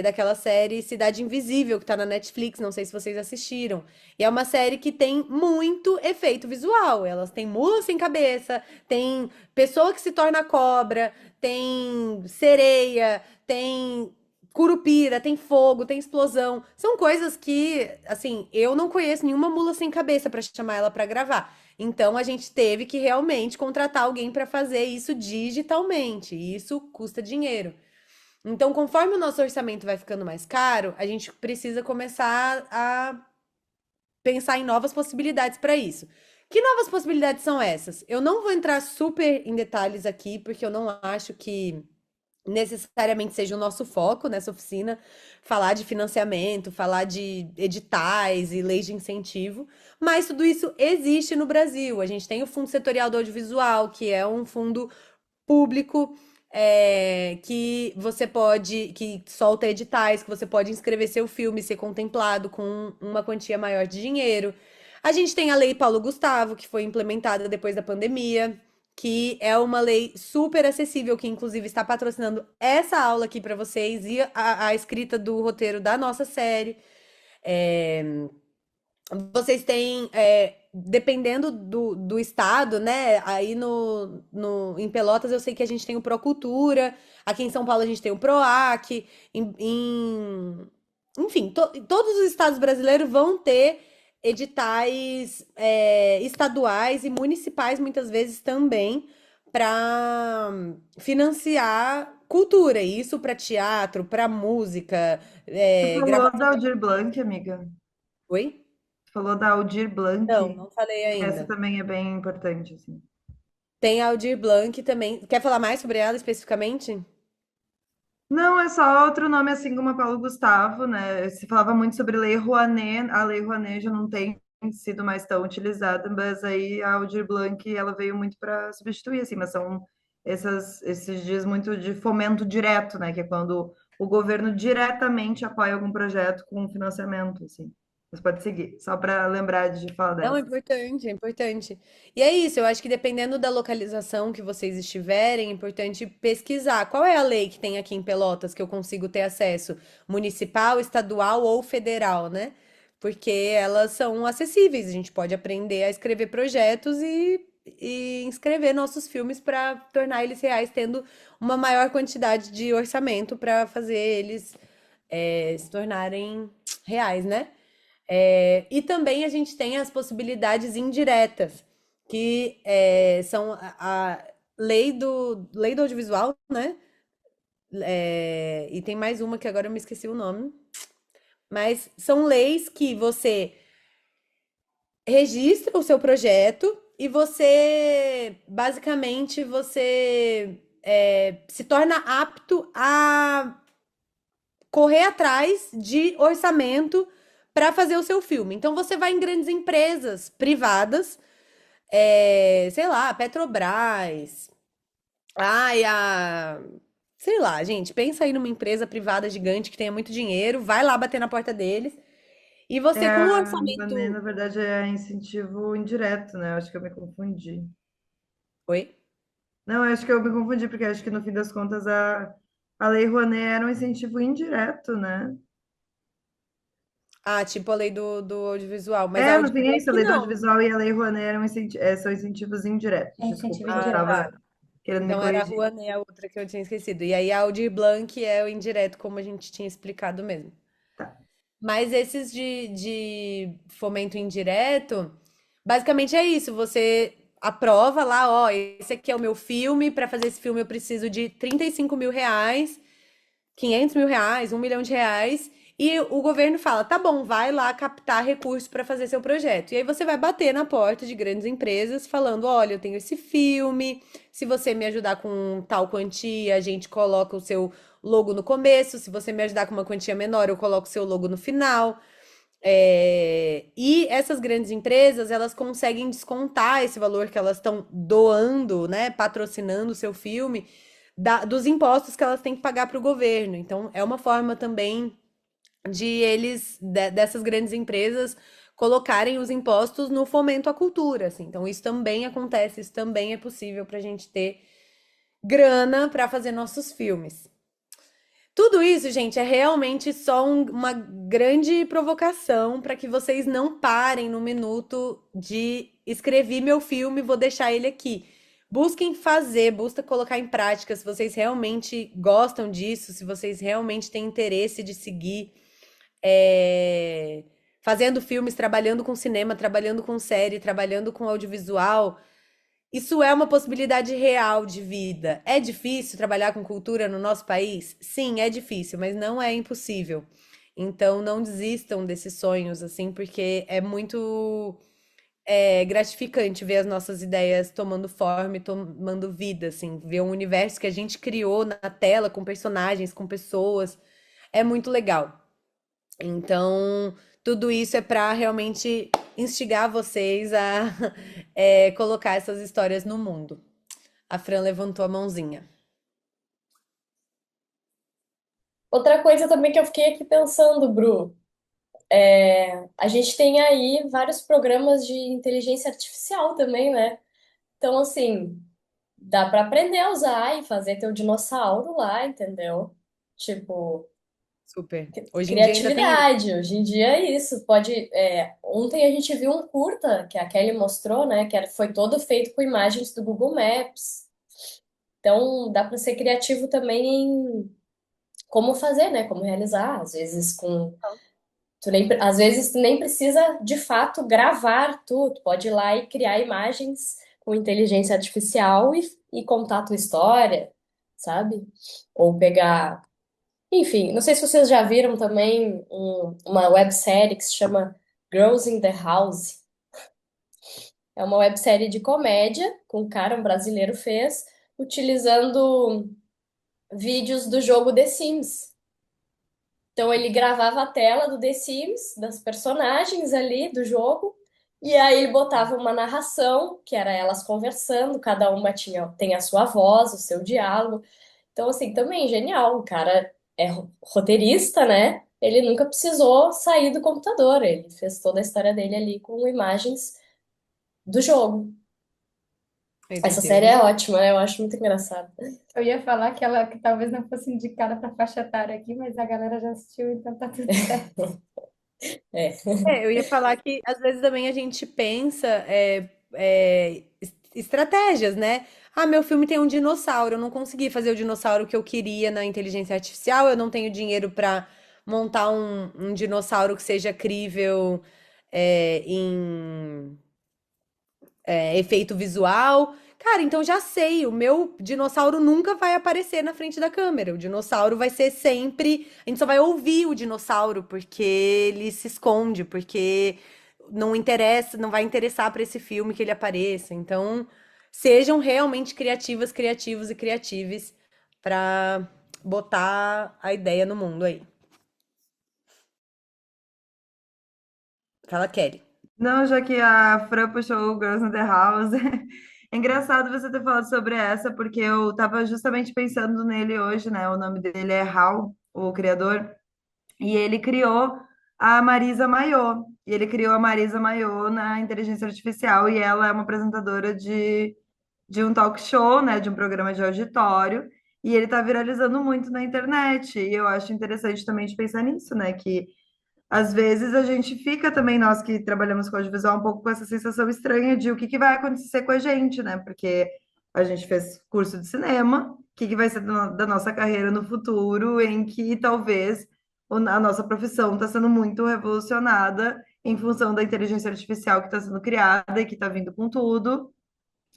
Daquela série Cidade Invisível, que tá na Netflix, não sei se vocês assistiram. E é uma série que tem muito efeito visual. Elas têm mula sem cabeça, tem pessoa que se torna cobra, tem sereia, tem curupira, tem fogo, tem explosão. São coisas que, assim, eu não conheço nenhuma mula sem cabeça pra chamar ela pra gravar. Então a gente teve que realmente contratar alguém pra fazer isso digitalmente. E isso custa dinheiro. Então, conforme o nosso orçamento vai ficando mais caro, a gente precisa começar a pensar em novas possibilidades para isso. Que novas possibilidades são essas? Eu não vou entrar super em detalhes aqui, porque eu não acho que necessariamente seja o nosso foco nessa oficina, falar de financiamento, falar de editais e leis de incentivo, mas tudo isso existe no Brasil. A gente tem o Fundo Setorial do Audiovisual, que é um fundo público que você pode, que solta editais, que você pode inscrever seu filme, ser contemplado com uma quantia maior de dinheiro. A gente tem a Lei Paulo Gustavo, que foi implementada depois da pandemia, que é uma lei super acessível, que inclusive está patrocinando essa aula aqui para vocês e a escrita do roteiro da nossa série. É, vocês têm, dependendo do estado, né? Aí em Pelotas eu sei que a gente tem o Procultura, aqui em São Paulo a gente tem o PROAC, enfim, todos os estados brasileiros vão ter editais, estaduais e municipais, muitas vezes também, para financiar cultura, isso para teatro, para música, Tu falou gravação. da Aldir Blanc, amiga. Oi? Tu falou da Aldir Não, Blanc. não falei Essa ainda. também é bem importante, assim. Tem a Aldir Blanc também. Quer falar mais sobre ela especificamente? Não, é só outro nome, assim como a Paulo Gustavo, né? Se falava muito sobre Lei Rouanet, a Lei Rouanet já não tem sido mais tão utilizada, mas aí a Aldir Blanc, ela veio muito para substituir, assim, mas são esses dias muito de fomento direto, né? Que é quando o governo diretamente apoia algum projeto com financiamento, assim. Mas pode seguir, só para lembrar de falar Não, é dessas. importante, é importante. E é isso, eu acho que dependendo da localização que vocês estiverem, é importante pesquisar qual é a lei que tem aqui em Pelotas que eu consigo ter acesso, municipal, estadual ou federal, né? Porque elas são acessíveis, a gente pode aprender a escrever projetos e inscrever nossos filmes para tornar eles reais, tendo uma maior quantidade de orçamento para fazer eles se tornarem reais, né? E também a gente tem as possibilidades indiretas, que são a lei do audiovisual, né? E tem mais uma que agora eu me esqueci o nome. Mas são leis que você registra o seu projeto e basicamente, você se torna apto a correr atrás de orçamento para fazer o seu filme. Então você vai em grandes empresas privadas, sei lá, Petrobras, ai, sei lá, gente, pensa aí numa empresa privada gigante que tenha muito dinheiro, vai lá bater na porta deles e É, você com um a Rouanet, na orçamento. verdade, é incentivo indireto, né? Eu acho que eu me confundi. Oi? Não, eu acho que eu me confundi, porque acho que no fim das contas a Lei Rouanet era um incentivo indireto, né? Ah, tipo a lei do audiovisual, mas a É, no fim é Audioblanc isso, a Lei do não. Audiovisual e a Lei Rouanet são incentivos É indiretos. Desculpa, incentivo eu Ah, indireto. estava tá. querendo me Então era a corrigir. Rouanet, a outra que eu tinha esquecido. E aí a Aldir Blanc é o indireto, como a gente tinha explicado mesmo. Tá. Mas esses de fomento indireto, basicamente é isso. Você aprova lá, ó, esse aqui é o meu filme. Para fazer esse filme eu preciso de R$ 35.000, R$ 500.000, R$ 1 milhão. E o governo fala, tá bom, vai lá captar recursos para fazer seu projeto. E aí você vai bater na porta de grandes empresas falando, olha, eu tenho esse filme, se você me ajudar com tal quantia, a gente coloca o seu logo no começo, se você me ajudar com uma quantia menor, eu coloco o seu logo no final. E essas grandes empresas, elas conseguem descontar esse valor que elas estão doando, né, patrocinando o seu filme, dos impostos que elas têm que pagar para o governo. Então, é uma forma também dessas grandes empresas, colocarem os impostos no fomento à cultura, assim. Então, isso também acontece, isso também é possível para a gente ter grana para fazer nossos filmes. Tudo isso, gente, é realmente só uma grande provocação para que vocês não parem no minuto de escrevi meu filme, vou deixar ele aqui. Busquem fazer, busquem colocar em prática se vocês realmente gostam disso, se vocês realmente têm interesse de seguir é, fazendo filmes, trabalhando com cinema, trabalhando com série, trabalhando com audiovisual. Isso é uma possibilidade real de vida. É difícil trabalhar com cultura no nosso país? Sim, é difícil, mas não é impossível. Então, não desistam desses sonhos, assim, porque é muito é gratificante ver as nossas ideias tomando forma e tomando vida, assim, ver um universo que a gente criou na tela, com personagens, com pessoas, é muito legal. Então, tudo isso é para realmente instigar vocês a colocar essas histórias no mundo. A Fran levantou a mãozinha. Outra coisa também que eu fiquei aqui pensando, Bru, a gente tem aí vários programas de inteligência artificial também, né? Então, assim, dá para aprender a usar e fazer teu dinossauro lá, entendeu? Tipo, Super. Hoje em dia ainda tem isso. criatividade. Hoje em dia é isso. Pode. Ontem a gente viu um curta que a Kelly mostrou, né? Foi todo feito com imagens do Google Maps. Então, dá para ser criativo também em como fazer, né? Como realizar. Às vezes com às vezes tu nem precisa de fato gravar tudo. Tu pode ir lá e criar imagens com inteligência artificial e contar a tua história, sabe? Ou pegar. Enfim, não sei se vocês já viram também uma websérie que se chama Girls in the House. É uma websérie de comédia que um cara, um brasileiro, fez utilizando vídeos do jogo The Sims. Então ele gravava a tela do The Sims, das personagens ali do jogo, e aí ele botava uma narração, que era elas conversando, cada uma tem a sua voz, o seu diálogo. Então, assim, também genial. O cara é roteirista, né? Ele nunca precisou sair do computador, ele fez toda a história dele ali com imagens do jogo. É Essa série doideira. é ótima, eu acho muito engraçada. Eu ia falar que ela que talvez não fosse indicada para faixa etária aqui, mas a galera já assistiu, então tá tudo certo. É. Eu ia falar que às vezes também a gente pensa estratégias, né? Ah, meu filme tem um dinossauro, eu não consegui fazer o dinossauro que eu queria na inteligência artificial, eu não tenho dinheiro para montar um dinossauro que seja crível em efeito visual. Cara, então já sei, o meu dinossauro nunca vai aparecer na frente da câmera. O dinossauro vai ser sempre. A gente só vai ouvir o dinossauro porque ele se esconde, porque não interessa, não vai interessar para esse filme que ele apareça. Então, sejam realmente criativas, criativos e criatives para botar a ideia no mundo aí. Fala, Kelly. Não, já que a Fran puxou o Girls in the House, é engraçado você ter falado sobre essa, porque eu tava justamente pensando nele hoje, né? O nome dele é Hal, o criador, e ele criou a Marisa Mayô. E ele criou a Marisa Mayô na inteligência artificial, e ela é uma apresentadora de um talk show, né? De um programa de auditório, e ele tá viralizando muito na internet. E eu acho interessante também de pensar nisso, né? Que às vezes a gente fica também, nós que trabalhamos com audiovisual, um pouco com essa sensação estranha de o que vai acontecer com a gente, né? Porque a gente fez curso de cinema, o que vai ser da nossa carreira no futuro, em que talvez a nossa profissão está sendo muito revolucionada em função da inteligência artificial que está sendo criada e que está vindo com tudo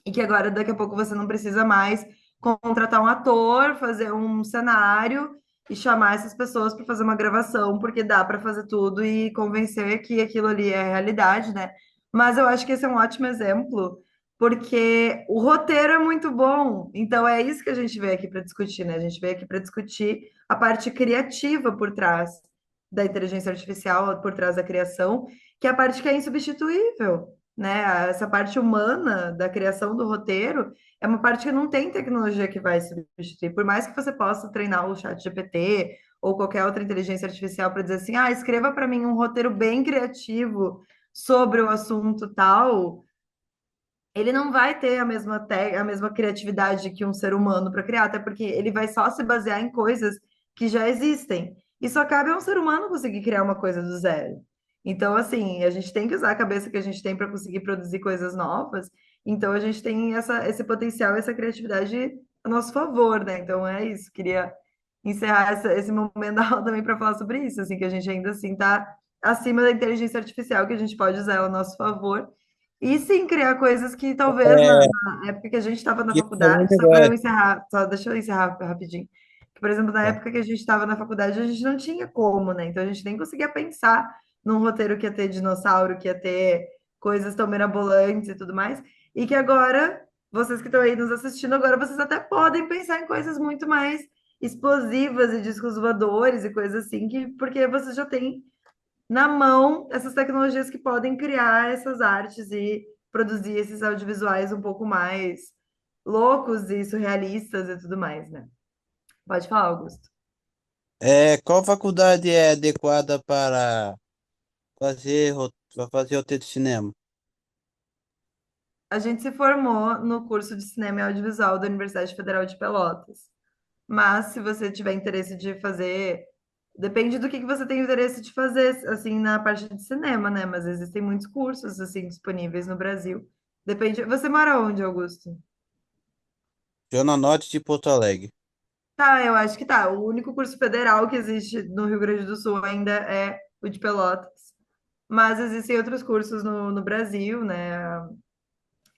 e que agora daqui a pouco você não precisa mais contratar um ator, fazer um cenário e chamar essas pessoas para fazer uma gravação, porque dá para fazer tudo e convencer que aquilo ali é realidade, né? Mas eu acho que esse é um ótimo exemplo, porque o roteiro é muito bom. Então é isso que a gente veio aqui para discutir, né? A gente veio aqui para discutir a parte criativa por trás da inteligência artificial, por trás da criação, que é a parte que é insubstituível, né? Essa parte humana da criação do roteiro é uma parte que não tem tecnologia que vai substituir. Por mais que você possa treinar o chat GPT ou qualquer outra inteligência artificial para dizer assim, ah, escreva para mim um roteiro bem criativo sobre o assunto tal, ele não vai ter a mesma criatividade que um ser humano para criar, até porque ele vai só se basear em coisas que já existem. E só cabe a um ser humano conseguir criar uma coisa do zero. Então, assim, a gente tem que usar a cabeça que a gente tem para conseguir produzir coisas novas. Então, a gente tem esse potencial, essa criatividade a nosso favor, né? Então, é isso. Queria encerrar esse momento da aula também para falar sobre isso, assim, que a gente ainda assim está acima da inteligência artificial, que a gente pode usar ela a nosso favor e sim, criar coisas que talvez na época que a gente estava na Ia falar faculdade, um só para negócio. eu encerrar, só deixa eu encerrar rapidinho. Que, por exemplo, na Tá. época que a gente estava na faculdade, a gente não tinha como, né? Então a gente nem conseguia pensar num roteiro que ia ter dinossauro, que ia ter coisas tão mirabolantes e tudo mais, e que agora, vocês que estão aí nos assistindo, agora vocês até podem pensar em coisas muito mais explosivas e discos voadores e coisas assim, que, porque vocês já têm na mão essas tecnologias que podem criar essas artes e produzir esses audiovisuais um pouco mais loucos e surrealistas e tudo mais, né? Pode falar, Augusto. Qual faculdade é adequada para para fazer roteiro de cinema? A gente se formou no curso de Cinema e Audiovisual da Universidade Federal de Pelotas. Mas se você tiver interesse de fazer, depende do que você tem interesse de fazer, assim, na parte de cinema, né? Mas existem muitos cursos, assim, disponíveis no Brasil. Depende. Você mora onde, Augusto? Zona Norte de Porto Alegre. Tá, eu acho que tá. O único curso federal que existe no Rio Grande do Sul ainda é o de Pelotas. Mas existem outros cursos no Brasil, né?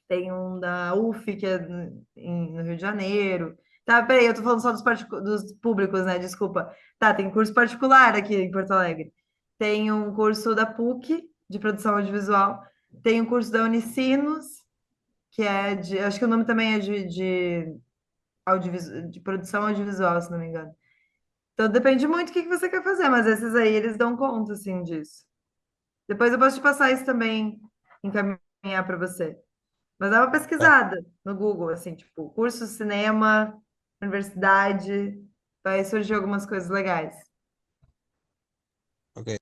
Tem um da UF, que é no Rio de Janeiro. Tá, peraí, eu tô falando só dos públicos, né? Desculpa. Tá, tem curso particular aqui em Porto Alegre. Tem um curso da PUC, de produção audiovisual. Tem um curso da Unicinos, que é de. Acho que o nome também é de produção audiovisual, se não me engano. Então depende muito do que você quer fazer, mas esses aí eles dão conta, assim, disso. Depois eu posso te passar isso também, encaminhar para você. Mas dá uma Tá, pesquisada no Google, assim, tipo, curso de cinema, universidade, vai surgir algumas coisas legais. ok.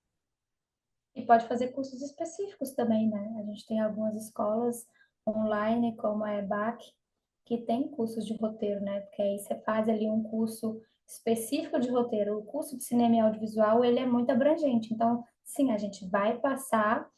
E pode fazer cursos específicos também, né? A gente tem algumas escolas online, como a EBAC, que tem cursos de roteiro, né? Porque aí você faz ali um curso específico de roteiro. O curso de cinema e audiovisual, ele é muito abrangente. Então, sim, a gente vai passar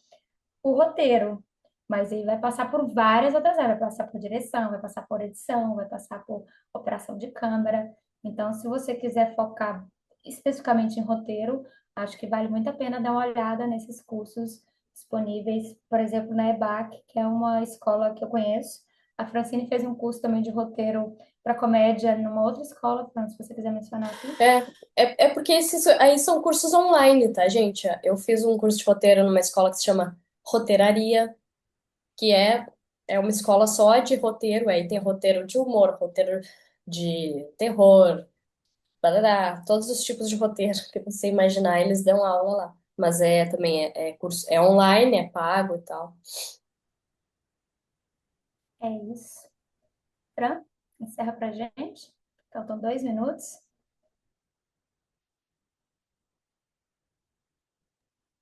o roteiro, mas ele vai passar por várias outras áreas. Vai passar por direção, vai passar por edição, vai passar por operação de câmera. Então, se você quiser focar especificamente em roteiro, acho que vale muito a pena dar uma olhada nesses cursos disponíveis, por exemplo, na EBAC, que é uma escola que eu conheço. A Francine fez um curso também de roteiro para comédia numa outra escola, Fran, se você quiser mencionar aqui. É porque esses aí são cursos online, tá, gente? Eu fiz um curso de roteiro numa escola que se chama Roteiraria, que é uma escola só de roteiro, aí tem roteiro de humor, roteiro de terror, barará, todos os tipos de roteiro que você imaginar, eles dão aula lá. Mas também é curso, é online, é pago e tal. É isso. Fran, encerra pra gente. Faltam 2 minutos.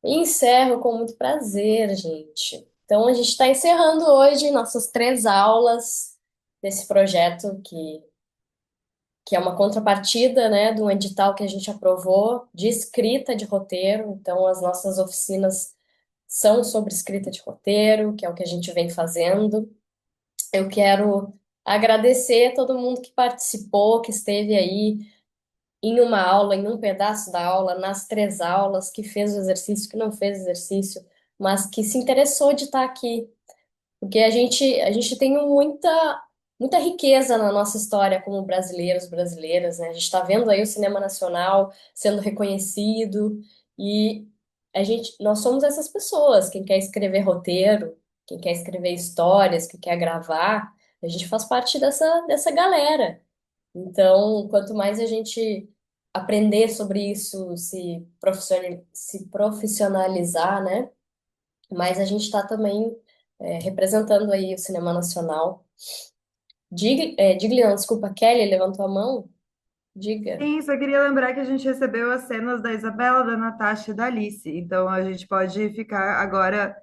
E encerro com muito prazer, gente. Então, a gente está encerrando hoje nossas 3 aulas desse projeto que é uma contrapartida, né, de um edital que a gente aprovou de escrita de roteiro. Então, as nossas oficinas são sobre escrita de roteiro, que é o que a gente vem fazendo. Eu quero agradecer a todo mundo que participou, que esteve aí em uma aula, em um pedaço da aula, nas 3 aulas, que fez o exercício, que não fez exercício, mas que se interessou de estar aqui. Porque a gente tem muita riqueza na nossa história como brasileiros, brasileiras, né? A gente está vendo aí o cinema nacional sendo reconhecido e nós somos essas pessoas, quem quer escrever roteiro, quem quer escrever histórias, quem quer gravar, a gente faz parte dessa galera. Então, quanto mais a gente aprender sobre isso, se profissionalizar, né? Mais a gente está também representando aí o cinema nacional. Diga, não, desculpa, Kelly levantou a mão? Diga. Sim, só queria lembrar que a gente recebeu as cenas da Isabela, da Natasha e da Alice. Então a gente pode ficar agora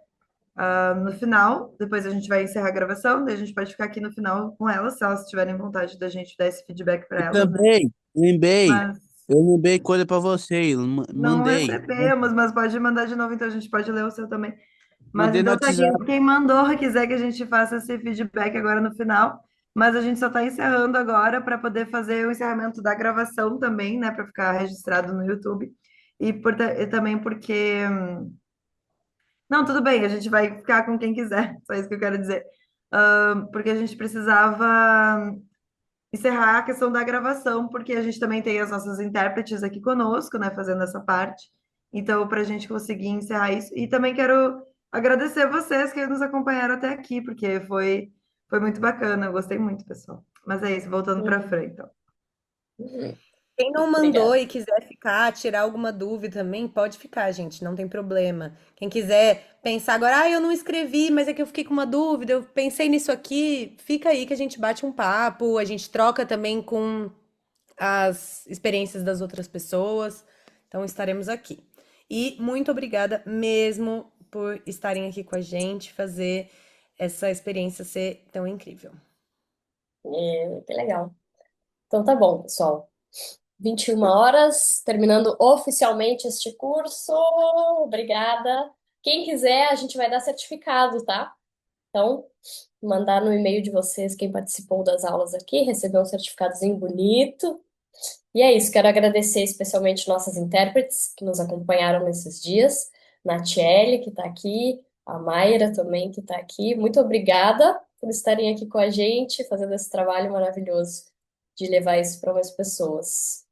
no final, depois a gente vai encerrar a gravação, daí a gente pode ficar aqui no final com elas, se elas tiverem vontade da gente dar esse feedback para E elas, né? também, Mas eu lembrei coisa para você, não mandei, recebemos, mas pode mandar de novo, então a gente pode ler o seu também. Mas mandei no então tá, quem, WhatsApp. quem mandou quiser que a gente faça esse feedback agora no final, mas a gente só está encerrando agora para poder fazer o encerramento da gravação também, né, para ficar registrado no YouTube. E também porque. Não, tudo bem, a gente vai ficar com quem quiser, só isso que eu quero dizer. Porque a gente precisava encerrar a questão da gravação, porque a gente também tem as nossas intérpretes aqui conosco, né, fazendo essa parte. Então, para a gente conseguir encerrar isso. E também quero agradecer vocês que nos acompanharam até aqui, porque foi muito bacana. Eu gostei muito, pessoal. Mas é isso, voltando para frente, então. Quem não mandou Obrigada. e quiser ficar, tirar alguma dúvida também, pode ficar, gente, não tem problema. Quem quiser pensar agora, eu não escrevi, mas é que eu fiquei com uma dúvida, eu pensei nisso aqui, fica aí que a gente bate um papo, a gente troca também com as experiências das outras pessoas. Então estaremos aqui. E muito obrigada mesmo por estarem aqui com a gente, fazer essa experiência ser tão incrível. Que legal. Então tá bom, pessoal. 21 horas, terminando oficialmente este curso. Obrigada. Quem quiser, a gente vai dar certificado, tá? Então, mandar no e-mail de vocês quem participou das aulas aqui, receber um certificadozinho bonito. E é isso, quero agradecer especialmente nossas intérpretes que nos acompanharam nesses dias, Natiele, que está aqui, a Mayra também, que está aqui. Muito obrigada por estarem aqui com a gente, fazendo esse trabalho maravilhoso de levar isso para mais pessoas.